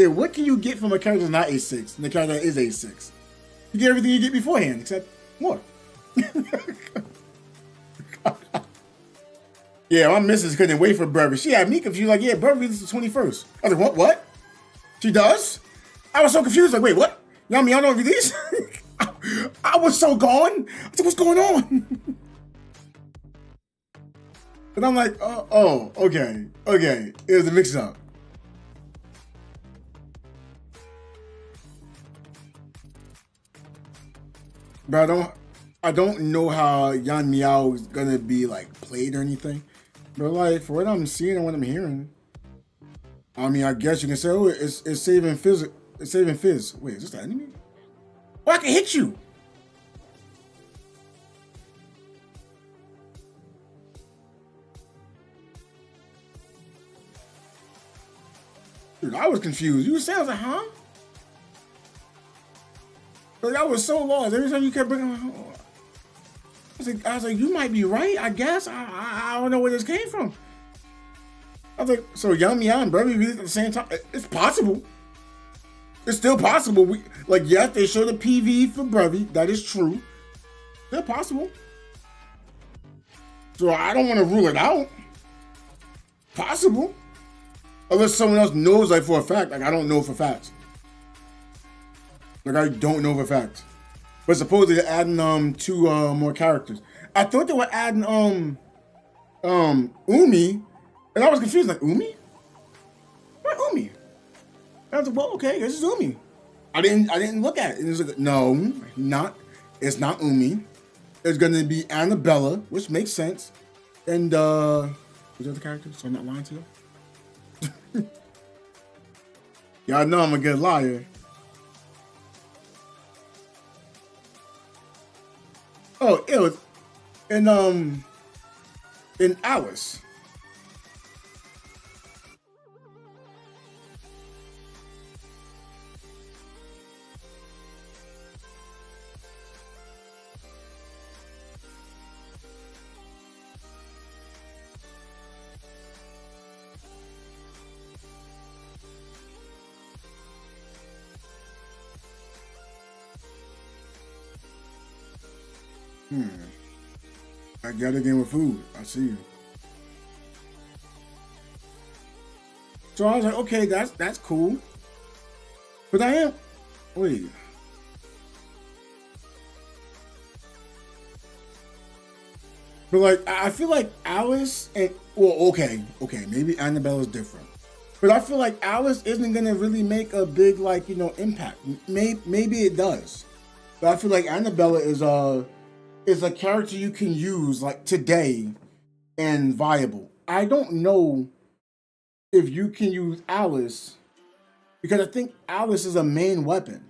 What can you get from a character that's not A6 and the character that is A6? You get everything you get beforehand, except more. Yeah, my missus couldn't wait for Brevy. She had me confused, like, yeah, Brevy is the 21st. I was like, what? She does? I was so confused, like, wait, what? Y'all don't release? I was so gone. I said, what's going on? And I'm like, oh, okay. It was a mix-up. But I don't know how Yan Miao is gonna be like played or anything. But like for what I'm seeing and what I'm hearing, I mean, I guess you can say, oh, it's saving Fizz. It's saving Fizz. Wait, is this the enemy? Oh, I can hit you. Dude, I was confused. You said, I was like, huh? Like, I was so lost. Every time you kept bringing, I was like, you might be right. I guess I don't know where this came from. I was like, so Yan Miao and Brevy released at the same time. It's possible. It's still possible. Yes, they showed the PV for Brevy. That is true. Still possible. So I don't want to rule it out. Possible. Unless someone else knows, like, for a fact. Like, I don't know for facts. Like, I don't know for a fact. But supposedly they're adding 2 more characters. I thought they were adding Umi. And I was confused, like, Umi? Where Umi? I was like, well, okay, this is Umi. I didn't look at it. And it was like, no, it's not Umi. It's gonna be Annabella, which makes sense. And who's the other character? So I'm not lying to you. Y'all know I'm a good liar. Oh, it was in Alice. I got again with food. I see you. So I was like, okay, that's cool. But I am. Wait. But like, I feel like Alice and okay, maybe Annabella's different. But I feel like Alice isn't gonna really make a big impact. Maybe it does. But I feel like Annabella is a character you can use like today and viable. I don't know if you can use Alice because I think Alice is a main weapon.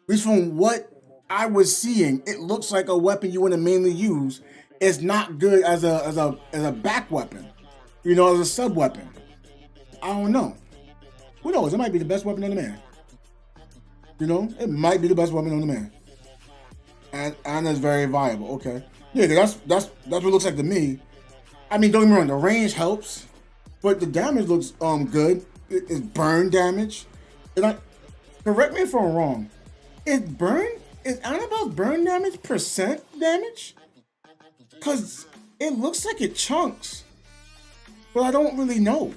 At least from what I was seeing, it looks like a weapon you want to mainly use. It's not good as a back weapon, as a sub weapon. I don't know. Who knows? It might be the best weapon on the man. It might be the best weapon on the man. And Anna's very viable. Okay, yeah, that's what it looks like to me. I mean, don't get me wrong. The range helps, but the damage looks good. It's burn damage. And correct me if I'm wrong. Is Annabelle's burn damage percent damage? Because it looks like it chunks. But I don't really know.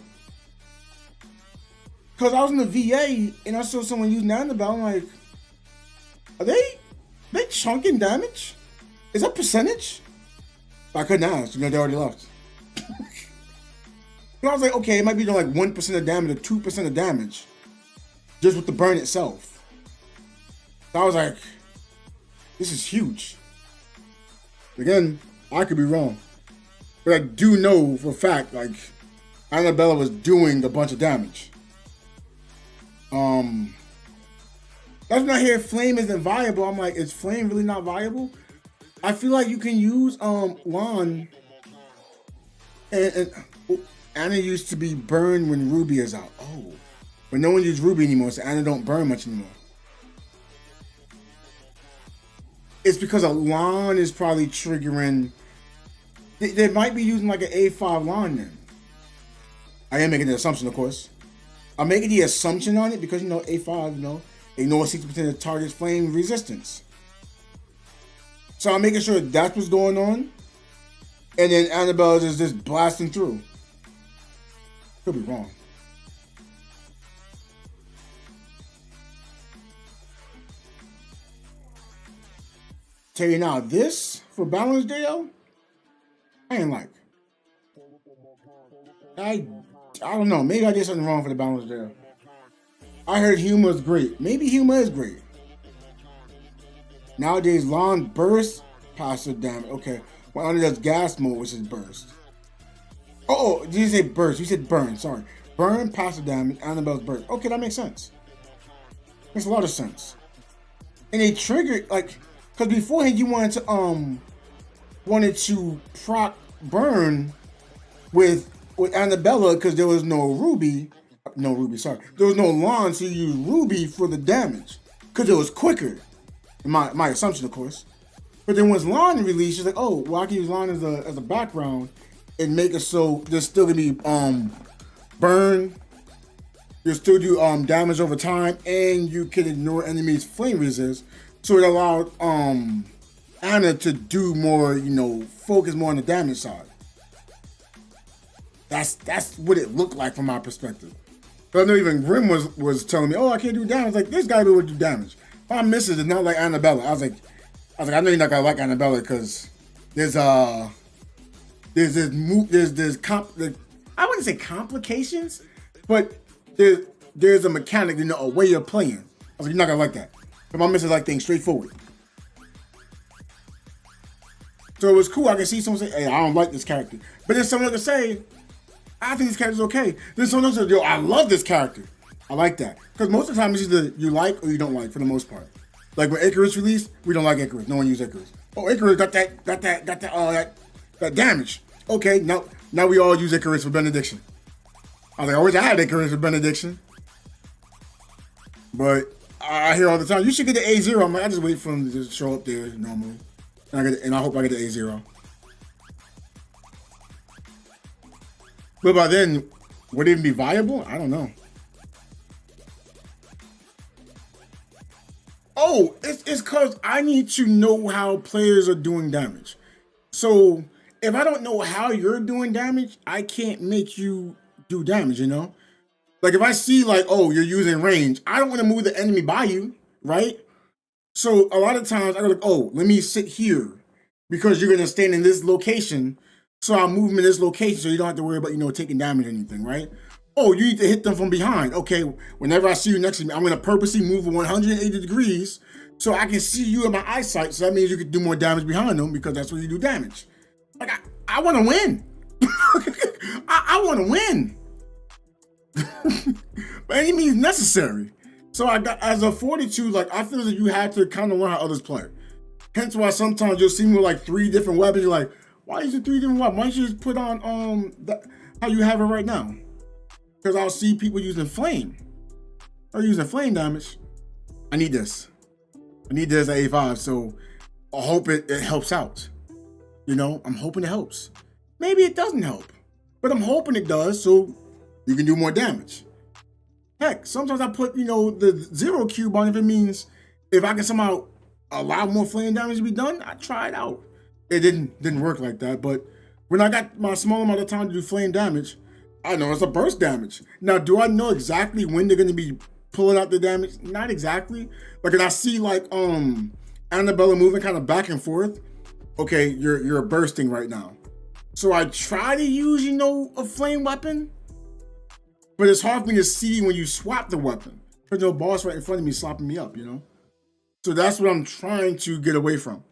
Because I was in the VA and I saw someone using Annabelle. I'm like, are they chunking damage? Is that percentage? But I couldn't ask. They already left. And I was like, okay, it might be doing like 1% of damage or 2% of damage. Just with the burn itself. So I was like, this is huge. Again, I could be wrong. But I do know for a fact, like, Annabella was doing a bunch of damage. That's when I hear Flame isn't viable. I'm like, is Flame really not viable? I feel like you can use Lon and Anna used to be burned when Ruby is out. Oh. But no one uses Ruby anymore, so Anna don't burn much anymore. It's because a Lon is probably triggering. They might be using like an A5 Lon then. I am making the assumption, of course. I'm making the assumption on it because, A5, ignore 60% of the target's flame resistance. So I'm making sure that's what's going on. And then Annabelle is just blasting through. Could be wrong. Tell you now, this for Balance Dale, I ain't like. I don't know. Maybe I did something wrong for the Balance Dale. I heard humor is great. Maybe humor is great. Nowadays, Lon burst passive damage. Okay. Well, only does gas mode, which is burst. Oh, did you say burst? You said burn. Sorry. Burn passive damage. Annabelle's burst. Okay, that makes sense. Makes a lot of sense. And they triggered because beforehand you wanted to proc burn with Annabella because there was no Ruby. Sorry. There was no Lon, so you used Ruby for the damage because it was quicker. My assumption, of course. But then once Lon released, she's like, oh, well, I can use Lon as a background and make it so there's still gonna be burn. You'll still do damage over time, and you can ignore enemies' flame resist. So it allowed Anna to do more, focus more on the damage side. That's what it looked like from my perspective. But I know even Grim was telling me, oh, I can't do damage. Like, this guy will do damage. My missus is not like Annabella. I was like, I know you're not gonna like Annabella because there's I wouldn't say complications, but there's a mechanic, a way you're playing. I was like, you're not gonna like that. But my missus like things straightforward. So it was cool. I can see someone say, hey, I don't like this character. But then someone could say, I think this character's okay. Then someone else says, yo, I love this character. I like that. Because most of the time it's either you like or you don't like for the most part. Like when Icarus released, we don't like Icarus. No one used Icarus. Oh, Icarus got that damage. Okay, now we all use Icarus for benediction. I was like, I wish I had Icarus for benediction. But I hear all the time, you should get the A0. I'm like, I just wait for him to just show up there normally. And I hope I get the A0. But by then, would it even be viable? I don't know. Oh, it's cause I need to know how players are doing damage. So if I don't know how you're doing damage, I can't make you do damage, you know? Like if I see like, oh, you're using range, I don't want to move the enemy by you, right? So a lot of times I go like, oh, let me sit here because you're gonna stand in this location. So I'll move them in this location so you don't have to worry about, taking damage or anything, right? Oh, you need to hit them from behind. Okay, whenever I see you next to me, I'm gonna purposely move 180 degrees so I can see you in my eyesight. So that means you can do more damage behind them because that's where you do damage. Like I want to win. I want to win. By any means necessary. So I got as a 42, like I feel that you had to kind of learn how others play. Hence why sometimes you'll see me with like 3 different weapons. You're like, why is it 3 different weapons? Why don't you just put on how you have it right now? Because I'll see people using flame. Or using flame damage. I need this. I need this at A5, so I hope it helps out. I'm hoping it helps. Maybe it doesn't help, but I'm hoping it does, so you can do more damage. Heck, sometimes I put, the 0 cube on if it means if I can somehow allow more flame damage to be done, I try it out. It didn't work like that, but when I got my small amount of time to do flame damage, I know it's a burst damage. Now, do I know exactly when they're going to be pulling out the damage? Not exactly. Like, when I see, like, Annabella moving kind of back and forth, okay, you're bursting right now. So I try to use, a flame weapon, but it's hard for me to see when you swap the weapon. Because no boss right in front of me slapping me up, So that's what I'm trying to get away from.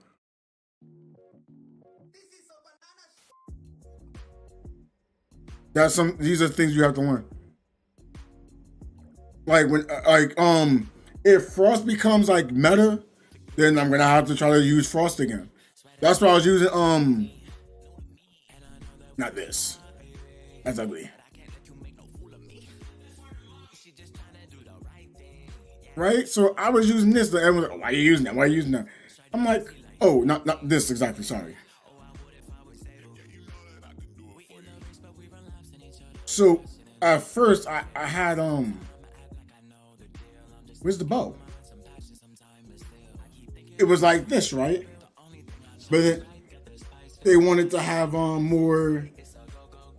These are things you have to learn. Like if Frost becomes like meta, then I'm gonna have to try to use Frost again. That's why I was using not this. That's ugly. Right? So I was using this. Everyone's like, why are you using that? Why are you using that? I'm like, oh, not this exactly. Sorry. So at first I had where's the bow? It was like this, right? But they wanted to have more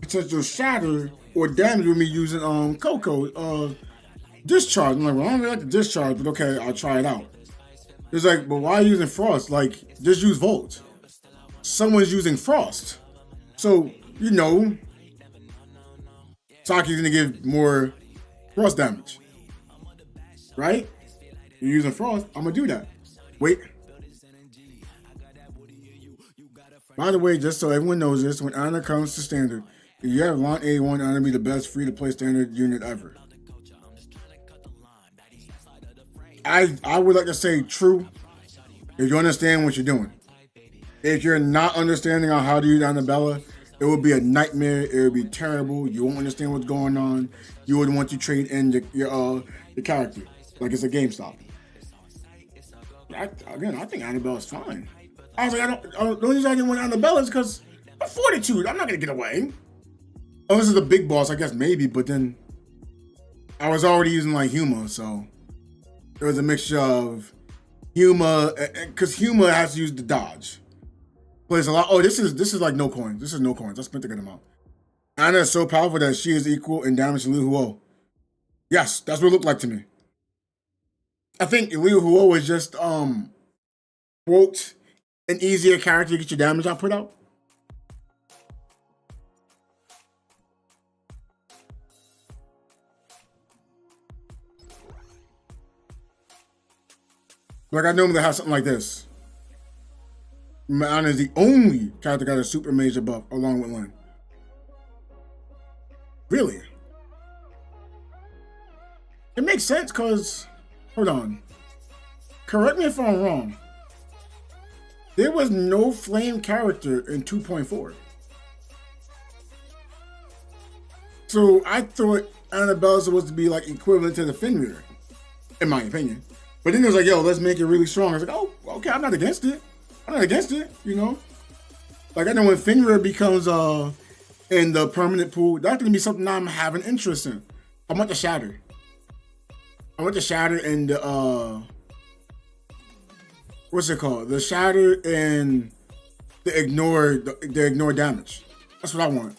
potential shatter or damage with me using Coco discharge. I'm like, well, I don't really like the discharge, but okay, I'll try it out. It's like, but why are you using Frost? Like, just use Volt. Someone's using Frost. So, Saki's gonna give more Frost damage. Right? You're using Frost, I'm gonna do that. Wait. By the way, just so everyone knows this, when Ana comes to standard, if you have Line A1, Ana be the best free-to-play standard unit ever. I would like to say true if you understand what you're doing. If you're not understanding on how to use Annabella, it would be a nightmare. It would be terrible. You won't understand what's going on. You would want to trade in your character like it's a GameStop. I think Annabella's fine. I was like, the only reason I didn't want Annabella is because I'm 42. I'm not gonna get away. Unless it's a big boss, I guess maybe. But then I was already using like Huma, so it was a mixture of Huma, because Huma has to use the dodge. Plays a lot. Oh, this is like no coins. This is no coins. I spent a good amount. Ana is so powerful that she is equal in damage to Liu Huo. Yes, that's what it looked like to me. I think Liu Huo is just quote an easier character to get your damage output out. Like I normally have something like this. Ana is the only character that got a super major buff along with Lin. Really? It makes sense because, hold on. Correct me if I'm wrong. There was no flame character in 2.4. So I thought Annabella was supposed to be like equivalent to the Fenrir, in my opinion. But then it was like, yo, let's make it really strong. I was like, oh, okay, I'm not against it. Like I know when Fenrir becomes in the permanent pool, that's gonna be something I'm having interest in. I want the shatter. I want the shatter and the what's it called? The shatter and the ignore damage. That's what I want.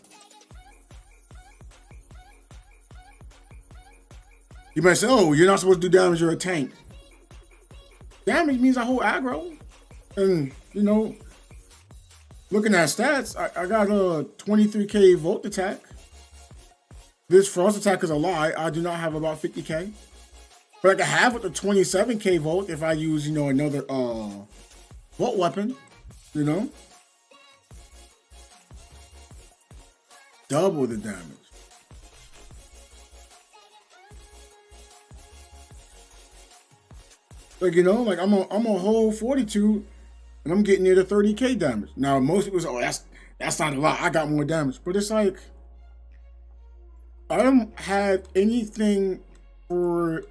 You might say, oh, you're not supposed to do damage, you're a tank. Damage means I hold aggro. And, you know, looking at stats, I got a 23k volt attack. This frost attack is a lie. I do not have about 50k. But I can have with the 27k volt if I use, you know, another volt weapon, you know. Double the damage. Like, you know, like I'm a whole 42 and I'm getting near the 30k damage. Now most people say, oh, that's not a lot. I got more damage. But it's like I don't have anything for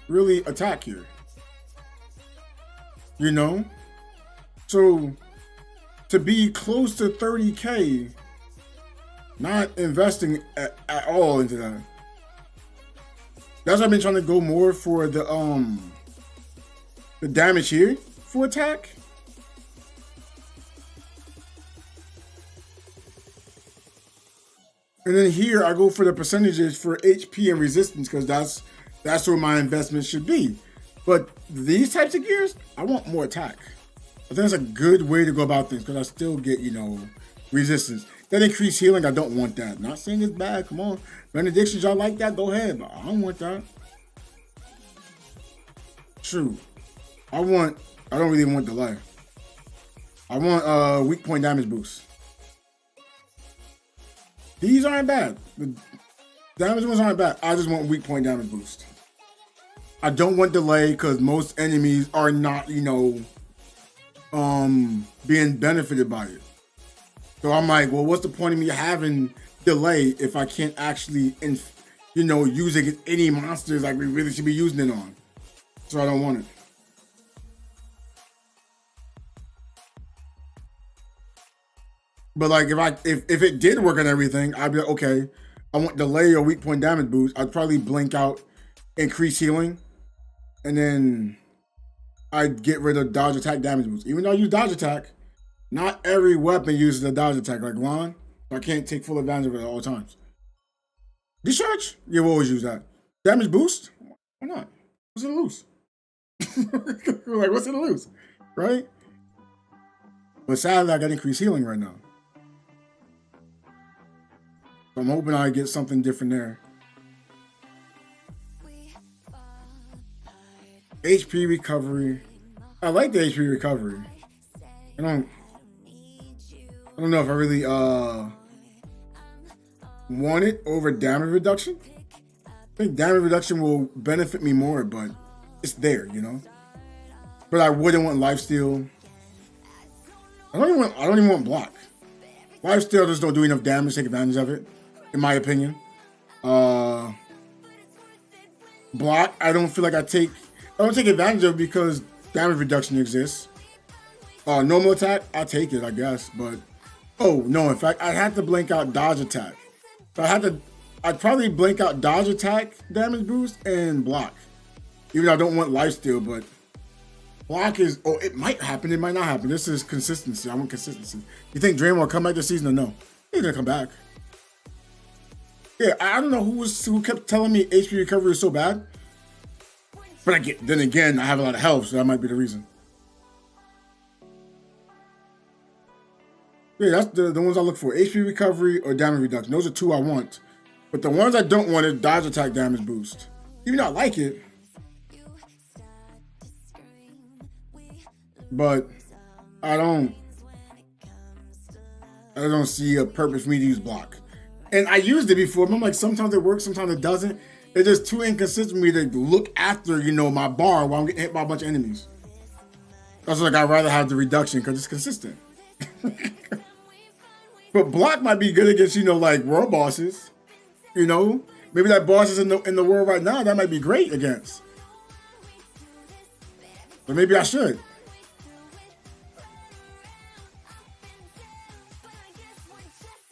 really attack here. You know? So to be close to 30k, not investing at all into that. That's why I've been trying to go more for the damage here for attack. And then here I go for the percentages for HP and resistance because that's where my investment should be. But these types of gears, I want more attack. I think that's a good way to go about things because I still get, you know, resistance. That increased healing, I don't want that. Not saying it's bad, come on. Benedictions, y'all like that, go ahead. But I don't want that. True. I don't really want delay. I want weak point damage boost. These aren't bad. The damage ones aren't bad. I just want weak point damage boost. I don't want delay because most enemies are not, you know, being benefited by it. So I'm like, well, what's the point of me having delay if I can't actually, you know, use it against any monsters like we really should be using it on? So I don't want it. But like if it did work on everything, I'd be like, okay, I want delay or weak point damage boost. I'd probably blink out increase healing, and then I'd get rid of dodge attack damage boost. Even though I use dodge attack, not every weapon uses a dodge attack. Like Ron, I can't take full advantage of it at all times. Discharge? Yeah, we'll always use that. Damage boost? Why not? What's it to lose? Like, what's it to lose? Right? But sadly, I got increased healing right now. So I'm hoping I get something different there. HP recovery. I like the HP recovery. I don't know if I really want it over damage reduction. I think damage reduction will benefit me more, but it's there, you know. But I wouldn't want lifesteal. I don't even want block. Lifesteal just don't do enough damage to take advantage of it, in my opinion. Block, I don't feel like I don't take advantage of it because damage reduction exists. Normal attack, I take it, I guess, but oh no, in fact, I had to blink out dodge attack. So I'd probably blink out dodge attack damage boost and block. Even though I don't want lifesteal, but block is, oh, it might happen, it might not happen. This is consistency. I want consistency. You think Draymond will come back this season or no? He's gonna come back. Yeah, I don't know who kept telling me HP recovery is so bad. But then again, I have a lot of health, so that might be the reason. Yeah, that's the ones I look for. HP recovery or damage reduction. Those are two I want. But the ones I don't want is dodge attack damage boost. Even though I like it. But I don't see a purpose for me to use block. And I used it before, but I'm like, sometimes it works, sometimes it doesn't. It's just too inconsistent for me to look after, you know, my bar while I'm getting hit by a bunch of enemies. That's like, I'd rather have the reduction because it's consistent. But block might be good against, you know, like world bosses. You know, maybe that boss is in the world right now. That might be great against. But maybe I should.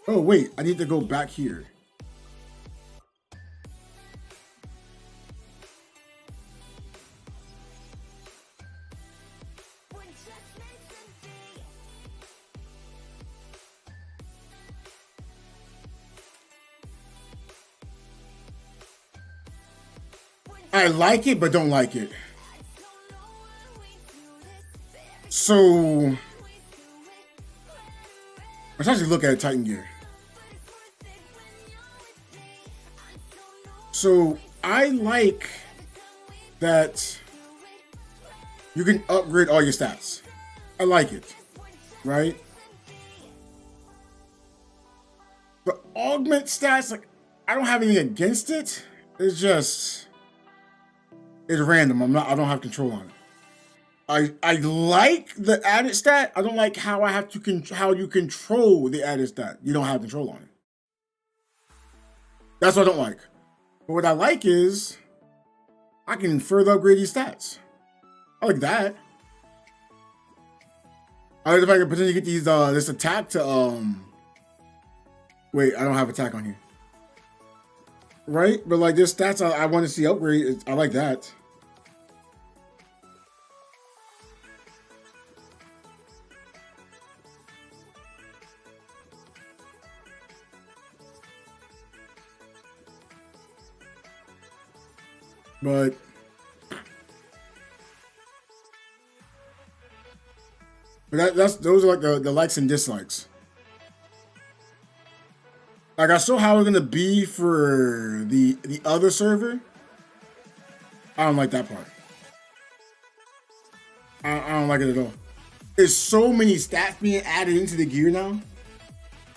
Oh wait, I need to go back here. I like it, but don't like it. So let's actually look at Titan gear. So I like that you can upgrade all your stats. I like it, right? But augment stats, like, I don't have anything against it. It's just, it's random. I don't have control on it. I like the added stat. I don't like how how you control the added stat. You don't have control on it. That's what I don't like. But what I like is I can further upgrade these stats. I like that. I like if I can potentially get these this attack to wait, I don't have attack on here. Right? But like this stats I want to see upgrade. I like that. But those are like the likes and dislikes. Like I saw how it's gonna be for the other server. I don't like that part. I don't like it at all. There's so many stats being added into the gear now.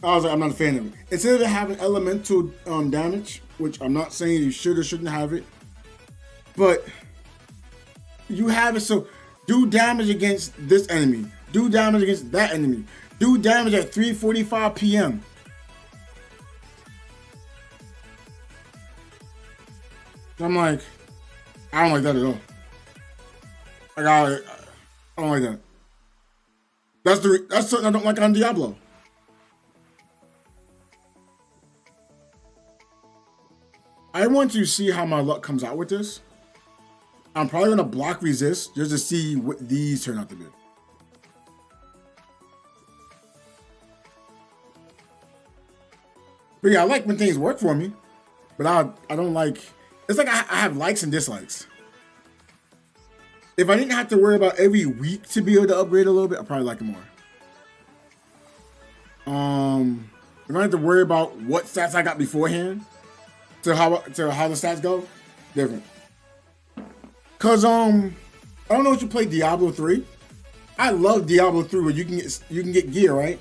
I was like, I'm not a fan of it. Instead of it having elemental damage, which I'm not saying you should or shouldn't have it, but you have it so do damage against this enemy, do damage against that enemy, do damage at 3:45 p.m. I'm like, I don't like that at all. Like I don't like that. That's something I don't like on Diablo. I want to see how my luck comes out with this. I'm probably gonna block resist just to see what these turn out to be. But yeah, I like when things work for me, but I don't like. It's like I have likes and dislikes. If I didn't have to worry about every week to be able to upgrade a little bit, I'd probably like it more. If I have to worry about what stats I got beforehand to how the stats go, different. Cause I don't know if you played Diablo 3. I love Diablo 3 where you can get gear, right?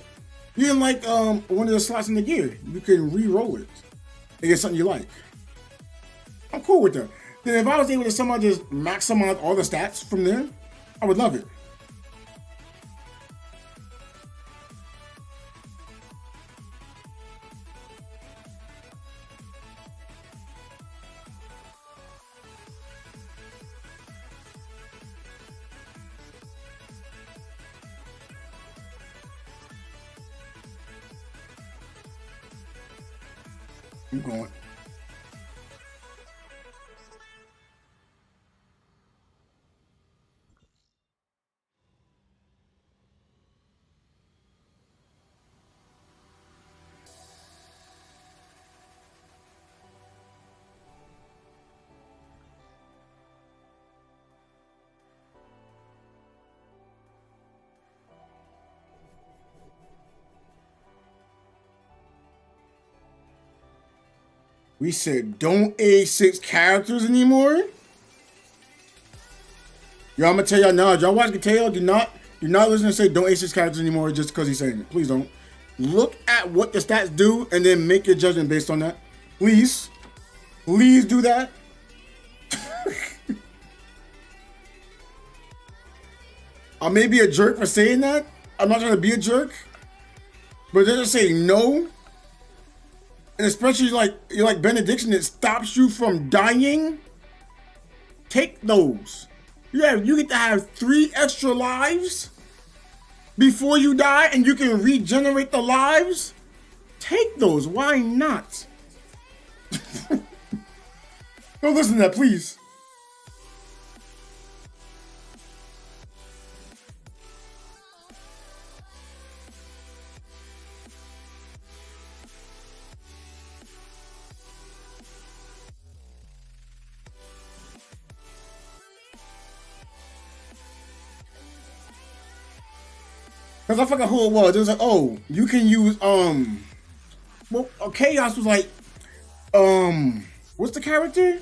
You can like one of the slots in the gear. You can re-roll it and get something you like. I'm cool with that. Then if I was able to somehow just maximize all the stats from there, I would love it. I'm going. We said don't age 6 characters anymore. Yo, I'm gonna tell y'all now. Y'all watch Mateo, do not listen to say don't age 6 characters anymore just because he's saying it. Please don't. Look at what the stats do and then make your judgment based on that. Please do that. I may be a jerk for saying that. I'm not trying to be a jerk, but they're just saying no. And especially you're like benediction, it stops you from dying. Take those. You get to have 3 extra lives before you die, and you can regenerate the lives. Take those. Why not? Don't listen to that, please. Cause I forgot who it was. It was like, oh, you can use well, Chaos was like, what's the character?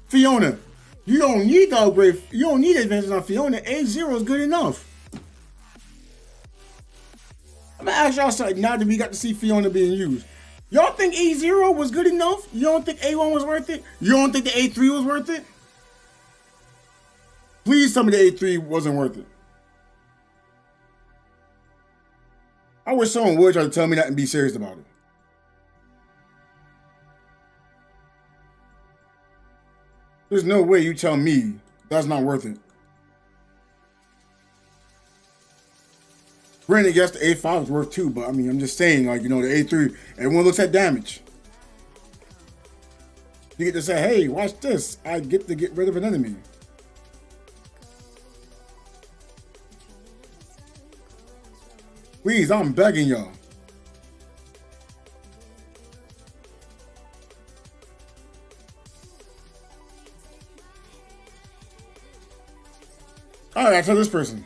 Fiona. You don't need the upgrade. You don't need advances on Fiona. A0 is good enough. I'm gonna ask y'all something now that we got to see Fiona being used. Y'all think A0 was good enough? You don't think A1 was worth it? You don't think the A3 was worth it? Please tell me the A3 wasn't worth it. I wish someone would try to tell me that and be serious about it. There's no way you tell me that's not worth it. Granted, yes, the A5 is worth too, but I mean, I'm just saying, like, you know, the A3, everyone looks at damage. You get to say, hey, watch this. I get to get rid of an enemy. Please, I'm begging y'all. All right, I tell this person.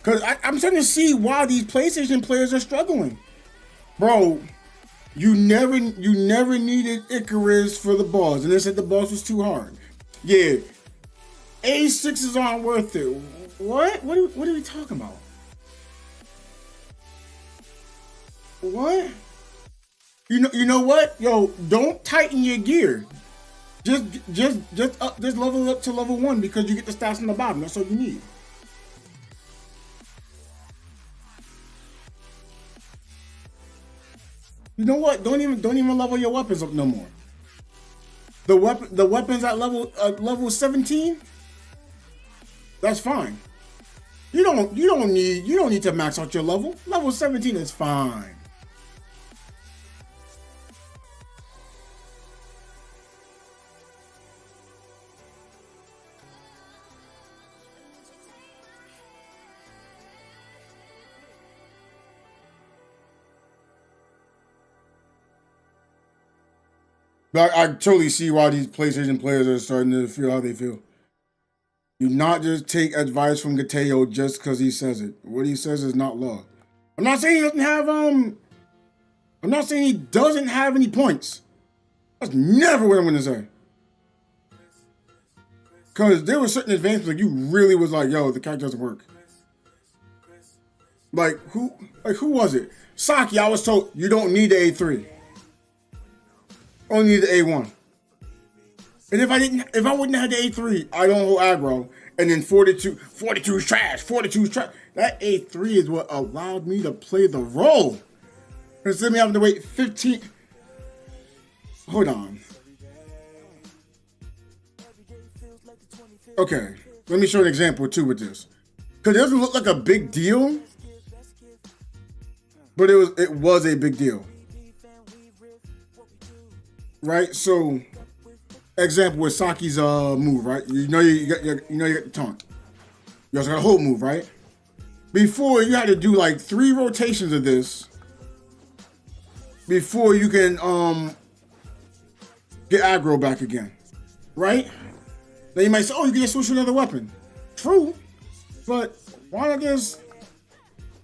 Because I'm starting to see why these PlayStation players are struggling. Bro, you never needed Icarus for the boss. And they said the boss was too hard. Yeah. A6s aren't worth it. What? What are we talking about? What? You know what? Yo, don't tighten your gear. Just level up to level 1 because you get the stats on the bottom. That's all you need. You know what? Don't even level your weapons up no more. The weapons at level 17. That's fine. You don't need to max out your level. Level 17 is fine. But I totally see why these PlayStation players are starting to feel how they feel. Do not just take advice from Gateo just because he says it. What he says is not law. I'm not saying he doesn't have I'm not saying he doesn't have any points. That's never what I'm gonna say. Cause there were certain advancements like you really was like, yo, the character doesn't work. Like who was it? Saki, I was told you don't need the A3. Only need the A1. And if I wouldn't have had the A3, I don't hold aggro. And then 42 is trash. 42 is trash. That A3 is what allowed me to play the role. Instead of me having to wait 15. Hold on. Okay, let me show an example too with this. Cause it doesn't look like a big deal, but it was a big deal. Right? So, example with Saki's move, right? You know you got the taunt. You also got a hold move, right? Before you had to do like 3 rotations of this before you can get aggro back again. Right? Then you might say, oh, you can just switch to another weapon. True. But why not just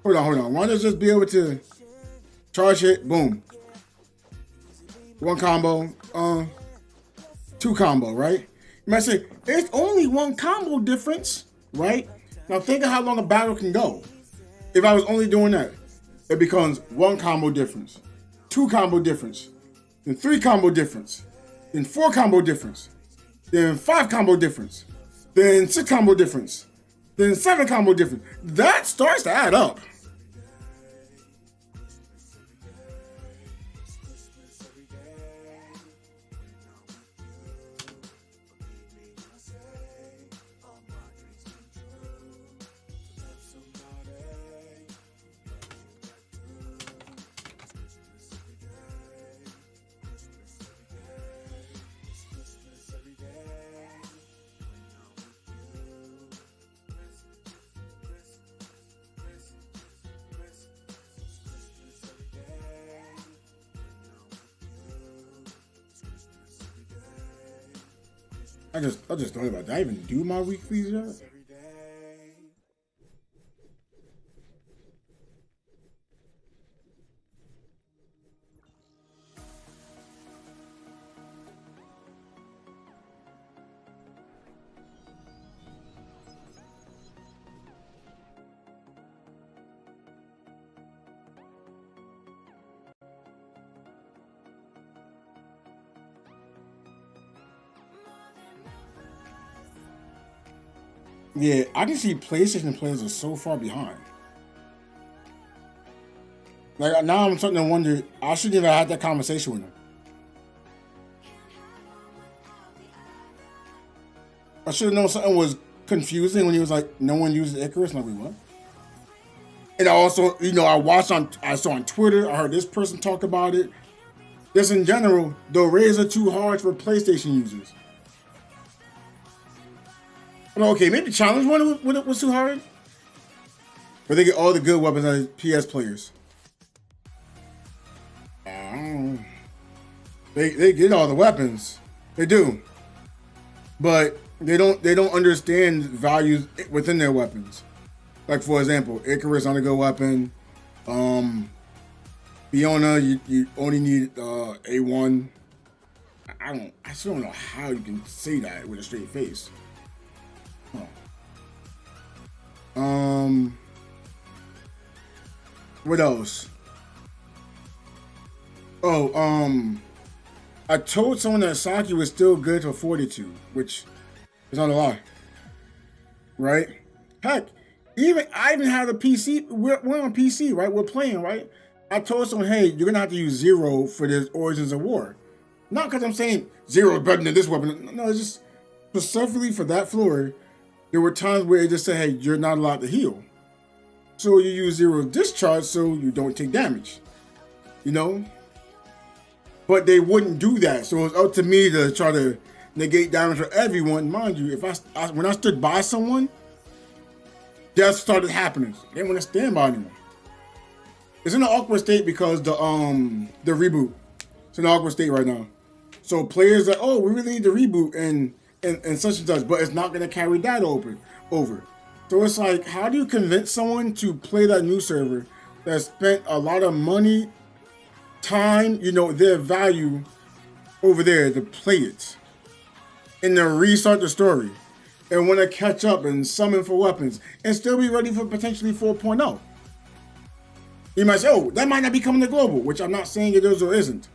hold on. Why not just be able to charge hit, boom. 1 combo, 2 combo, right? You might say, it's only 1 combo difference, right? Now think of how long a battle can go. If I was only doing that, it becomes 1 combo difference, 2 combo difference, then 3 combo difference, then 4 combo difference, then 5 combo difference, then 6 combo difference, then 7 combo difference. That starts to add up. I just thought about that. Did I even do my weeklies yet? Yeah, I can see PlayStation players are so far behind. Like now I'm starting to wonder, I shouldn't even have had that conversation with him. I should have known something was confusing when he was like, no one uses Icarus. I'm like, wait, what? And I also, I saw on Twitter, I heard this person talk about it. Just in general, the raids are too hard for PlayStation users. Okay, maybe Challenge one was too hard. But they get all the good weapons out of PS players. I don't know. They get all the weapons. They do. But they don't understand values within their weapons. Like for example, Icarus on a good weapon. Fiona, you only need A1. I still don't know how you can say that with a straight face. What else? I told someone that Saki was still good for 42, which is not a lie. Right? Heck, I even have a PC. We're on PC, right? We're playing, right? I told someone, hey, you're gonna have to use 0 for this Origins of War. Not because I'm saying 0 is better than this weapon. No, it's just specifically for that floor. There were times where it just said, hey, you're not allowed to heal. So you use 0 discharge so you don't take damage. But they wouldn't do that. So it's up to me to try to negate damage for everyone. Mind you, when I stood by someone, death started happening. They didn't want to stand by anyone. It's in an awkward state because the reboot. It's in an awkward state right now. So players are, we really need the reboot and such and such, but it's not gonna carry that over. So it's like, how do you convince someone to play that new server that spent a lot of money, time, their value over there to play it, and then restart the story, and want to catch up and summon for weapons, and still be ready for potentially 4.0? You might say, that might not be coming to global, which I'm not saying it is or isn't.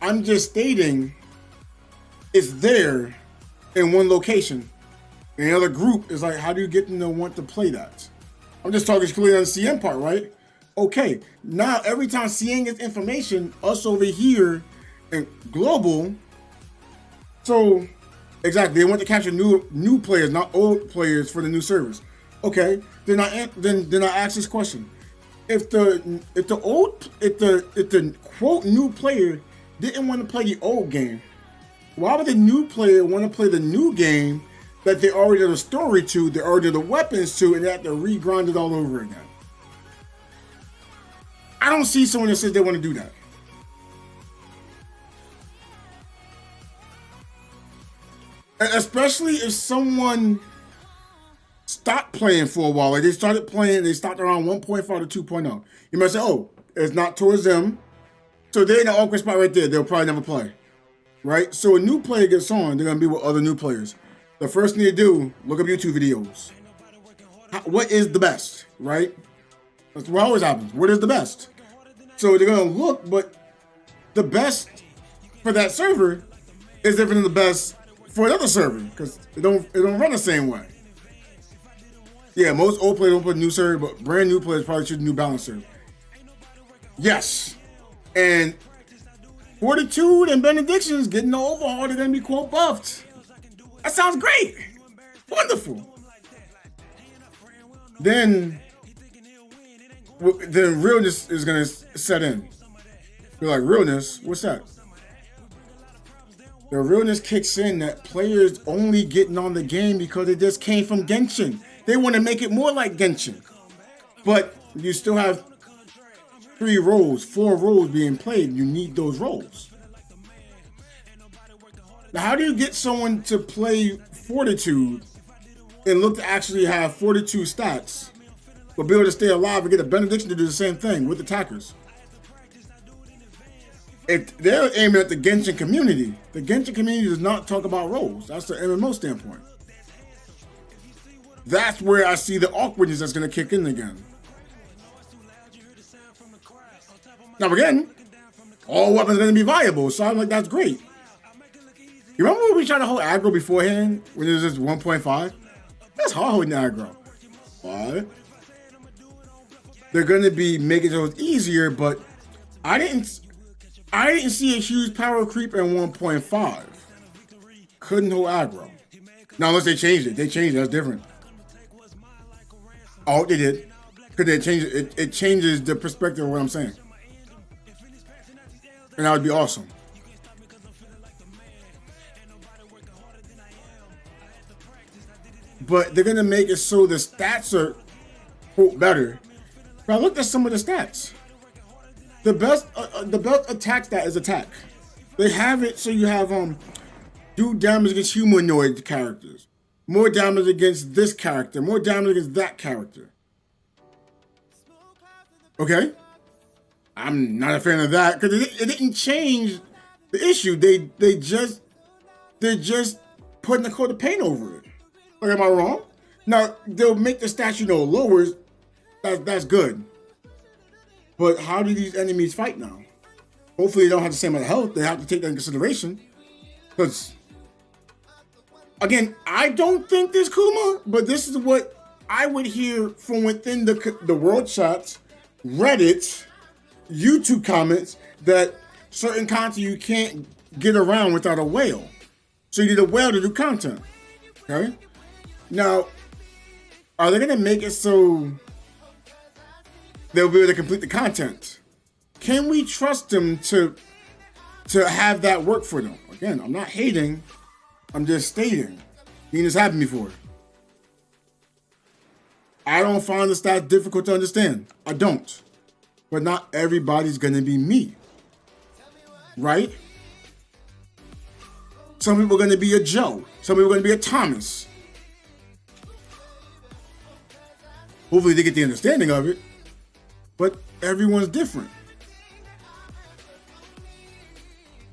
I'm just stating it's there in one location. And the other group is like, how do you get them to want to play that? I'm just talking clearly on the CM part, right? Okay, now every time CM gets information, us over here in global, so exactly, they want to capture new players, not old players for the new servers. Okay, then I ask this question: If the quote new player didn't want to play the old game, why would the new player want to play the new game that they already have a story to, they already have the weapons to, and they have to re-grind it all over again? I don't see someone that says they want to do that. Especially if someone stopped playing for a while, like they stopped around 1.5 to 2.0. You might say, it's not towards them. So they're in an awkward spot right there. They'll probably never play. Right? So a new player gets on, they're going to be with other new players. The first thing they do, look up YouTube videos. What is the best, right? That's what always happens. What is the best? So they're going to look, but the best for that server is different than the best for another server because it don't run the same way. Yeah, most old players don't put new server, but brand new players probably choose New Balance server. Yes. And Fortitude and Benedictions getting the overhaul, they're going to be quote buffed. That sounds great. Wonderful. Then realness is going to set in. You're like, realness? What's that? The realness kicks in that players only getting on the game because it just came from Genshin. They want to make it more like Genshin. But you still have 4 roles being played. You need those roles. Now, how do you get someone to play Fortitude and look to actually have 42 stats, but be able to stay alive and get a benediction to do the same thing with attackers? If they're aiming at the Genshin community, the Genshin community does not talk about roles. That's the MMO standpoint. That's where I see the awkwardness that's going to kick in again. Now again, all weapons are going to be viable, so I'm like, that's great. You remember when we tried to hold aggro beforehand when it was just 1.5? That's hard holding aggro. But they're going to be making it easier, but I didn't see a huge power creep in 1.5. Couldn't hold aggro. Now, unless they changed it. They changed it. That's different. Oh, they did. Because they changed it. It changes the perspective of what I'm saying. And that would be awesome. But they're going to make it so the stats are, quote, better. But I looked at some of the stats. The best attack stat is attack. They have it so you have do damage against humanoid characters, more damage against this character, more damage against that character. Okay, I'm not a fan of that because it didn't change the issue. They're just putting a coat of paint over it. Like, am I wrong? Now they'll make the stats lower. That's good. But how do these enemies fight now? Hopefully they don't have the same amount of health. They have to take that into consideration. Because, again, I don't think there's Kuma, but this is what I would hear from within the world chats, Reddit, YouTube comments, that certain content you can't get around without a whale. So you need a whale to do content. Okay? Now, are they going to make it so they'll be able to complete the content? Can we trust them to have that work for them? Again, I'm not hating. I'm just stating. This happened before. I don't find the stats difficult to understand. I don't. But not everybody's going to be me. Right? Some people are going to be a Joe. Some people are going to be a Thomas. Hopefully they get the understanding of it. But everyone's different.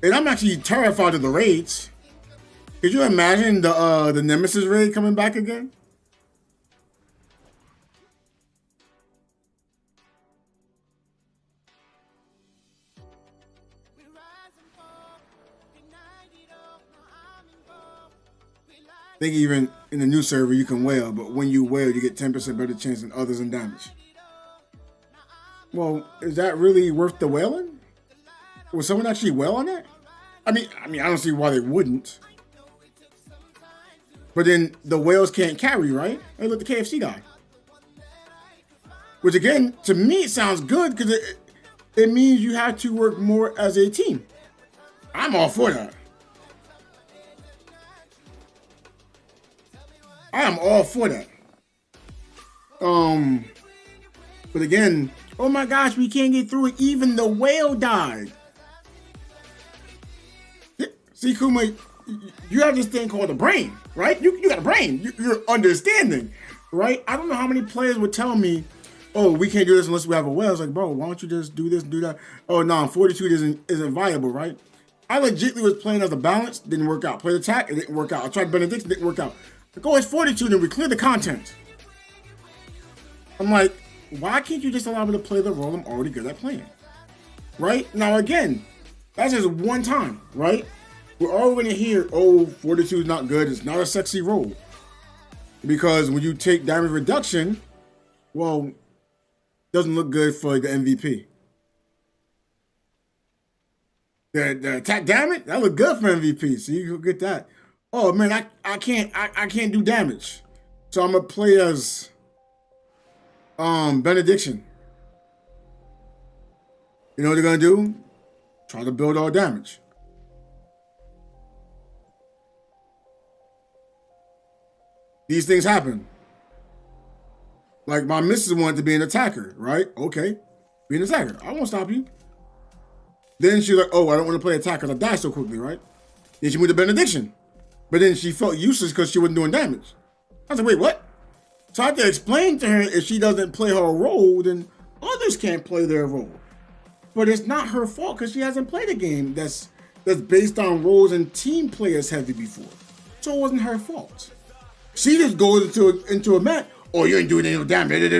And I'm actually terrified of the raids. Could you imagine the Nemesis raid coming back again? I think even in the new server you can whale, but when you whale you get 10% better chance than others in damage. Well, is that really worth the whaling? Will someone actually whale on that? I mean, I don't see why they wouldn't. But then the whales can't carry, right? Hey, look, the KFC guy. Which again, to me, it sounds good because it means you have to work more as a team. I'm all for that. I am all for that. But again, oh my gosh, we can't get through it. Even the whale died. See, Kuma, you have this thing called a brain, right? You got a brain. You're understanding, right? I don't know how many players would tell me, oh, we can't do this unless we have a whale. It's like, bro, why don't you just do this and do that? Oh, no, Fortitude isn't viable, right? I legitimately was playing as a balance, didn't work out. Played attack, it didn't work out. I tried benediction, didn't work out. I go as Fortitude and we clear the content. I'm like, why can't you just allow me to play the role I'm already good at playing? Right? Now, again, that's just one time, right? We're all going to hear, oh, Fortitude's not good. It's not a sexy role. Because when you take damage reduction, well, it doesn't look good for the MVP. The attack damage, that look good for MVP. So you can get that. Oh man, I can't do damage. So I'm gonna play as benediction. You know what they're gonna do? Try to build all damage. These things happen. Like my missus wanted to be an attacker, right? Okay, be an attacker. I won't stop you. Then she's like, oh, I don't want to play attack because I die so quickly, right? Then she moved to benediction. But then she felt useless because she wasn't doing damage. I was like, wait, what? So I had to explain to her if she doesn't play her role, then others can't play their role. But it's not her fault because she hasn't played a game that's based on roles and team players heavy before. So it wasn't her fault. She just goes into a match, oh, you ain't doing any damage.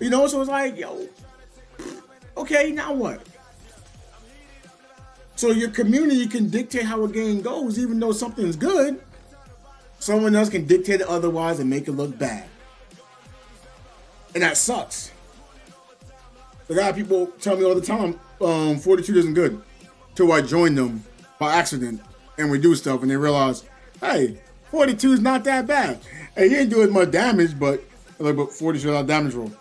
You know, so it's like, yo, okay, now what? So your community can dictate how a game goes, even though something's good. Someone else can dictate it otherwise and make it look bad. And that sucks. A lot of people tell me all the time, 42 isn't good. Till I join them by accident and we do stuff and they realize, hey, 42 is not that bad. Hey, you didn't do as much damage, but 42 is not a damage roll.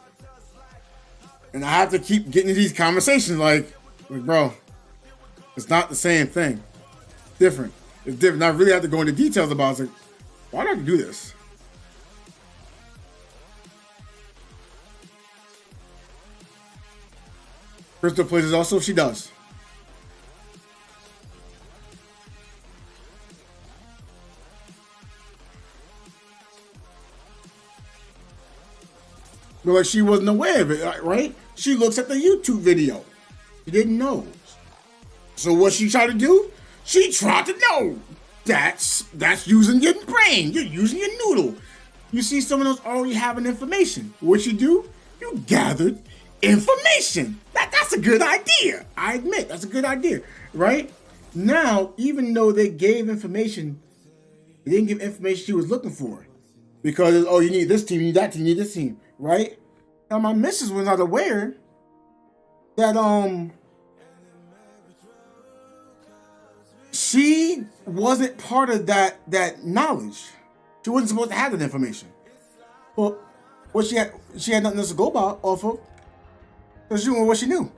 And I have to keep getting into these conversations like, bro, it's not the same thing. Different. It's different. I really have to go into details about it. Like, why do I have to do this? Crystal plays this also. She does. But like she wasn't aware of it, right? She looks at the YouTube video. She didn't know. So what she tried to do? She tried to know. That's using your brain. You're using your noodle. You see someone else already having information. What you do? You gathered information. That's a good idea. I admit, that's a good idea, right? Now, even though they gave information, they didn't give information she was looking for. Because, oh, you need this team, you need that team, you need this team, right? Now, my missus was not aware that, she wasn't part of that knowledge. She wasn't supposed to have that information. Well, what she had nothing else to go about off of. Because she knew what she knew.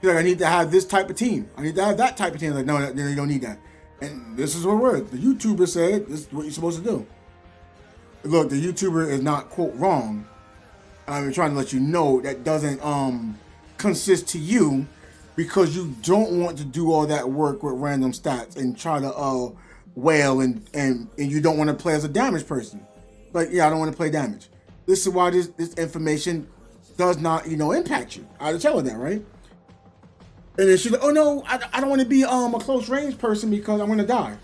She's like, I need to have this type of team. I need to have that type of team. Like, no, you don't need that. And this is her word. The YouTuber said this is what you're supposed to do. Look, the YouTuber is not, quote, wrong. I'm trying to let you know that doesn't consist to you because you don't want to do all that work with random stats and try to wail and you don't want to play as a damage person. Like, yeah, I don't want to play damage. This is why this information does not, impact you. I had to tell her that, right? And then she's like, oh no, I don't want to be a close range person because I'm going to die.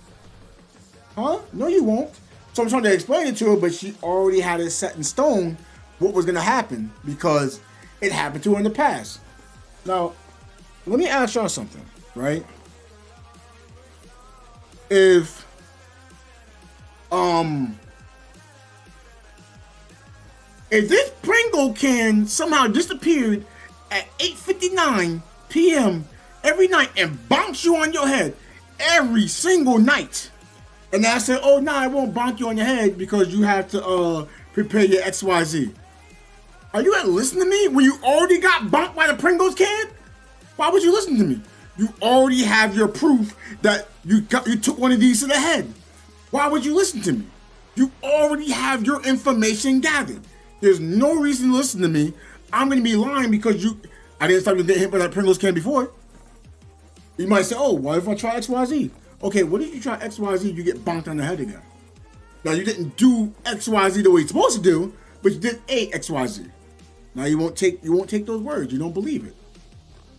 Huh? No, you won't. So I'm trying to explain it to her, but she already had it set in stone what was going to happen because it happened to her in the past. Now, let me ask y'all something, right? If this Pringle can somehow disappeared at 8:59 p.m. every night and bounce you on your head every single night, and I said, oh, no, I won't bonk you on your head because you have to prepare your XYZ. Are you gonna listen to me when you already got bonked by the Pringles can? Why would you listen to me? You already have your proof that you took one of these to the head. Why would you listen to me? You already have your information gathered. There's no reason to listen to me. I'm gonna be lying because I didn't stop you getting hit by that Pringles can before. You might say, oh, what if I try XYZ? Okay, what if you try XYZ, you get bonked on the head again? Now, you didn't do XYZ the way you're supposed to do, but you did a XYZ. Now, you won't take those words. You don't believe it.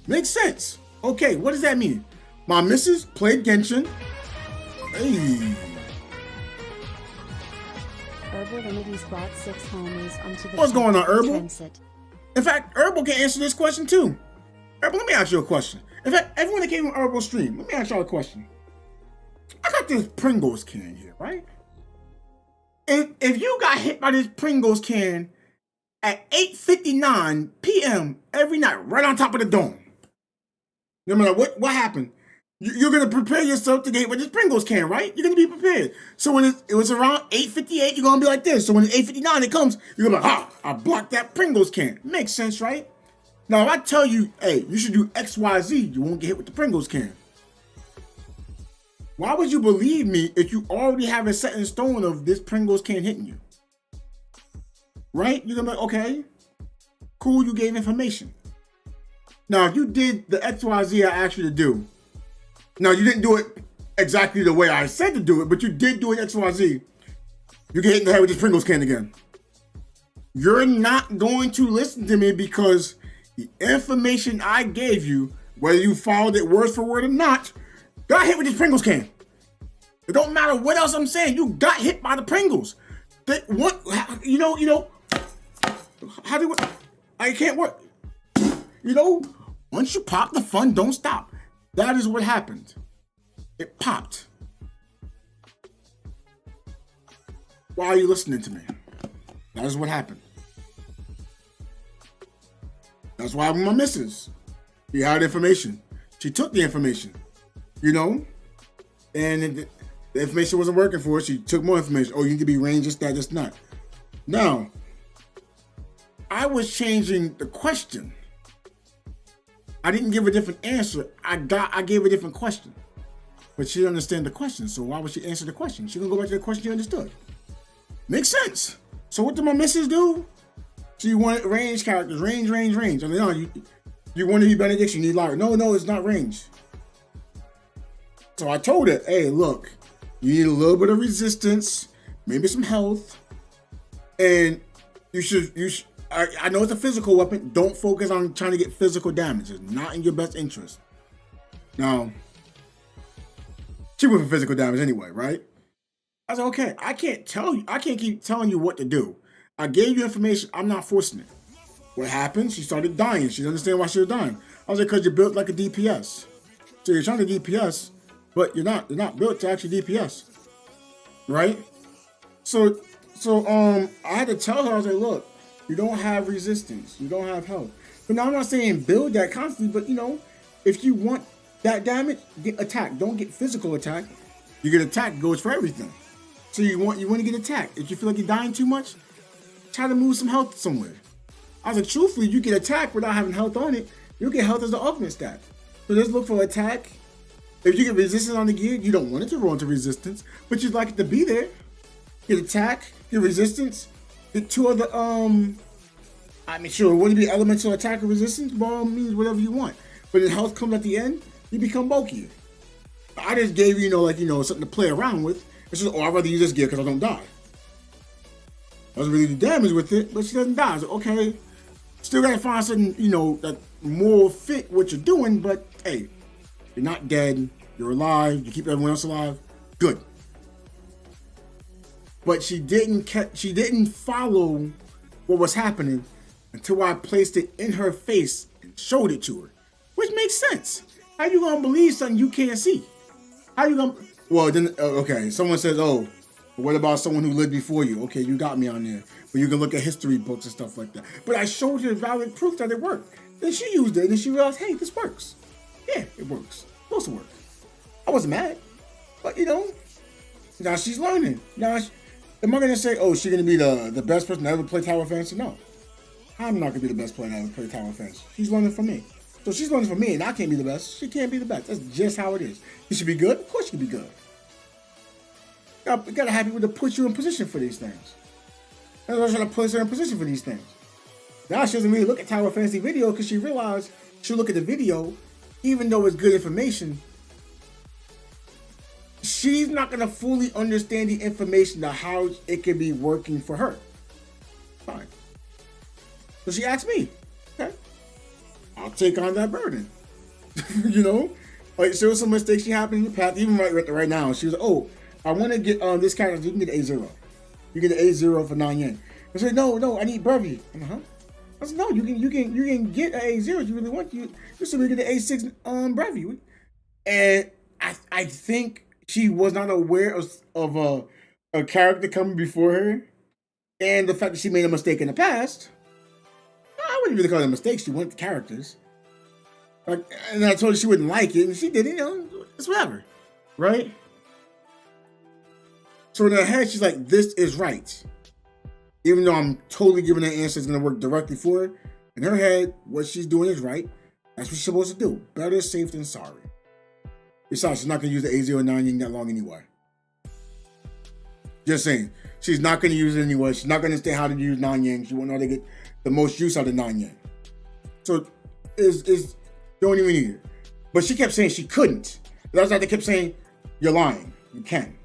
Makes sense. Okay, what does that mean? My missus played Genshin. Hey. Herbal Remedies brought 6 homies onto the What's going on, Herbal? transit. In fact, Herbal can answer this question too. Herbal, let me ask you a question. In fact, everyone that came on Herbal stream, let me ask y'all a question. I got this Pringles can here, right? If you got hit by this Pringles can at 8:59 p.m. every night, right on top of the dome, no matter what happened, you're gonna prepare yourself to get hit with this Pringles can, right? You're gonna be prepared. So when it was around 8:58, you're gonna be like this. So when it's 8:59 it comes, you're gonna be like, I blocked that Pringles can. Makes sense, right? Now if I tell you, hey, you should do XYZ, you won't get hit with the Pringles can. Why would you believe me if you already have it set in stone of this Pringles can hitting you? Right? You're gonna be like, okay, cool, you gave information. Now, if you did the XYZ I asked you to do, Now, you didn't do it exactly the way I said to do it, but you did do it XYZ. You get hit in the head with this Pringles can again. You're not going to listen to me because the information I gave you, whether you followed it word for word or not, got hit with this Pringles can. It don't matter what else I'm saying. You got hit by the Pringles. How do I can't work. Once you pop, the fun don't stop. That is what happened. It popped. Why are you listening to me? That is what happened. That's why I'm my missus. She had information. She took the information. And the information wasn't working for her. She took more information. Oh, you need to be ranged, just that, just not. Now, I was changing the question. I didn't give a different answer. I gave a different question. But she didn't understand the question, so why would she answer the question? She gonna go back to the question she understood. Makes sense. So what did my missus do? She wanted range characters, range. I mean, no, you want to be benediction, you need Lyra. No, it's not range. So I told her, hey, look, you need a little bit of resistance, maybe some health, and you should. I know it's a physical weapon. Don't focus on trying to get physical damage. It's not in your best interest. Now, she went for physical damage anyway, right? I said, okay, I can't keep telling you what to do. I gave you information. I'm not forcing it. What happened? She started dying. She didn't understand why she was dying. I was like, because you're built like a DPS. So you're trying to DPS, but you're not built to actually DPS. Right? So I had to tell her, I was like, look, you don't have resistance. You don't have health. But now I'm not saying build that constantly, but if you want that damage, get attack. Don't get physical attack. You get attack goes for everything. So you want to get attacked. If you feel like you're dying too much, try to move some health somewhere. I was like, truthfully, you get attack without having health on it. You get health as the ultimate stat. So just look for attack. If you get resistance on the gear, you don't want it to roll into resistance, but you'd like it to be there. Get attack, get resistance, get two of the sure, would it be elemental attack or resistance? Ball means whatever you want. But if health comes at the end, you become bulkier. I just gave you, something to play around with. It's just, I'd rather use this gear because I don't die. I doesn't really do damage with it, but she doesn't die. I was like, okay, still gotta find something, that more fit what you're doing, but hey, you're not dead, you're alive, you keep everyone else alive, good. But she didn't follow what was happening until I placed it in her face and showed it to her, which makes sense. How you gonna believe something you can't see? How you gonna? Well, then, okay, someone says, oh, what about someone who lived before you? Okay, you got me on there. But you can look at history books and stuff like that. But I showed her valid proof that it worked. Then she used it, and then she realized, hey, this works. Yeah, it works. It's supposed to work. I wasn't mad. But, now she's learning. Now, am I going to say, oh, she's going to be the best person to ever play Tower of Fantasy? No. I'm not going to be the best player to ever play Tower of Fantasy. She's learning from me. So she's learning from me, and I can't be the best. She can't be the best. That's just how it is. You should be good? Of course you can be good. You gotta have people to put you in position for these things. And I'm trying to put her in position for these things. Now she doesn't really look at Tower Fantasy video because she realized she'll look at the video, even though it's good information, she's not gonna fully understand the information of how it can be working for her. Fine. So she asked me, okay, I'll take on that burden. Like there was some mistakes she happened in the past, even right now. She was like, oh, I want to get this character. You can get A0. You get the A0 for 9 yen. I said, no, I need Brevi. I said, no, you can get an A0 if you really want. You still get the A6 Brevi. And I think she was not aware of a character coming before her, and the fact that she made a mistake in the past. I wouldn't really call it a mistake. She wanted the characters. And I told her she wouldn't like it, and she did it. It's whatever, right? So in her head, she's like, this is right. Even though I'm totally giving her an answer that's going to work directly for her, in her head, what she's doing is right. That's what she's supposed to do. Better safe than sorry. Besides, she's not going to use the A09 yen that long anyway. Just saying. She's not going to use it anyway. She's not going to understand how to use 9 yen. She won't know how to get the most use out of 9 yen. So, don't even need it. But she kept saying she couldn't. That's why they kept saying, "You're lying. You can."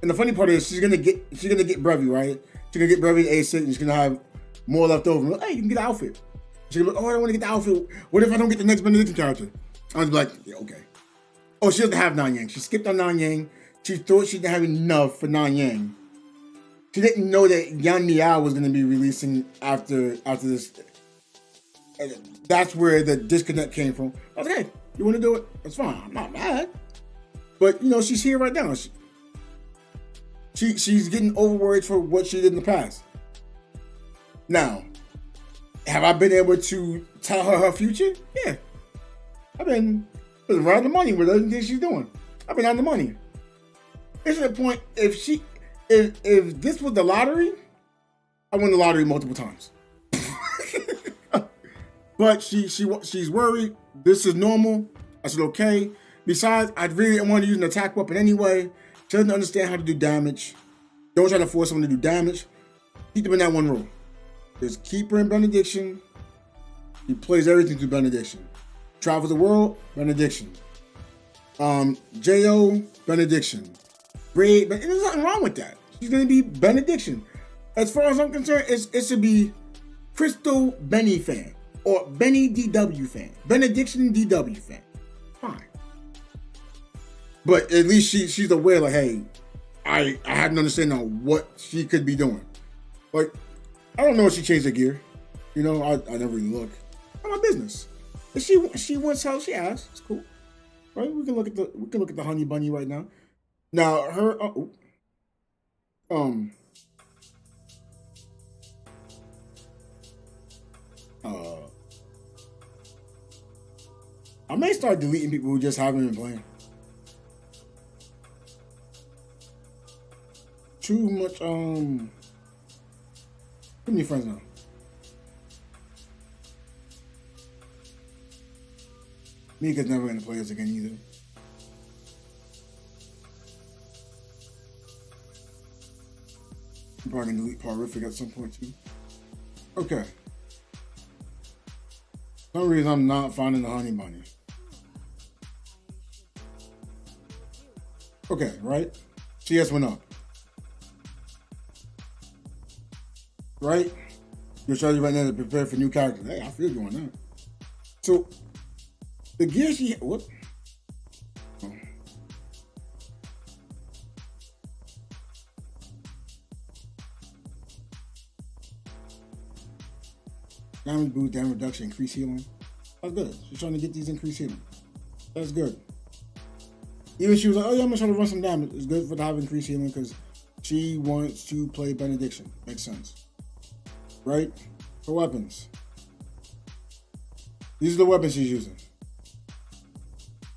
And the funny part is, she's gonna get Brevi, right? She's gonna get Brevi A6, and she's gonna have more left over. Like, hey, you can get the outfit. She's gonna be like, oh, I don't want to get the outfit. What if I don't get the next Benediction character? I was like, yeah, okay. Oh, she doesn't have Nanyang. She skipped on Nanyang. She thought she didn't have enough for Nanyang. She didn't know that Yan Miao was gonna be releasing after this. And that's where the disconnect came from. I was like, hey, you want to do it? That's fine. I'm not mad. But you know, she's here right now. She's getting overworked for what she did in the past. Now, have I been able to tell her future? Yeah. I've been around the money with everything she's doing. I've been on the money. It's at the point, if this was the lottery, I won the lottery multiple times. But she's worried. This is normal. I said, okay. Besides, I really didn't want to use an attack weapon anyway. She doesn't understand how to do damage. Don't try to force someone to do damage. Keep them in that one rule. Just keep her in Benediction. He plays everything through Benediction. Travel the world, Benediction. J.O., Benediction. Braid, but there's nothing wrong with that. She's going to be Benediction. As far as I'm concerned, it should be Crystal Benny fan. Or Benny DW fan. Benediction DW fan. Fine. But at least she's aware, like, hey, I have an understanding of what she could be doing. Like, I don't know if she changed her gear. You know, I never really look. Not my business. If she wants help, she asks. It's cool. Right? We can look at the honey bunny right now. Now her I may start deleting people who just haven't been playing. Too much, how many friends now? Mika's never gonna play us again either. I'm probably gonna delete Parific at some point too. Okay. For some reason I'm not finding the honey bunny. Okay, right? CS went up. Right? You're showing you right now to prepare for new characters. Hey, I feel you on that. So, the gear she... What? Oh. Damage boost, damage reduction, increase healing. That's good. She's trying to get these increased healing. That's good. Even she was like, oh yeah, I'm gonna try to run some damage. It's good for to have increased healing because she wants to play Benediction. Makes sense. Right? For weapons. These are the weapons she's using.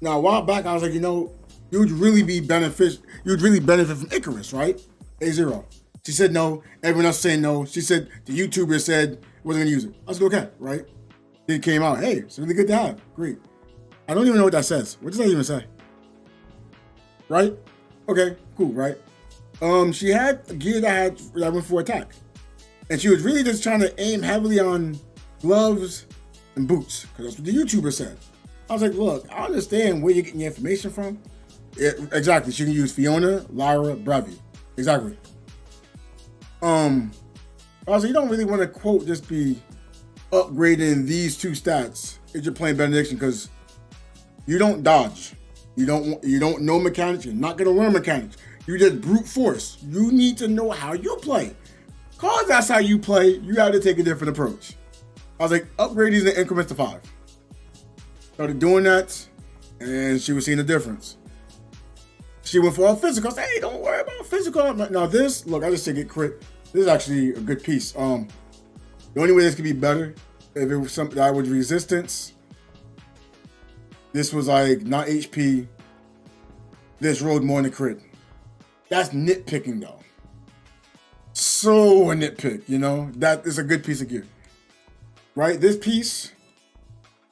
Now, a while back, I was like, you know, you'd really benefit from Icarus, right? A0. She said no. Everyone else saying no. She said the YouTuber said wasn't gonna use it. I was like, okay, right? Then it came out. Hey, it's really good to have. Great. I don't even know what that says. What does that even say? Right? Okay, cool, right? She had a gear that went for attack. And she was really just trying to aim heavily on gloves and boots, because that's what the YouTuber said. I was like, look, I understand where you're getting your information from. Exactly, she can use Fiona, Lyra, Bravi. Exactly. I was like, you don't really want to, quote, just be upgrading these two stats if you're playing Benediction, because you don't dodge. You don't know mechanics. You're not going to learn mechanics. You just brute force. You need to know how you play. Because that's how you play, you got to take a different approach. I was like, upgrade these in increments to 5. Started doing that, and she was seeing a difference. She went for all physical. I said, hey, don't worry about physical. Now this, look, I just said get crit. This is actually a good piece. The only way this could be better, if it was something that was resistance, this was like not HP, this rolled more than crit. That's nitpicking though. So a nitpick, you know? That is a good piece of gear. Right? This piece,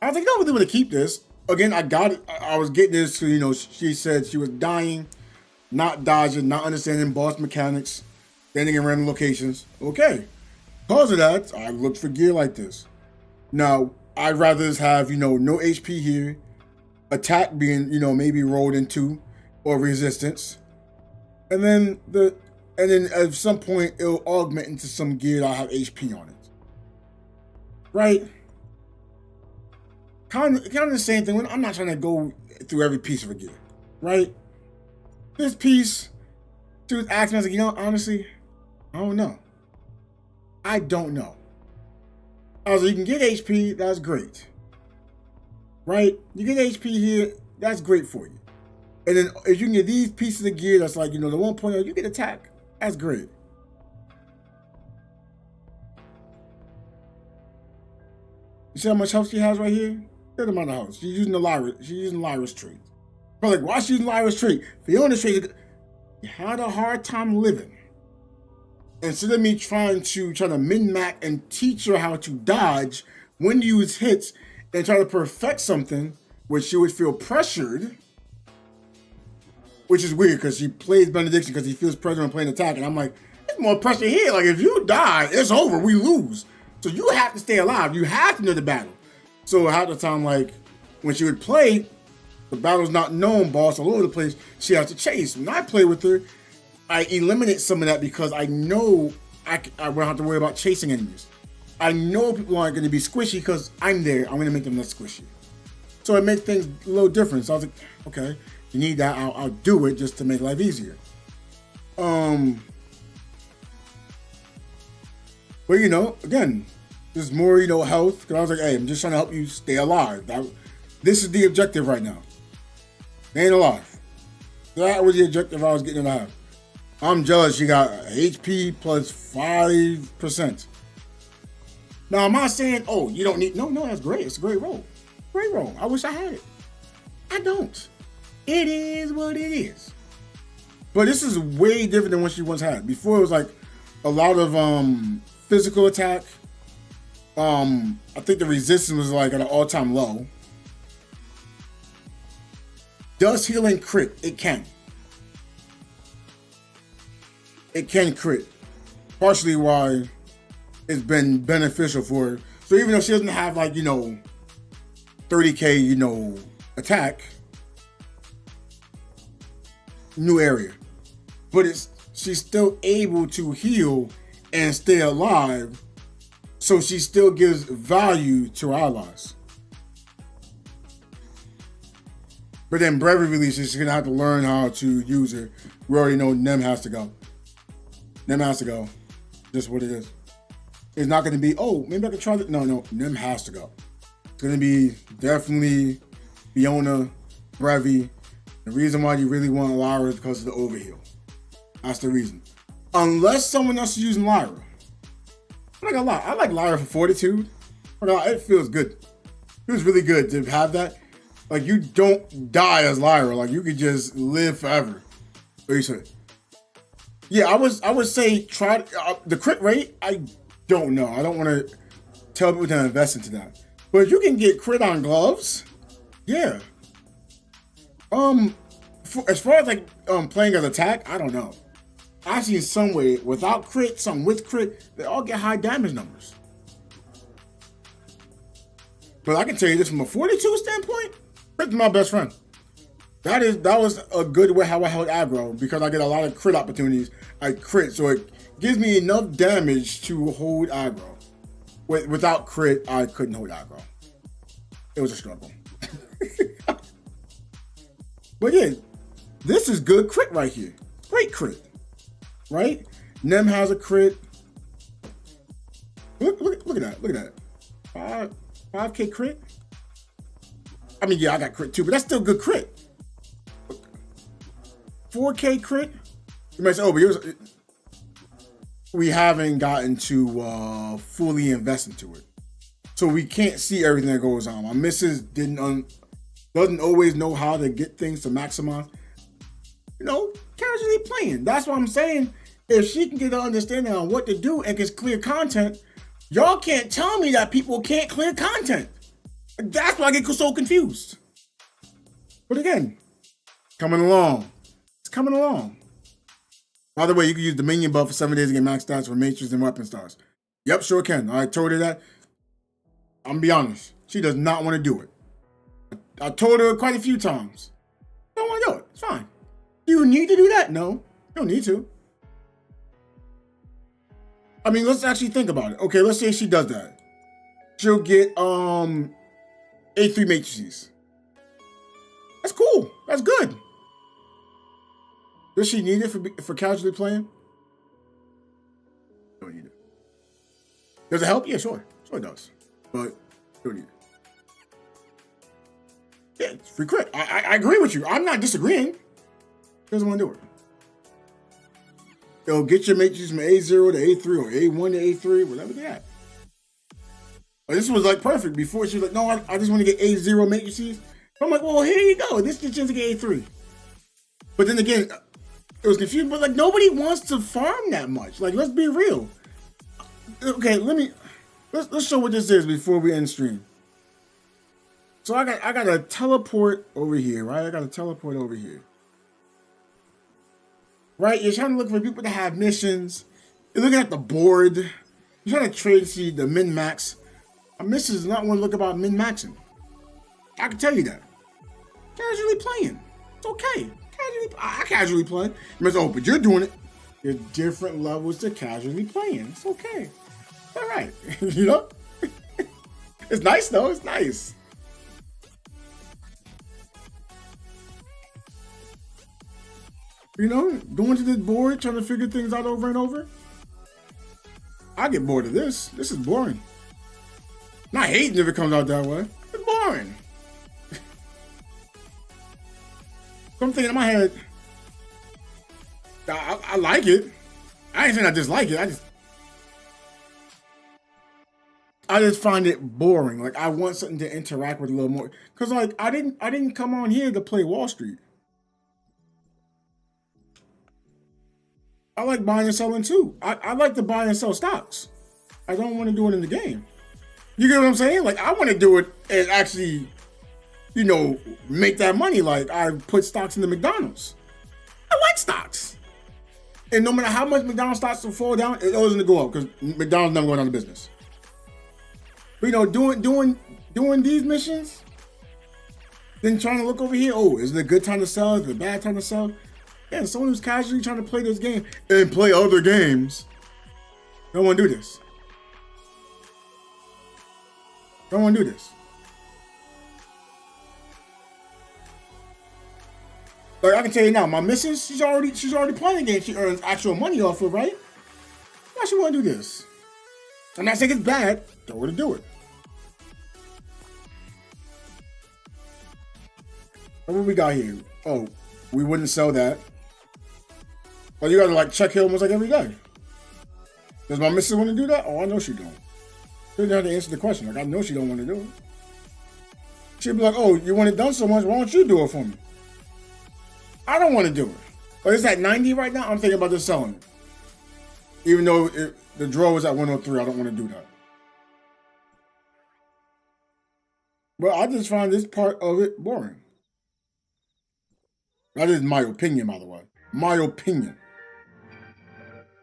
I was like, no, I really want to keep this. Again, I got it. I was getting this, you know, she said she was dying, not dodging, not understanding boss mechanics, standing in random locations. Okay. Because of that, I looked for gear like this. Now, I'd rather just have, you know, no HP here, attack being, maybe rolled into or resistance. And then at some point it'll augment into some gear that'll have HP on it. Right? Kind of the same thing. I'm not trying to go through every piece of a gear. Right? This piece, she was asking me, I was like, honestly, I don't know. I don't know. I was like, you can get HP, that's great. Right? You get HP here, that's great for you. And then if you can get these pieces of gear that's like, the 1.0, you get attack. That's great. You see how much health she has right here? Good amount of health. She's using Lyra's trait. But like, why is she using Lyra's trait? Fiona's trait, you had a hard time living. Instead of me trying to min-max and teach her how to dodge when to use hits and try to perfect something where she would feel pressured, which is weird because she plays Benediction because he feels pressure on playing attack, and I'm like, there's more pressure here. Like, if you die, it's over. We lose. So you have to stay alive. You have to know the battle. So half the time, like, when she would play, the battle's not known, boss all over the place, she has to chase. When I play with her, I eliminate some of that because I know I won't have to worry about chasing enemies. I know people aren't going to be squishy because I'm there. I'm going to make them less squishy. So it makes things a little different. So I was like, okay, you need that. I'll do it just to make life easier. But again, there's more, health. Because I was like, hey, I'm just trying to help you stay alive. This is the objective right now. Staying alive. That was the objective I was getting to have. I'm jealous she got HP plus 5%. Now, I'm not saying, oh, you don't need... No, that's great. It's a great roll. Great roll. I wish I had it. I don't. It is what it is. But this is way different than what she once had. Before, it was like a lot of physical attack. I think the resistance was like at an all-time low. Does healing crit? It can. It can crit. Partially why it's been beneficial for her. So even though she doesn't have 30k, attack, new area. But she's still able to heal and stay alive. So she still gives value to our allies. But then Brevi releases, she's going to have to learn how to use it. We already know Nem has to go. Nem has to go. Just what it is. It's not going to be, oh, maybe I can try that. No, Nem has to go. It's going to be definitely Fiona, Brevi. The reason why you really want Lyra is because of the overheal. That's the reason. Unless someone else is using Lyra. I'm not gonna lie, I like Lyra for Fortitude. It feels good. It feels really good to have that. Like, you don't die as Lyra. Like, you could just live forever. What do you say? Yeah, I would say try the crit rate. I don't know. I don't want to tell people to invest into that. But if you can get crit on gloves, yeah. As far as playing as attack, I don't know. I've seen some way without crit, some with crit. They all get high damage numbers. But I can tell you this from a 42 standpoint. Crit's my best friend. That was a good way how I held aggro because I get a lot of crit opportunities. I crit, so it gives me enough damage to hold aggro. Without crit, I couldn't hold aggro. It was a struggle. But yeah, this is good crit right here. Great crit. Right? Nem has a crit. Look at that. Look at that. 5k crit. I mean, yeah, I got crit too, but that's still good crit. 4k crit. You might say, oh, but we haven't gotten to fully invest into it. So we can't see everything that goes on. My missus doesn't always know how to get things to maximize. Casually playing. That's what I'm saying. If she can get an understanding on what to do and gets clear content, y'all can't tell me that people can't clear content. That's why I get so confused. But again, coming along. It's coming along. By the way, you can use the minion buff for 7 days to get max stats for matrix and weapon stars. Yep, sure can. I told her that. I'm gonna be honest. She does not want to do it. I told her quite a few times. Don't want to do it. It's fine. Do you need to do that? No, you don't need to. I mean, let's actually think about it. Okay, let's say she does that. She'll get A3 matrices. That's cool. That's good. Does she need it for casually playing? Don't need it. Does it help? Yeah, sure. Sure it does. But don't need it. Yeah, it's free crit. I agree with you. I'm not disagreeing. Doesn't want to do it. It'll get your matrices from A0 to A3 or A1 to A3, whatever they at. But this was like perfect. Before she was like, no, I just want to get A0 matrices. I'm like, well, here you go. This is just to get A3. But then again, it was confusing. But like, nobody wants to farm that much. Like, let's be real. Okay, let's show what this is before we end stream. So I got to teleport over here, right? I got to teleport over here. Right? You're trying to look for people to have missions. You're looking at the board. You're trying to trade to see the min-max. A mission does not want to look about min-maxing. I can tell you that. Casually playing. It's okay. I casually play. You might say, oh, but you're doing it. There's different levels to casually playing. It's okay. All right. You know? It's nice, though. It's nice. You know, going to this board, trying to figure things out over and over. I get bored of this. This is boring. Not hating if it comes out that way. It's boring. So I'm thinking in my head, I like it. I ain't saying I dislike it. I just find it boring. Like, I want something to interact with a little more. Cause like I didn't come on here to play Wall Street. I like buying and selling too. I like to buy and sell stocks. I don't want to do it in the game. You get what I'm saying? Like, I want to do it and actually, you know, make that money. Like, I put stocks in the McDonald's. I like stocks. And no matter how much McDonald's stocks will fall down, it always going to go up because McDonald's never going out of business. But, you know, doing these missions, then trying to look over here, oh, is it a good time to sell? Is it a bad time to sell? Yeah, someone who's casually trying to play this game and play other games, don't want to do this. Don't want to do this. Like, I can tell you now, my missus, she's already playing the game. She earns actual money off of, right? Why she want to do this? I'm not saying it's bad. Don't want to do it. What we got here? Oh, we wouldn't sell that. Well, you gotta like check here almost like every day. Does my missus want to do that? Oh, I know she don't. She didn't have to answer the question. Like, I know she don't want to do it. She'd be like, oh, you want it done so much, why don't you do it for me? I don't want to do it. But it's at 90 right now, I'm thinking about just selling it. Even though the draw was at 103, I don't want to do that. But I just find this part of it boring. That is my opinion, by the way. My opinion.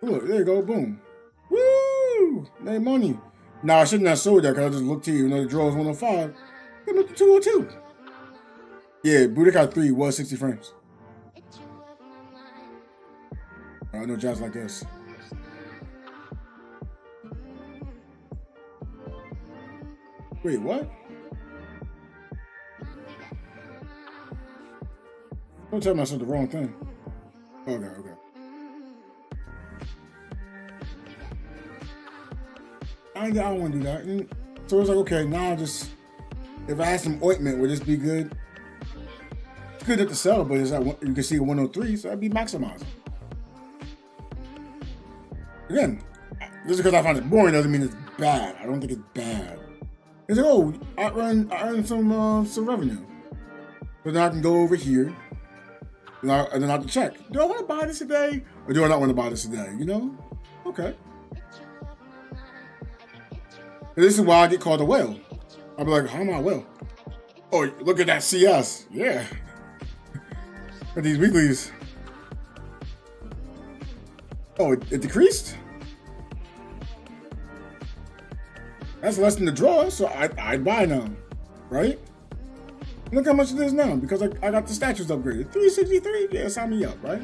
Look, there you go, boom. Woo! Made money. Now, I shouldn't have sold that because I just looked here, even though the draw was 105. It looked 202. Yeah, Budokai 3 was 60 frames. I know jazz like this. Wait, what? Don't tell me I said the wrong thing. Okay. I don't want to do that. And so it's like, okay, now I just, if I had some ointment, would this be good? It's good at the sell, but it's at, you can see 103, so I'd be maximizing. Again, just because I find it boring doesn't mean it's bad. I don't think it's bad. It's like, oh, I earned some revenue. So then I can go over here, and then I have to check. Do I want to buy this today, or do I not want to buy this today? You know? Okay. And this is why I get called a whale. I'll be like, how am I a whale? Oh, look at that CS. Yeah. At these weeklies. Oh, it decreased? That's less than the draw, so I'd buy now, right? Look how much it is now because I got the statues upgraded. 363. Yeah, sign me up, right?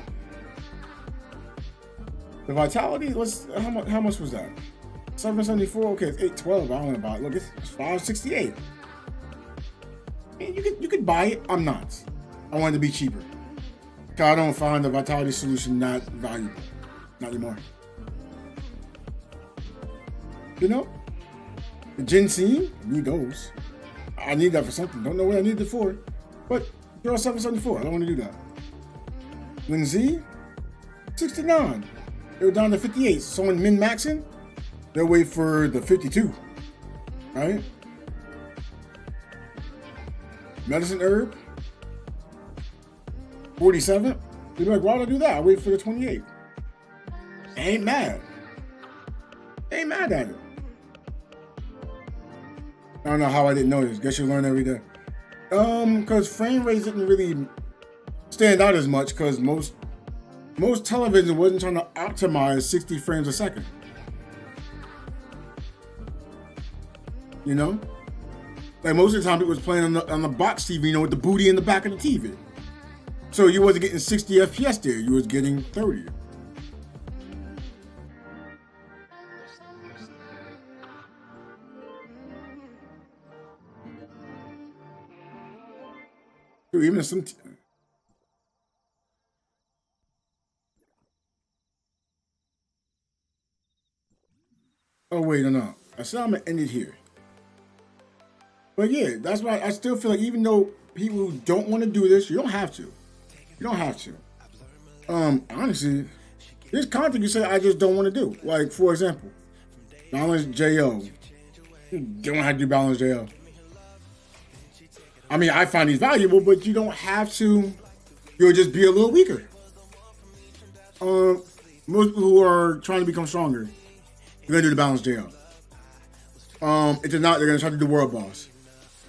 The vitality. How much was that? 774. Okay, it's 812. I don't know about it. Look, it's 568. You could buy it. I'm not. I wanted to be cheaper. Cause I don't find the vitality solution that valuable. Not anymore. You know? The ginseng, I need those. I need that for something. Don't know what I need it for. But they're all 774. I don't want to do that. Lindsay, 69. They were down to 58. Someone min-maxing, they'll wait for the 52. Right? Medicine herb, 47. You'd be like, why would I do that? I wait for the 28. I ain't mad. Ain't mad at it. I don't know how I didn't know this. Guess you learn every day. Because frame rates didn't really stand out as much because most television wasn't trying to optimize 60 frames a second. You know? Like most of the time it was playing on the box TV, you know, with the booty in the back of the TV. So you wasn't getting 60 FPS there, you was getting 30. Dude, even some oh wait, no. I said I'm gonna end it here. But yeah, that's why I still feel like even though people who don't want to do this, you don't have to. You don't have to. Honestly, there's content you say I just don't want to do. Like, for example, balance JO. You don't have to do balance JO. I mean, I find these valuable, but you don't have to. You'll just be a little weaker. Most people who are trying to become stronger, you're gonna do the balance JO. If they're not, they're gonna try to do world boss.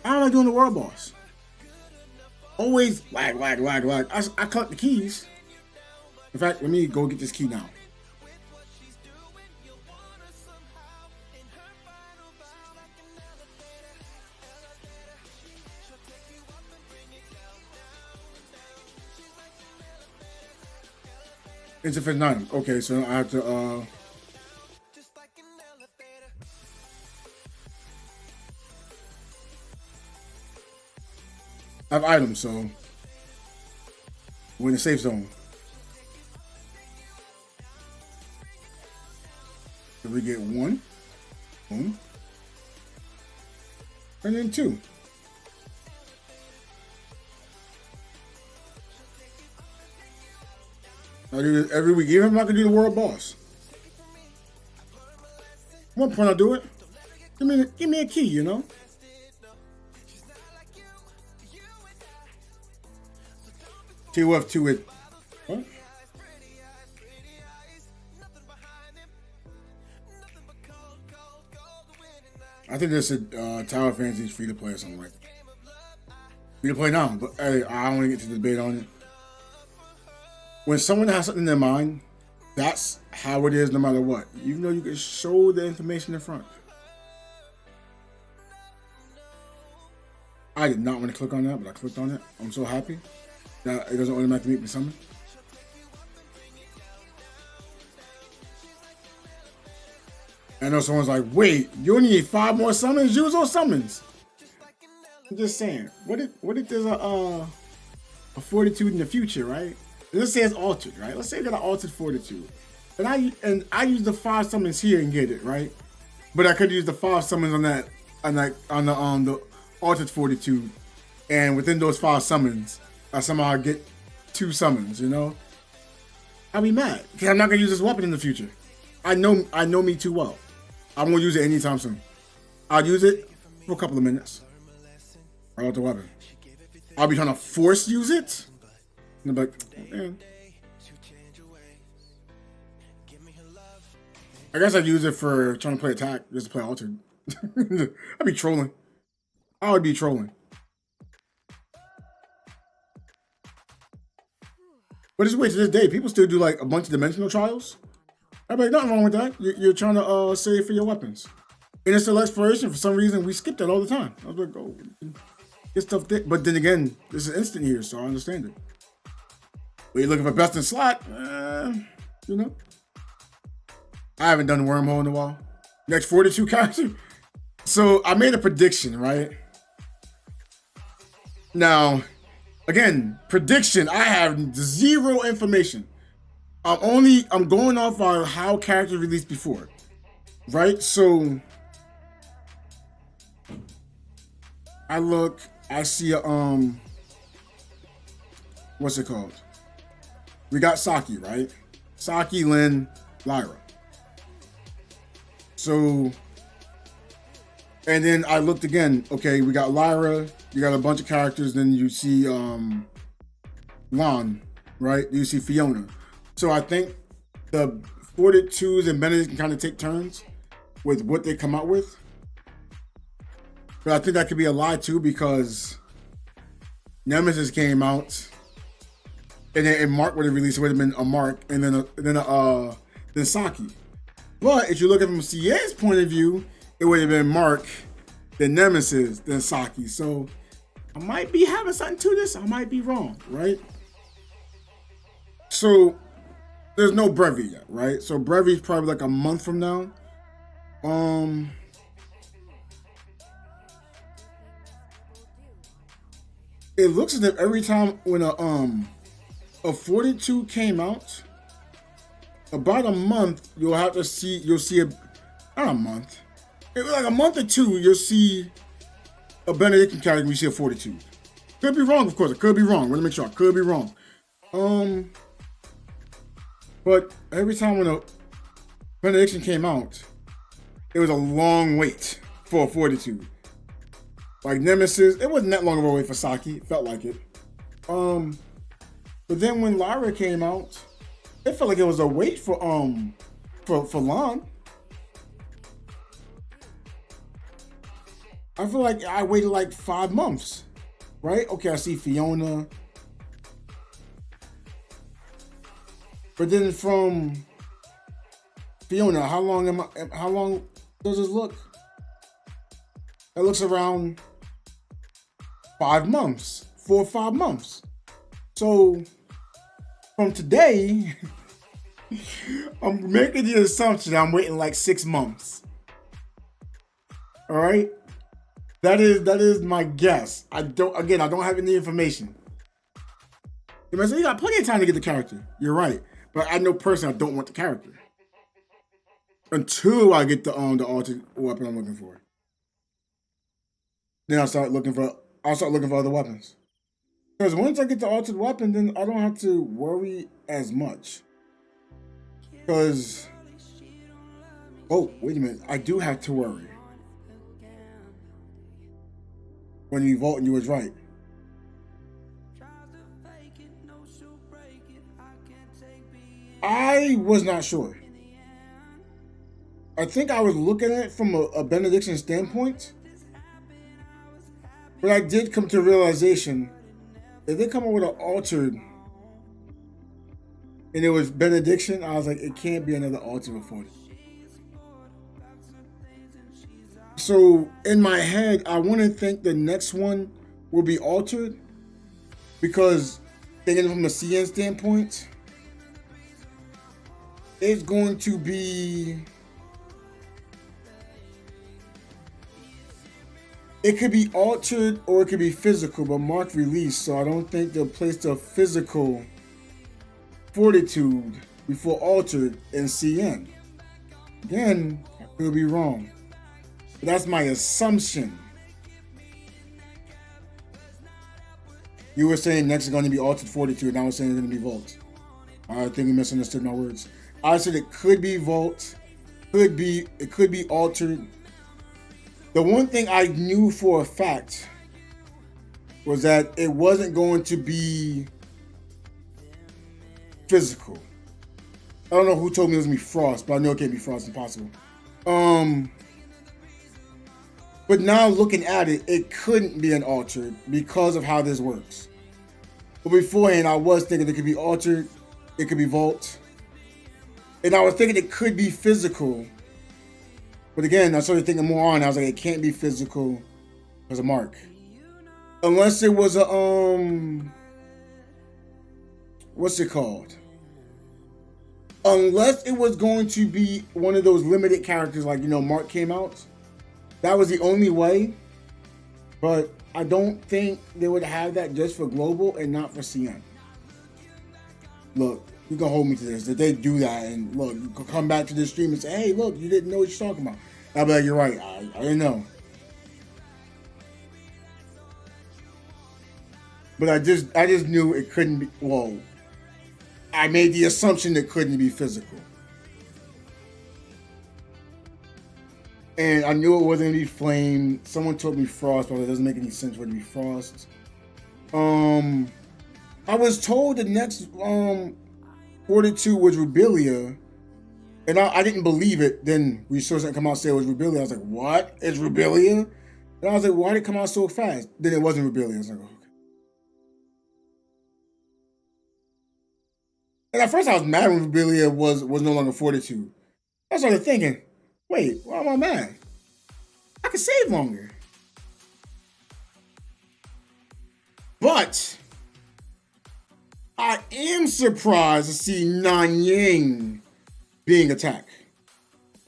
I don't like doing the world boss. Always lag. I collect the keys. In fact, let me go get this key now. Insufficient item. Okay, so I have to I have items, so we're in the safe zone. So we get 1, boom, and then 2. I do this every week, even if I'm not gonna do the world boss. At one point I'll do it. Give me a key, you know? TOF2 with what? I think this is Tower of Fantasy free to play or something like that. Free to play now, but hey, I don't want to get to the debate on it. When someone has something in their mind, that's how it is no matter what. Even though you can show the information in front. I did not want to click on that, but I clicked on it. I'm so happy that it doesn't automatically make me summon. I know someone's like, wait, you only need 5 more summons? Use those summons. I'm just saying, what if there's a fortitude in the future, right? Let's say it's altered, right? Let's say I got an altered fortitude. And I use the 5 summons here and get it, right? But I could use the 5 summons on the altered fortitude. And within those 5 summons, I somehow get 2 summons, you know? I'll be mad. Because I'm not gonna use this weapon in the future. I know me too well. I won't use it anytime soon. I'll use it for a couple of minutes. Right out the weapon. I'll be trying to force use it. And I'm like, oh, man. I guess I'd use it for trying to play attack, just to play altered. I'd be trolling. I would be trolling. But it's weird to this day, people still do like a bunch of dimensional trials. I'm like, nothing wrong with that. You're trying to save for your weapons. And it's still exploration. For some reason, we skip that all the time. I was like, oh. get stuff there. But then again, this is instant here, so I understand it. But you're looking for best in slot, you know. I haven't done wormhole in a while. Next 42 character. So I made a prediction, right? Now, again, prediction. I have zero information. I'm going off on how characters released before, right? So I see a what's it called? We got Saki, right? Saki, Lin, Lyra. So, and then I looked again. Okay, we got Lyra. You got a bunch of characters. Then you see Lon, right? You see Fiona. So I think the 42s and Benedict can kind of take turns with what they come out with. But I think that could be a lie too, because Nemesis came out, and then Mark would have released. It would have been a Mark, and then Saki. But if you look at it from CA's point of view, it would have been Mark, then Nemesis, then Saki. So I might be having something to this. I might be wrong, right? So there's no Brevi yet, right? So Brevi's probably like a month from now. It looks as if every time when a 42 came out, about a month you'll see not a month. It was like a month or two, you'll see a Benedictine character, you see a 42. Could be wrong, of course. It could be wrong. Let me make sure. I could be wrong. But every time when a Benediction came out, it was a long wait for a 42. Like Nemesis, it wasn't that long of a wait for Saki. It felt like it. But then when Lyra came out, it felt like it was a wait for Lon. I feel like I waited like 5 months, right? Okay, I see Fiona. But then from Fiona, how long does this look? It looks around 5 months, 4 or 5 months. So from today, I'm making the assumption I'm waiting like 6 months. All right, that is my guess. I don't have any information. You might say you got plenty of time to get the character. You're right, but I know personally I don't want the character until I get the altered weapon I'm looking for. Then I'll start looking for other weapons. Because once I get the altered weapon, then I don't have to worry as much. Because, oh, wait a minute, I do have to worry. When you vault, and you was right. I was not sure. I think I was looking at it from a benediction standpoint. But I did come to a realization, if they come up with an altered and it was benediction, I was like, it can't be another altered before. So in my head, I want to think the next one will be altered, because thinking from a CN standpoint, it's going to be, it could be altered or it could be physical, but marked release. So I don't think they'll place the physical fortitude before altered in CN. Again, I could be wrong. But that's my assumption. You were saying next is going to be altered fortitude, and I was saying it's going to be vault. I think you misunderstood my words. I said it could be vault, it could be altered. The one thing I knew for a fact was that it wasn't going to be physical. I don't know who told me it was going to be Frost, but I know it can't be Frost. Impossible. But now looking at it, it couldn't be an altered because of how this works. But beforehand, I was thinking it could be altered, it could be vault. And I was thinking it could be physical. But again, I started thinking more on. I was like, it can't be physical because of Mark. Unless it was a what's it called? Unless it was going to be one of those limited characters, like Mark came out. That was the only way. But I don't think they would have that just for global and not for CN. Look, you can hold me to this. That they do that and look, you can come back to the stream and say, "Hey, look, you didn't know what you're talking about." I'll be like, "You're right. I didn't know." But I just knew it couldn't be. Well, I made the assumption it couldn't be physical, and I knew it wasn't gonna be flame. Someone told me frost, but it doesn't make any sense for it to be frost. I was told the next 42 was Rubilia, and I didn't believe it. Then we saw something come out and say it was Rubilia. I was like, "What? It's Rubilia?" And I was like, "Why did it come out so fast?" Then it wasn't Rubilia. I was like, "Okay." And at first I was mad when Rubilia was no longer 42. I started thinking, wait, why am I mad? I can save longer. But I am surprised to see Nanyang being attacked.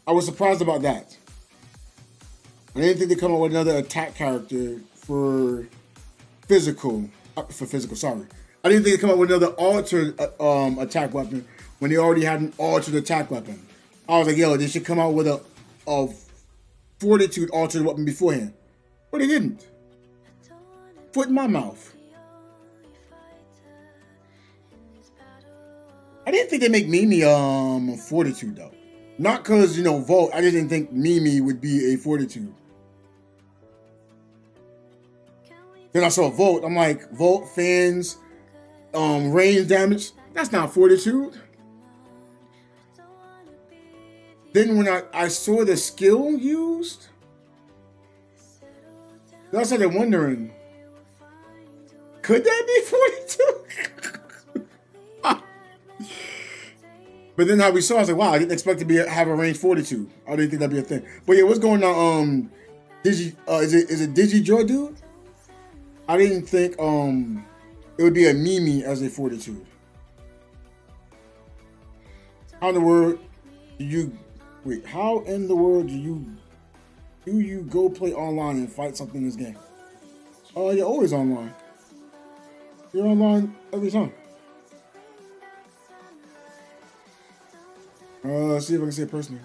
I was surprised about that. I didn't think they'd come up with another attack character for physical. Sorry. I didn't think they'd come up with another altered attack weapon when they already had an altered attack weapon. I was like, yo, they should come out with a fortitude altered weapon beforehand. But they didn't. Foot in my mouth. I didn't think they'd make Mimi fortitude though. Not because, Volt. I just didn't think Mimi would be a fortitude. Then I saw Volt. I'm like, Volt, fans, range damage. That's not fortitude. Then when I saw the skill used, then I started wondering, could that be 42? But then how we saw, I was like, wow, I didn't expect to have a range 42. I didn't think that'd be a thing. But yeah, what's going on? Is it Digi Joy dude? I didn't think it would be a Mimi as a fortitude. How in the world do you how in the world do you go play online and fight something in this game? Oh, you're always online. You're online every time. Let's see if I can say it personally.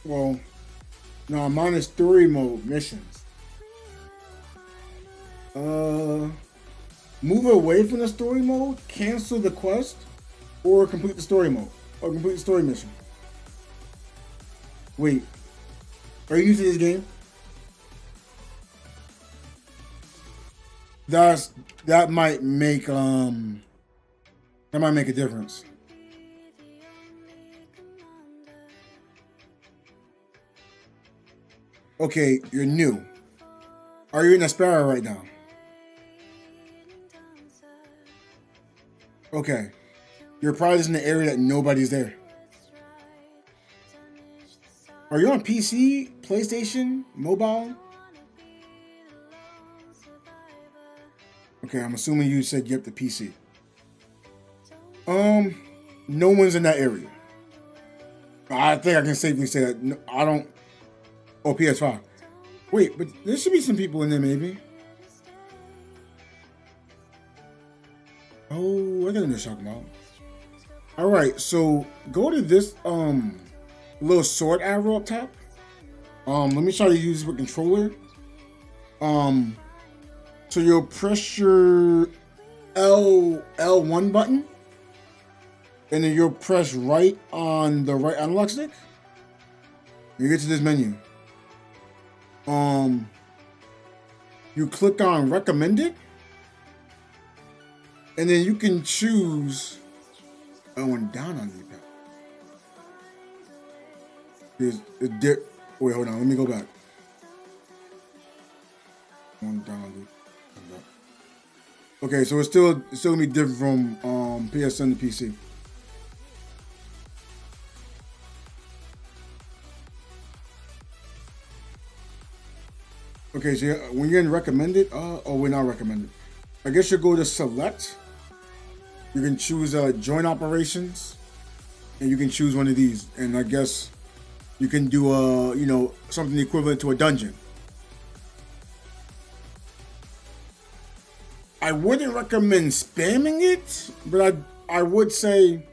Well, no, I'm on story mode missions. Move away from the story mode, cancel the quest, or complete the story mode, or complete the story mission. Wait, are you new to this game? That might make a difference. Okay, you're new. Are you in Aspera right now? Okay. You're probably just in the area that nobody's there. Are you on PC, PlayStation, mobile? Okay, I'm assuming you said yep to PC. No one's in that area. I think I can safely say that. No, I don't. Oh, PS5. Wait, but there should be some people in there, maybe. Oh, I think I'm just talking about. All right, so go to this little sword arrow up top. Let me try to use this with controller. So you'll press your L1 button, and then you'll press right on the right analog stick. You get to this menu. You click on recommended, and then you can choose. I went down on the pad. Wait, hold on. Let me go back. One down on the. Okay, so it's still gonna be different from PSN to PC. Okay, so when you're in recommended, oh, we're not recommended. I guess you go to select. You can choose join operations, and you can choose one of these. And I guess you can do something equivalent to a dungeon. I wouldn't recommend spamming it, but I would say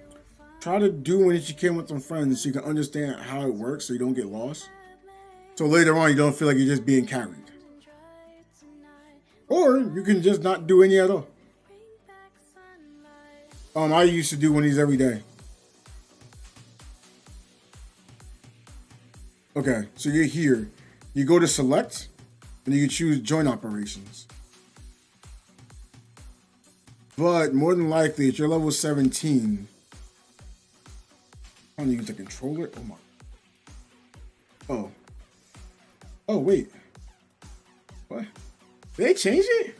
try to do what you can with some friends so you can understand how it works so you don't get lost. So later on you don't feel like you're just being carried. Or you can just not do any at all. I used to do one of these every day. Okay, so you're here. You go to select, and you can choose join operations. But more than likely, if you're level 17, I'm gonna use the controller. Oh my. Oh. Oh wait. What? Did they change it?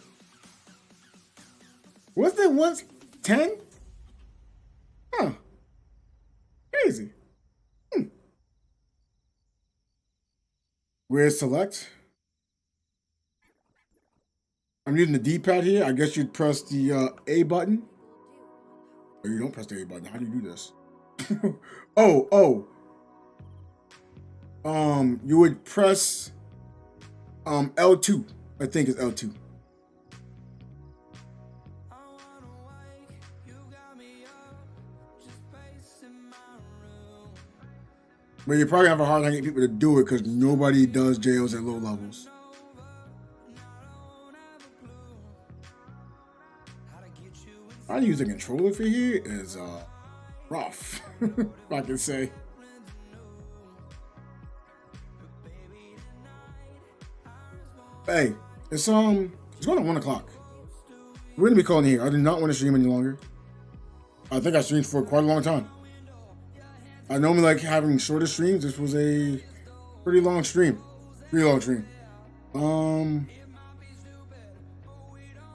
Wasn't it once 10? Huh. Crazy. Where's select? I'm using the D-pad here. I guess you'd press the A button. Or you don't press the A button. How do you do this? Oh. You would press L2. I think it's L2. But you probably have a hard time getting people to do it because nobody does jails at low levels. I use a controller for here is rough, if I can say. Hey, it's going on 1 o'clock. We're gonna be calling here. I do not want to stream any longer. I think I streamed for quite a long time. I normally like having shorter streams. This was a pretty long stream. Pretty long stream.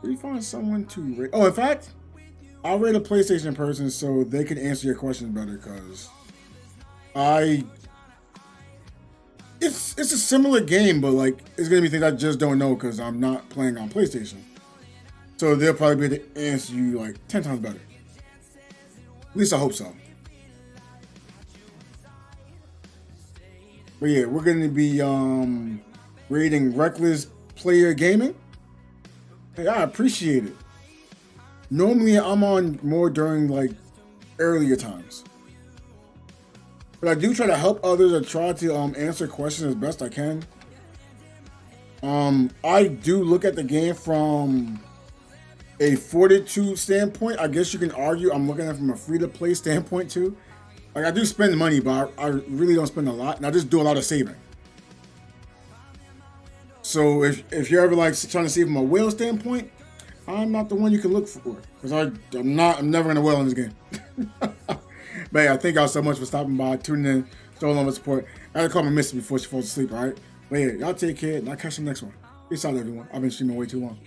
We find someone to rate. Oh, in fact, I'll rate a PlayStation person so they can answer your questions better because it's a similar game, but like it's gonna be things I just don't know because I'm not playing on PlayStation. So they'll probably be able to answer you like 10 times better. At least I hope so. But yeah, we're gonna be rating Reckless Player Gaming. Hey, I appreciate it. Normally I'm on more during like earlier times. But I do try to help others or try to answer questions as best I can. I do look at the game from a fortitude standpoint. I guess you can argue I'm looking at it from a free-to-play standpoint too. Like I do spend money, but I really don't spend a lot, and I just do a lot of saving. So if you're ever like trying to save from a whale standpoint, I'm not the one you can look for because I'm never gonna whale in this game. But yeah, thank y'all so much for stopping by, tuning in, showing love and support. I gotta call my missus before she falls asleep, all right? But yeah, y'all take care, and I'll catch you next one. Peace out, everyone. I've been streaming way too long.